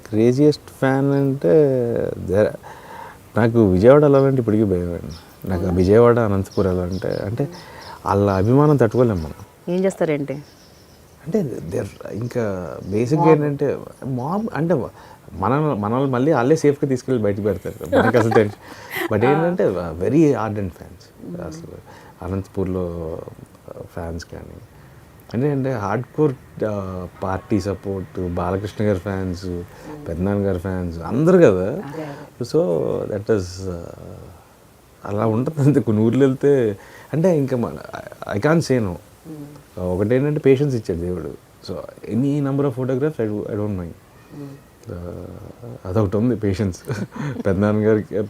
క్రేజియెస్ట్ ఫ్యాన్ అంటే నాకు విజయవాడ వెళ్ళాలంటే ఇప్పటికీ భయం అండి. నాకు విజయవాడ, అనంతపురం వెళ్ళాలంటే అంటే వాళ్ళ అభిమానం తట్టుకోలేము మనం. ఏం చేస్తారేంటి అంటే ఇంకా బేసిక్గా ఏంటంటే అంటే మనల్ని మళ్ళీ వాళ్ళే సేఫ్గా తీసుకెళ్ళి బయటకు పెడతారు, మనకి అసలు టెన్షన్. బట్ ఏంటంటే వెరీ ఆర్డెంట్ ఫ్యాన్స్ అసలు అనంతపూర్లో ఫ్యాన్స్ కానీ అంటే hard core party support, Balakrishna గారి ఫ్యాన్స్, పెద్దనాన్న గారి ఫ్యాన్స్ అందరు కదా. సో దట్ ఈస్ అలా ఉంటుంది. అంతే కొన్ని ఊర్లు వెళ్తే అంటే ఇంకా ఐ కాంట్ సే నో. ఒకటేంటంటే పేషెన్స్ ఇచ్చాడు దేవుడు. So any number of photographs I don't mind. అదొకటి ఉంది పేషెన్స్. పెద్దనాన్న గారికి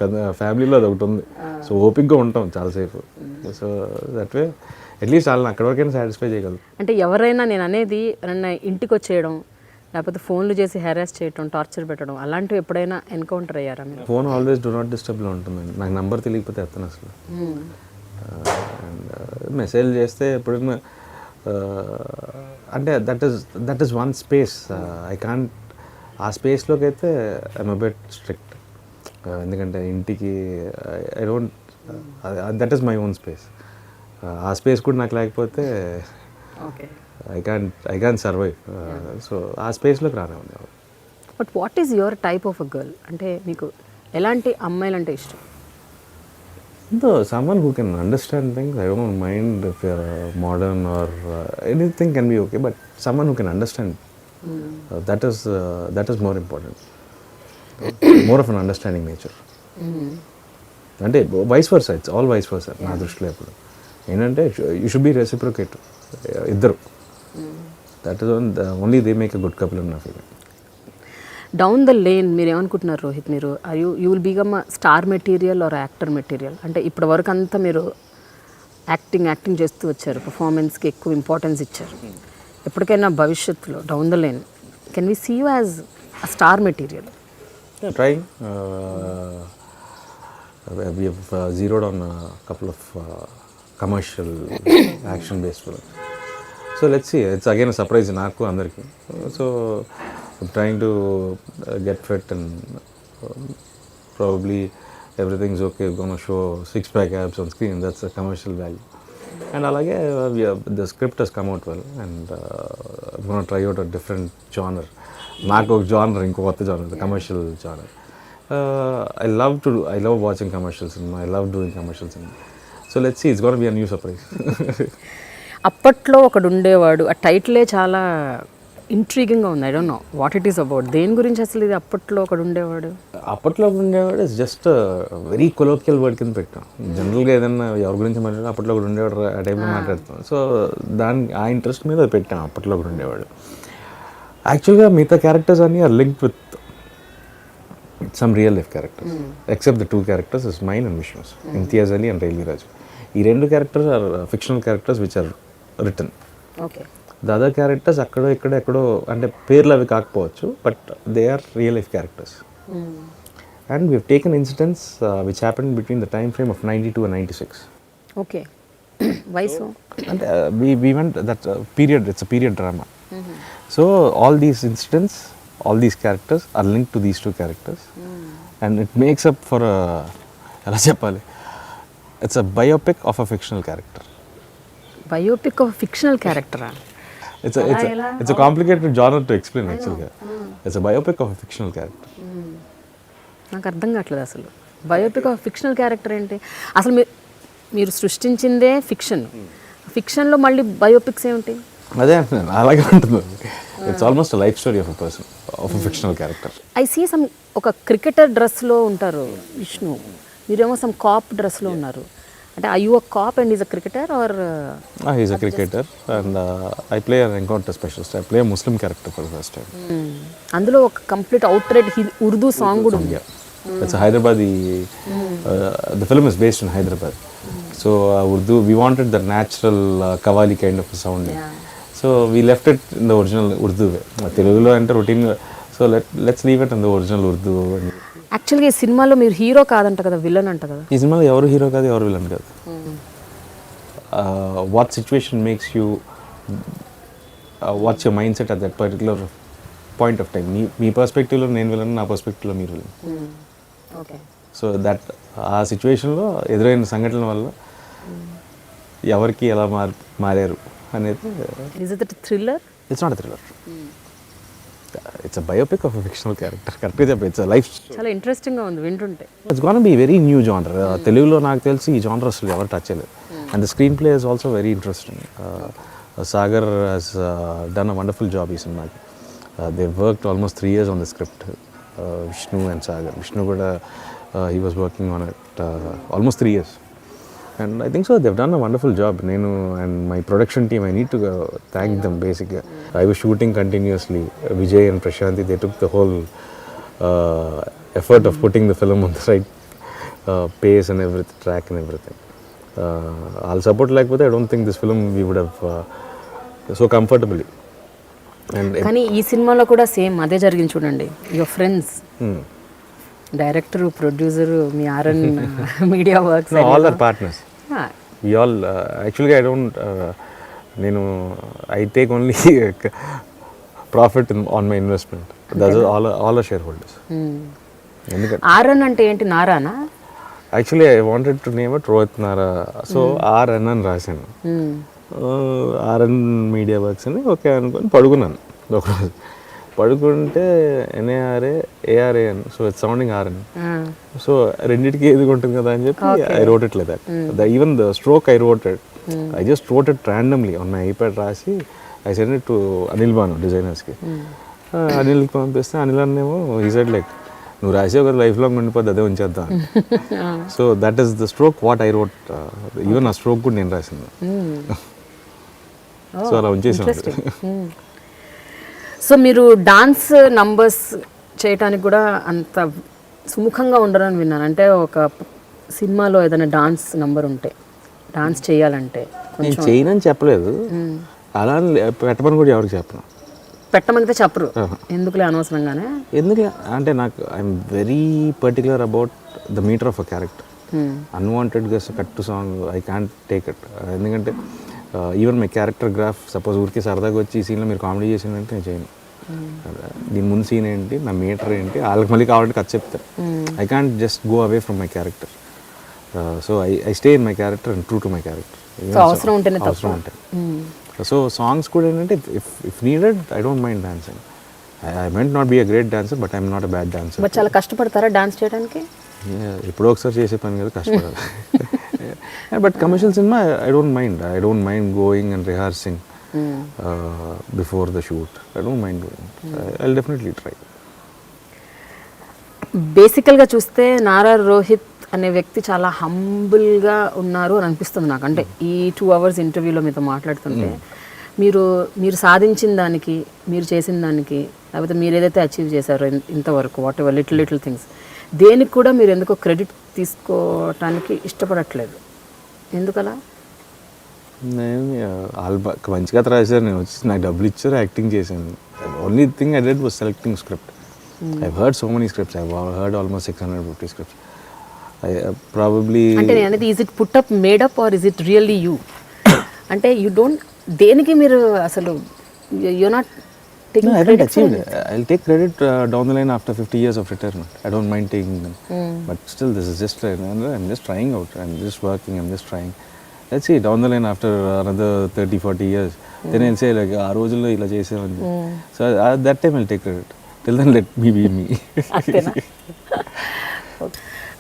ఫ్యామిలీలో అదొకటి ఉంది. సో ఓపిక్గా ఉంటాం చాలాసేపు. సో దట్ వే అట్లీస్ట్ వాళ్ళని అక్కడి వరకైనా సాటిస్ఫై చేయగలరు. అంటే ఎవరైనా నేను అనేది నన్ను ఇంటికి వచ్చేయడం, లేకపోతే ఫోన్లు చేసి హెరాస్ చేయడం, టార్చర్ పెట్టడం అలాంటివి ఎప్పుడైనా ఎన్కౌంటర్ అయ్యారా మీరు? ఫోన్ ఆల్వేస్ డూ నాట్ డిస్టర్బ్లో ఉంటుందండి. నాకు నెంబర్ తెలియకపోతే ఎత్తాను అసలు. అండ్ మెసేజ్ చేస్తే ఎప్పుడైనా అంటే that is one space. I can't ఆ స్పేస్లోకి అయితే ఐఎమ్ అ బిట్ స్ట్రిక్ట్. ఎందుకంటే ఇంటికి I don't, that is my own space. ఆ స్పేస్ కూడా నాకు లేకపోతే ఐ కాంట్ సర్వైవ్. సో ఆ స్పేస్లోకి రానే ఉంది. But what is your type of a girl? అంటే మీకు ఎలాంటి అమ్మాయిలు అంటే ఇష్టం? No, someone who can understand things. I don't mind if you're modern or anything can be okay, but someone who can understand. That is more important. More of an understanding nature. అంటే vice versa, it's all vice versa నా దృష్టిలో. ఎప్పుడు ఏంటంటే యూ షుడ్ బి రెసిప్రొకేట్ ఇద్దరు. That is only they make a good couple in నా ఫీలింగ్. డౌన్ ద లేన్ మీరు ఏమనుకుంటున్నారు రోహిత్? మీరు you will become star material or actor material? అంటే ఇప్పటి వరకు అంతా మీరు యాక్టింగ్ చేస్తూ వచ్చారు, పర్ఫార్మెన్స్కి ఎక్కువ ఇంపార్టెన్స్ ఇచ్చారు. ఎప్పటికైనా భవిష్యత్తులో down the lane can we see you as a star material? Trying. We have zeroed on a couple of commercial action-based films. So let's see. It's again a surprise నాకు అందరికి. So I'm trying to get fit and probably everything's okay. We're going to show six-pack abs on screen. That's a commercial value. And alage the script has come out well, and I'm going to try out a different genre. నాకు ఒక జానర్, ఇంకో కొత్త genre, commercial genre. I love watching commercial cinema. I love doing commercial cinema. So let's see. It's going to be a new surprise. అప్పట్లో ఒకడు ఉండేవాడు, ఆ టైటిలే చాలా ఇంట్రీగింగ్గా ఉంది. I don't know what it is about. దేని గురించి అసలు ఇది? అప్పట్లో ఒకడు ఉండేవాడు is just very colloquial word కింద పెట్టాం. జనరల్గా ఏదైనా ఎవరి గురించి మాట్లాడారు, అప్పట్లో ఒకడు ఉండేవాడు ఆ టైంలో మాట్లాడుతాం. సో ఆ ఇంట్రెస్ట్ మీద పెట్టాం, అప్పట్లో ఒకడు ఉండేవాడు. యాక్చువల్గా మిగతా క్యారెక్టర్స్ అన్నీ are linked with some real life characters, except the 2 characters is mine and Vishnu's, Imtiaz Ali and railway Raju. ఈ 2 characters are fictional characters which are written. Okay. The other characters అక్కడో ఎక్కడో అంటే పేర్లు అవి కాకపోవచ్చు, but they are real life characters. And we taken incidents which happen between the time frame of 92 and 96. ఓకే. వయసు అంటే we went that period, it's a period drama. So all these incidents, all these characters are linked to these 2 characters, and it makes up for ఎలా చెప్పాలి, it's a biopic of a fictional character. Biopic of fictional క్యారెక్టరా? It's a complicated genre to explain actually. It's a biopic of a fictional character. నాకు అర్థం కావట్లేదు అసలు. బయోపిక్ ఆఫ్ ఫిక్షనల్ క్యారెక్టర్ ఏంటి అసలు? మీరు సృష్టించిందే ఫిక్షన్లో మళ్ళీ బయోపిక్స్ ఏమిటి? అదే అంటున్నాను, అలాగే ఉంటుంది. It's almost life story of a person, of a fictional character. I see some ఒక క్రికెటర్ డ్రెస్లో ఉంటారు విష్ణు, మీరేమో సమ్ కాప్ డ్రెస్లో ఉన్నారు. అంటే I you a cop and is a cricketer or? He's a cricketer and I play an encounter specialist. I play a Muslim character for the first time. అందులో ఒక complete out right Urdu song కూడా ఉంది. It's a Hyderabadi. The film is based in Hyderabad. So Urdu, we wanted the natural Qawwali kind of a sound. So we left it in the original Urdu way. Telugulo ante routine. So let's leave it in the original Urdu. యాక్చువల్గా ఈ సినిమాలో మీరు హీరో కాదంట కదా, విలన్ అంట కదా? ఈ సినిమాలో ఎవరు హీరో కాదు, ఎవరు విలన్ కాదు. What situation makes you, what's your mindset at that particular point of time? మీ పర్స్పెక్టివ్లో నేను విలన్, నా పర్స్పెక్టివ్లో మీరు విలన్. ఓకే. సో దట్ ఆ సిచ్యువేషన్లో ఎదురైన సంఘటనల వల్ల ఎవరికి ఎలా మారారు అనేది. Is it thriller? It's not a thriller. It's a biopic of a fictional character. కరెక్ట్గా చెప్పి ఇట్స్ అ లైఫ్. చాలా ఇంట్రెస్టింగ్గా ఉంది వింటుంటే. It's gonna be very new genre. తెలుగులో నాకు తెలిసి ఈ జానర్ అసలు ఎవరు టచ్ చేయలేదు. And the screen play is also very interesting. Sagar has done a wonderful job ఈ సినిమాకి. They worked almost 3 years on the script. Vishnu and Sagar. Vishnu kuda he was working on it almost 3 years, and I think so they've done a wonderful job. Nenu and my production team, I need to thank them basically. I was shooting continuously. Vijay and Prashanthi, they took the whole effort of putting the film on the right pace and everything, track and everything. I'll support like with I don't think this film we would have so comfortably. కానీ ఈ సినిమాలో కూడా సేమ్ అదే జరిగింది చూడండి. యువర్ ఫ్రెండ్స్, డైరెక్టర్, ప్రొడ్యూసర్, మీ RN media works, all are partners. We all actually I don't నేను I take only profit on my investment. That's all share holders. ఎందుకంటే ఆర్ఎన్ అంటే ఏంటి, నారానా? Actually I wanted to name it Rohit Nara, so RN అని రాశాను. ఆర్ఎన్ మీడియా వర్క్స్ అని ఓకే అనుకొని పడుకున్నాను ఒకరోజు. పడుకుంటే ఎన్ఏఆర్ఏ ఏఆర్ఏ అని, సో ఇట్స్ సౌండింగ్ ఆర్ఎన్. సో రెండింటికి ఏది ఉంటుంది కదా అని చెప్పి I wrote it like that. Even the stroke I wrote it, I just wrote it randomly on my iPad రాసి I send it to Anil Bhanu డిజైనర్స్కి. అనిల్కి పంపిస్తే అనిల్ అన్నేమో ఈ సైడ్ లైక్ నువ్వు రాసే ఒక లైఫ్ లాంగ్ ఉండిపోద్ది, అదే ఉంచేద్దాం. So that is the stroke what I wrote. Even ఆ స్ట్రోక్ కూడా నేను రాసింది. సో అలా ఉంచేసాను. సో మీరు డాన్స్ నంబర్స్ చేయటానికి కూడా అంత సుముఖంగా ఉండరని విన్నాను. అంటే ఒక సినిమాలో ఏదైనా డాన్స్ నంబర్ ఉంటే, డాన్స్ చేయాలంటే నేను చేయనని చెప్పలేదు, అలా పెట్టమని కూడా ఎవరికి చెప్పను. పెట్టమనితే చెప్పరు, ఎందుకులే అనవసరంగానే. ఎందుకులే అంటే నాకు I'm very particular about the meter of a character. అన్వాంటెడ్గా కట్టు song I can't take it. ఎందుకంటే even my character graph suppose ఊరికి సరదాగా వచ్చి ఈ సీన్లో మీరు కామెడీ చేసిందంటే నేను చేయను. దీని ముందు సీన్ ఏంటి, నా మీటర్ ఏంటి, వాళ్ళకి మళ్ళీ కావాలంటే కథ చెప్తారు. I can't just go away from my character. So I stay in my character and true to my character. అవసరం ఉంటాయి. సో సాంగ్స్ కూడా ఏంటంటే if needed I don't mind dancing. I might not be a great dancer but I'm not a bad dancer. But చాలా కష్టపడతారా డాన్స్ చేయడానికి? ఎప్పుడో ఒకసారి చేసే పని కదా, కష్టపడాలి. But commercial cinema I don't mind going and rehearsing before the shoot. I don't mind doing. I will definitely try. బేసికల్గా చూస్తే నారా రోహిత్ అనే వ్యక్తి చాలా హంబుల్గా ఉన్నారు అని అనిపిస్తుంది నాకు. అంటే ఈ 2 hours ఇంటర్వ్యూలో మీతో మాట్లాడుతుంటే మీరు సాధించిన దానికి, మీరు చేసిన దానికి, లేకపోతే మీరు ఏదైతే అచీవ్ చేశారో ఇంతవరకు, వాట్ ఎవర్ లిటిల్ థింగ్స్, దేనికి కూడా మీరు ఎందుకో క్రెడిట్ తీసుకోవటానికి ఇష్టపడట్లేదు. ఎందుకలా? నేను మంచి కథ రాశారు, నేను వచ్చి నాకు డబ్బులు ఇచ్చారు, యాక్టింగ్ చేశాను. Only thing I did was selecting script. I heard so many scripts. I heard almost 650 scripts. Probably అంటే నేను అనేది is it put up, made up, or is it really you? అంటే యూ డోంట్, దేనికి మీరు అసలు you not taking credit for it? I'll take credit down the line after 50 years of retirement. I don't mind taking them. But still, this is just, I'm just trying out. I'm just working, I'm just trying. Let's see, down the line after another 30-40 years, then I'll say like, aa rojullo ila chesevani. So at that time I'll take credit. Till then, let me be me.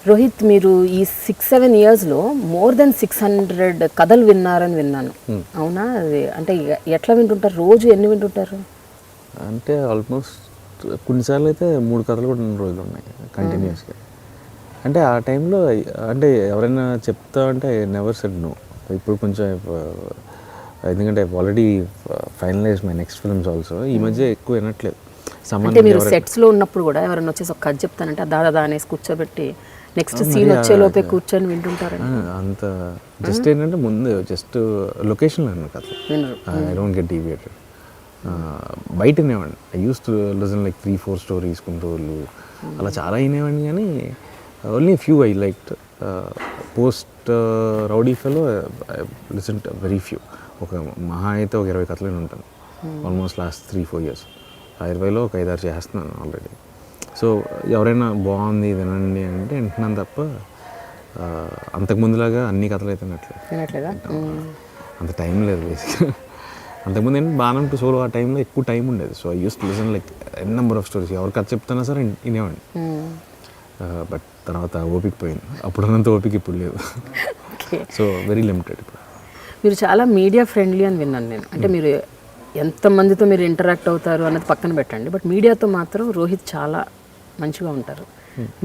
Rohit, మీరు ఈ 6-7 yearsలో మోర్ దెన్ 600 కథలు విన్నారని విన్నాను. అవునా? అది అంటే ఎట్లా వింటుంటారు? రోజు ఎన్ని వింటుంటారు? అంటే ఆల్మోస్ట్ కొన్నిసార్లు అయితే 3 కథలు కూడా ఉన్న రోజులు ఉన్నాయి కంటిన్యూస్గా. అంటే ఆ టైంలో అంటే ఎవరైనా చెప్తా అంటే ఐ నెవర్ సెడ్ నో. ఇప్పుడు కొంచెం ఎందుకంటే I already finalize my next films also. ఈ మధ్య ఎక్కువ వినట్లేదు. అంటే మీరు సెట్స్లో ఉన్నప్పుడు కూడా ఎవరైనా వచ్చేసి ఒక కథ చెప్తానంటే దాదా అనేసి కూర్చోబెట్టి నెక్స్ట్ సీన్ వచ్చేలోపే కూర్చొని వింటుంటారు. అంత జస్ట్ ఏంటంటే ముందు జస్ట్ లొకేషన్లో విన్న కథ. I don't get deviated. బయట వినేవాడిని. I use to listen like 3-4 stories కొన్ని రోజులు అలా చాలా వినేవాడిని. కానీ only few I liked. Post rowdy fellow I listen very few. ఒక మహా అయితే ఒక 20 కథలు విని ఉంటాను ఆల్మోస్ట్ లాస్ట్ 3-4 years. ఆ 20లో ఒక 5-6 చేస్తున్నాను ఆల్రెడీ. సో ఎవరైనా బాగుంది వినండి అంటే వింటున్నాను తప్ప అంతకుముందులాగా అన్ని కథలు అయితే వినట్లేదు. అంత టైం లేదు బేసిక్గా. అంతకుముందు ఏంటంటే బాణం టు సోలో ఆ టైంలో ఎక్కువ టైం ఉండేది. So I use to listen like an number of stories. ఎవరు కథ చెప్తున్నా సరే వినేవాడిని. బట్ తర్వాత ఓపిక పోయింది. అప్పుడున్నంత ఓపిక ఇప్పుడు లేదు. సో వెరీ లిమిటెడ్ ఇప్పుడు. మీరు చాలా మీడియా ఫ్రెండ్లీ అని విన్నాను నేను. అంటే మీరు ఎంతమందితో మీరు ఇంటరాక్ట్ అవుతారు అన్నది పక్కన పెట్టండి, బట్ మీడియాతో మాత్రం రోహిత్ చాలా మంచిగా ఉంటారు.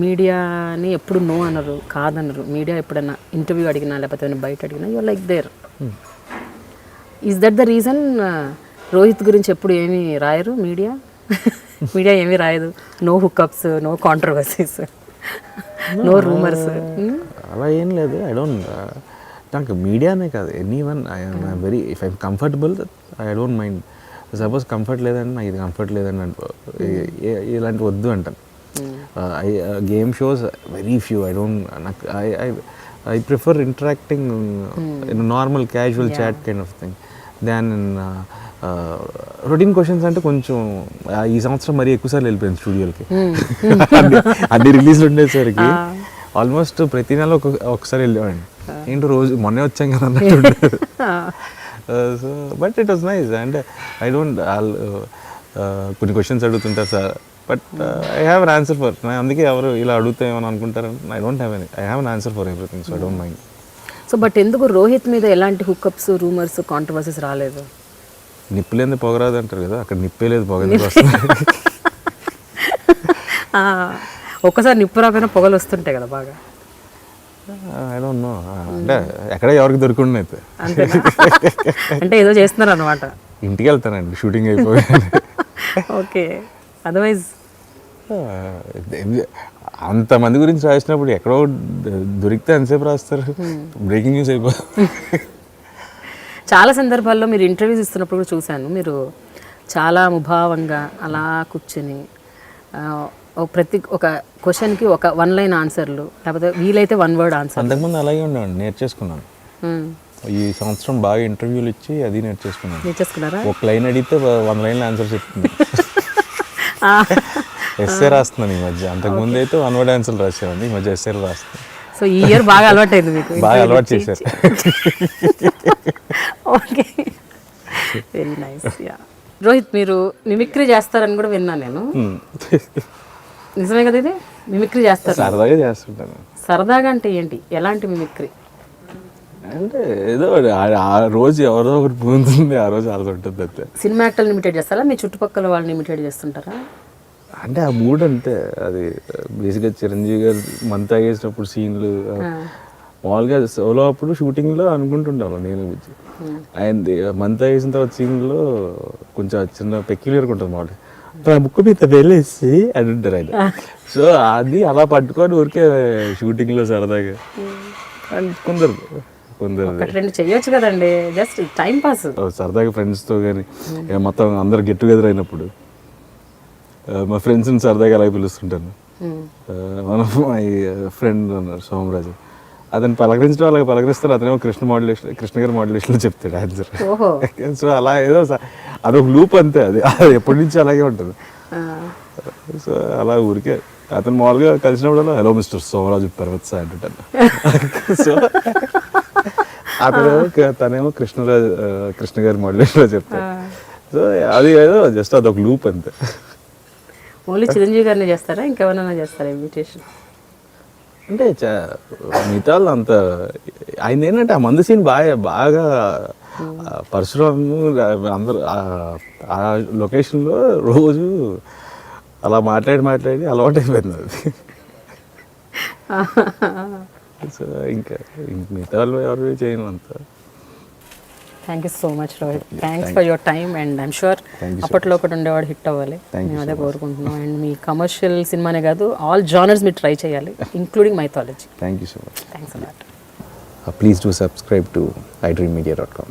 మీడియాని ఎప్పుడు నో అనరు, కాదనరు. మీడియా ఎప్పుడైనా ఇంటర్వ్యూ అడిగినా లేకపోతే బయట అడిగినా you like there. Is that the reason Rohit గురించి ఎప్పుడు ఏమీ రాయరు మీడియా? మీడియా ఏమీ రాయదు. No hookups, no controversies, no rumours. అలా ఏం లేదు. ఐ డోంట్, నాకు మీడియానే కాదు, anyone I'm very, if I'm comfortable I don't mind. Suppose comfort లేదండి, నాకు ఇది కంఫర్ట్ లేదని ఇలాంటి వద్దు అంటాను. Game shows very few. I don't, నాకు I prefer interacting in normal casual chat kind of thing. Than routine questions అంటే కొంచెం ఈ సంవత్సరం మరీ ఎక్కువసార్లు వెళ్ళిపోయింది స్టూడియోలకి. అన్ని రిలీజ్లు ఉండేసరికి ఆల్మోస్ట్ ప్రతి నెల ఒకసారి వెళ్ళేవాడిని. ఏంటో రోజు మొన్నే వచ్చాం కదా అన్నట్టు. So but it was nice. అంటే ఐ డోంట్ కొన్ని క్వశ్చన్స్ అడుగుతుంటారు sir, but I have an answer for. అందుకే ఎవరు ఇలా అడుగుతామని అనుకుంటారు. I don't have any, I have an answer for everything, so I don't mind. So but ఎందుకు రోహిత్ మీద ఎలాంటి హుక్అప్స్, రూమర్స్, కాంట్రవర్సీస్ రాలేదు? నిప్పులేంది పొగరాదు అంటారు కదా, అక్కడ నిప్పే లేదు, పొగ ఎందుకు వస్తుంది? ఒక్కసారి నిప్పు రాకపోయినా పొగలు వస్తుంటాయి కదా బాగా. ఐ డోంట్ నో, అంటే ఎక్కడ ఎవరికి దొరుకుండి అయితే. అంటే ఏదో చేస్తున్నారు అనమాట. ఇంటికి వెళ్తానండి షూటింగ్ అయిపోయి. ఓకే, అదర్వైజ్ అంతమంది గురించి రాసినప్పుడు ఎక్కడో దొరికితే ఎంతసేపు రాస్తారు, బ్రేకింగ్ న్యూస్ అయిపోతుంది. చాలా సందర్భాల్లో మీరు ఇంటర్వ్యూస్ ఇస్తున్నప్పుడు కూడా చూశాను, మీరు చాలా ముభావంగా అలా కూర్చొని ప్రతి ఒక క్వశ్చన్కి ఒక 1 లైన్ ఆన్సర్లు, లేకపోతే వీలైతే 1 వర్డ్ ఆన్సర్. అంతకుముందు అలాగే ఉండేవాడిని, నేర్చేసుకున్నాను. ఈ సంవత్సరం బాగా ఇంటర్వ్యూలు ఇచ్చి అది నేర్చేసుకున్నారా? ఒక లైన్ అడిగితే 1 లైన్లో ఆన్సర్ చెప్తుంది. ఎస్ఏ రాస్తున్నాను ఈ మధ్య. అంతకుముందు అయితే 1 వర్డ్ ఆన్సర్ రాసేవాడిని, ఈ మధ్య ఎస్ఏలు రాస్తున్నాను. సో ఈ ఇయర్ బాగా అలవాటు అయింది మీకు? బాగా అలవాటు చేశారు. Okay, very nice. Yeah, Rohit మీరు మిమిక్రీ చేస్తారని కూడా విన్నా నేను. నిజమే కదా ఇది? మిమిక్రీ చేస్తారు? సరదాగా చేస్తుంటాను. సరదాగా అంటే ఏంటి, ఎలాంటి మిమిక్రీ? అంటే ఏదో ఆ రోజు ఎవరో ఒకటి పోతుంది, ఆ రోజు అలా ఉంటుంది అంతే. సినిమా యాక్టర్ని ఇమిటేట్ చేస్తారా, మీ చుట్టుపక్కల వాళ్ళని ఇమిటేట్ చేస్తుంటారా? అంటే ఆ మూడ్ అంతే. అది బేసిక్గా చిరంజీవి గారు మంత్ అయ్యేసినప్పుడు సీన్లు, మామూలుగా సోలో అప్పుడు షూటింగ్లో అనుకుంటుంటాను నేను గురించి. ఆయన మంత్ అయ్యేసిన తర్వాత సీన్లో కొంచెం చిన్న పెక్యులర్గా ఉంటుంది మామూలు, ముక్కు మీద వెళ్ళేసి అని ఉంటారు ఆయన. సో అది అలా పట్టుకొని ఊరికే షూటింగ్లో సరదాగా కొందరు చెయ్యొచ్చు కదండి, జస్ట్ టైం పాస్ సరదాగా ఫ్రెండ్స్తో. కానీ మొత్తం అందరు గెట్ టుగెదర్ అయినప్పుడు మా ఫ్రెండ్స్ని సరదాగా అలా పిలుస్తుంటాను. మన మై ఫ్రెండ్ ఉన్నారు సోమరాజు, అతను పలకరించడం అలాగే పలకరిస్తారు. అతనేమో కృష్ణ గారి మాడ్యులేషన్లో చెప్తాడు ఆన్సర్. సో అలా ఏదో అదొక లూప్ అంతే, అది ఎప్పటి నుంచి అలాగే ఉంటుంది. సో అలా ఊరికే అతను మామూలుగా కలిసినప్పుడు hello mister Somaraju Parvat sir అంటుంటాను. సో తనేమో కృష్ణ గారి మాడ్యులేషన్లో చెప్తాడు. సో అది ఏదో జస్ట్ అదొక లూప్ అంతే. ఓన్లీ చిరంజీవి గారిని చేస్తారా, ఇంకెవరైనా చేస్తారా ఇన్విటేషన్? అంటే మిగతా వాళ్ళు అంత, ఆయన ఏంటంటే ఆ మందు సీన్ బాగా పరశురాము అందరూ ఆ లొకేషన్లో రోజు అలా మాట్లాడి అలవాటు అయిపోయింది అది. సో ఇంకా మిగతా వాళ్ళు ఎవరు చేయను అంత. Thank you so much Rohit, thanks for your time. And I'm sure అప్పట్లో ఒకటి ఉండేవాడు హిట్ అవ్వాలి, మేము అదే కోరుకుంటున్నాం. అండ్ మీ కమర్షియల్ సినిమానే కాదు, ఆల్ జానర్స్ మీరు ట్రై చేయాలి, including mythology. Thank you so much. Thanks a lot. Please do subscribe to idreammedia.com.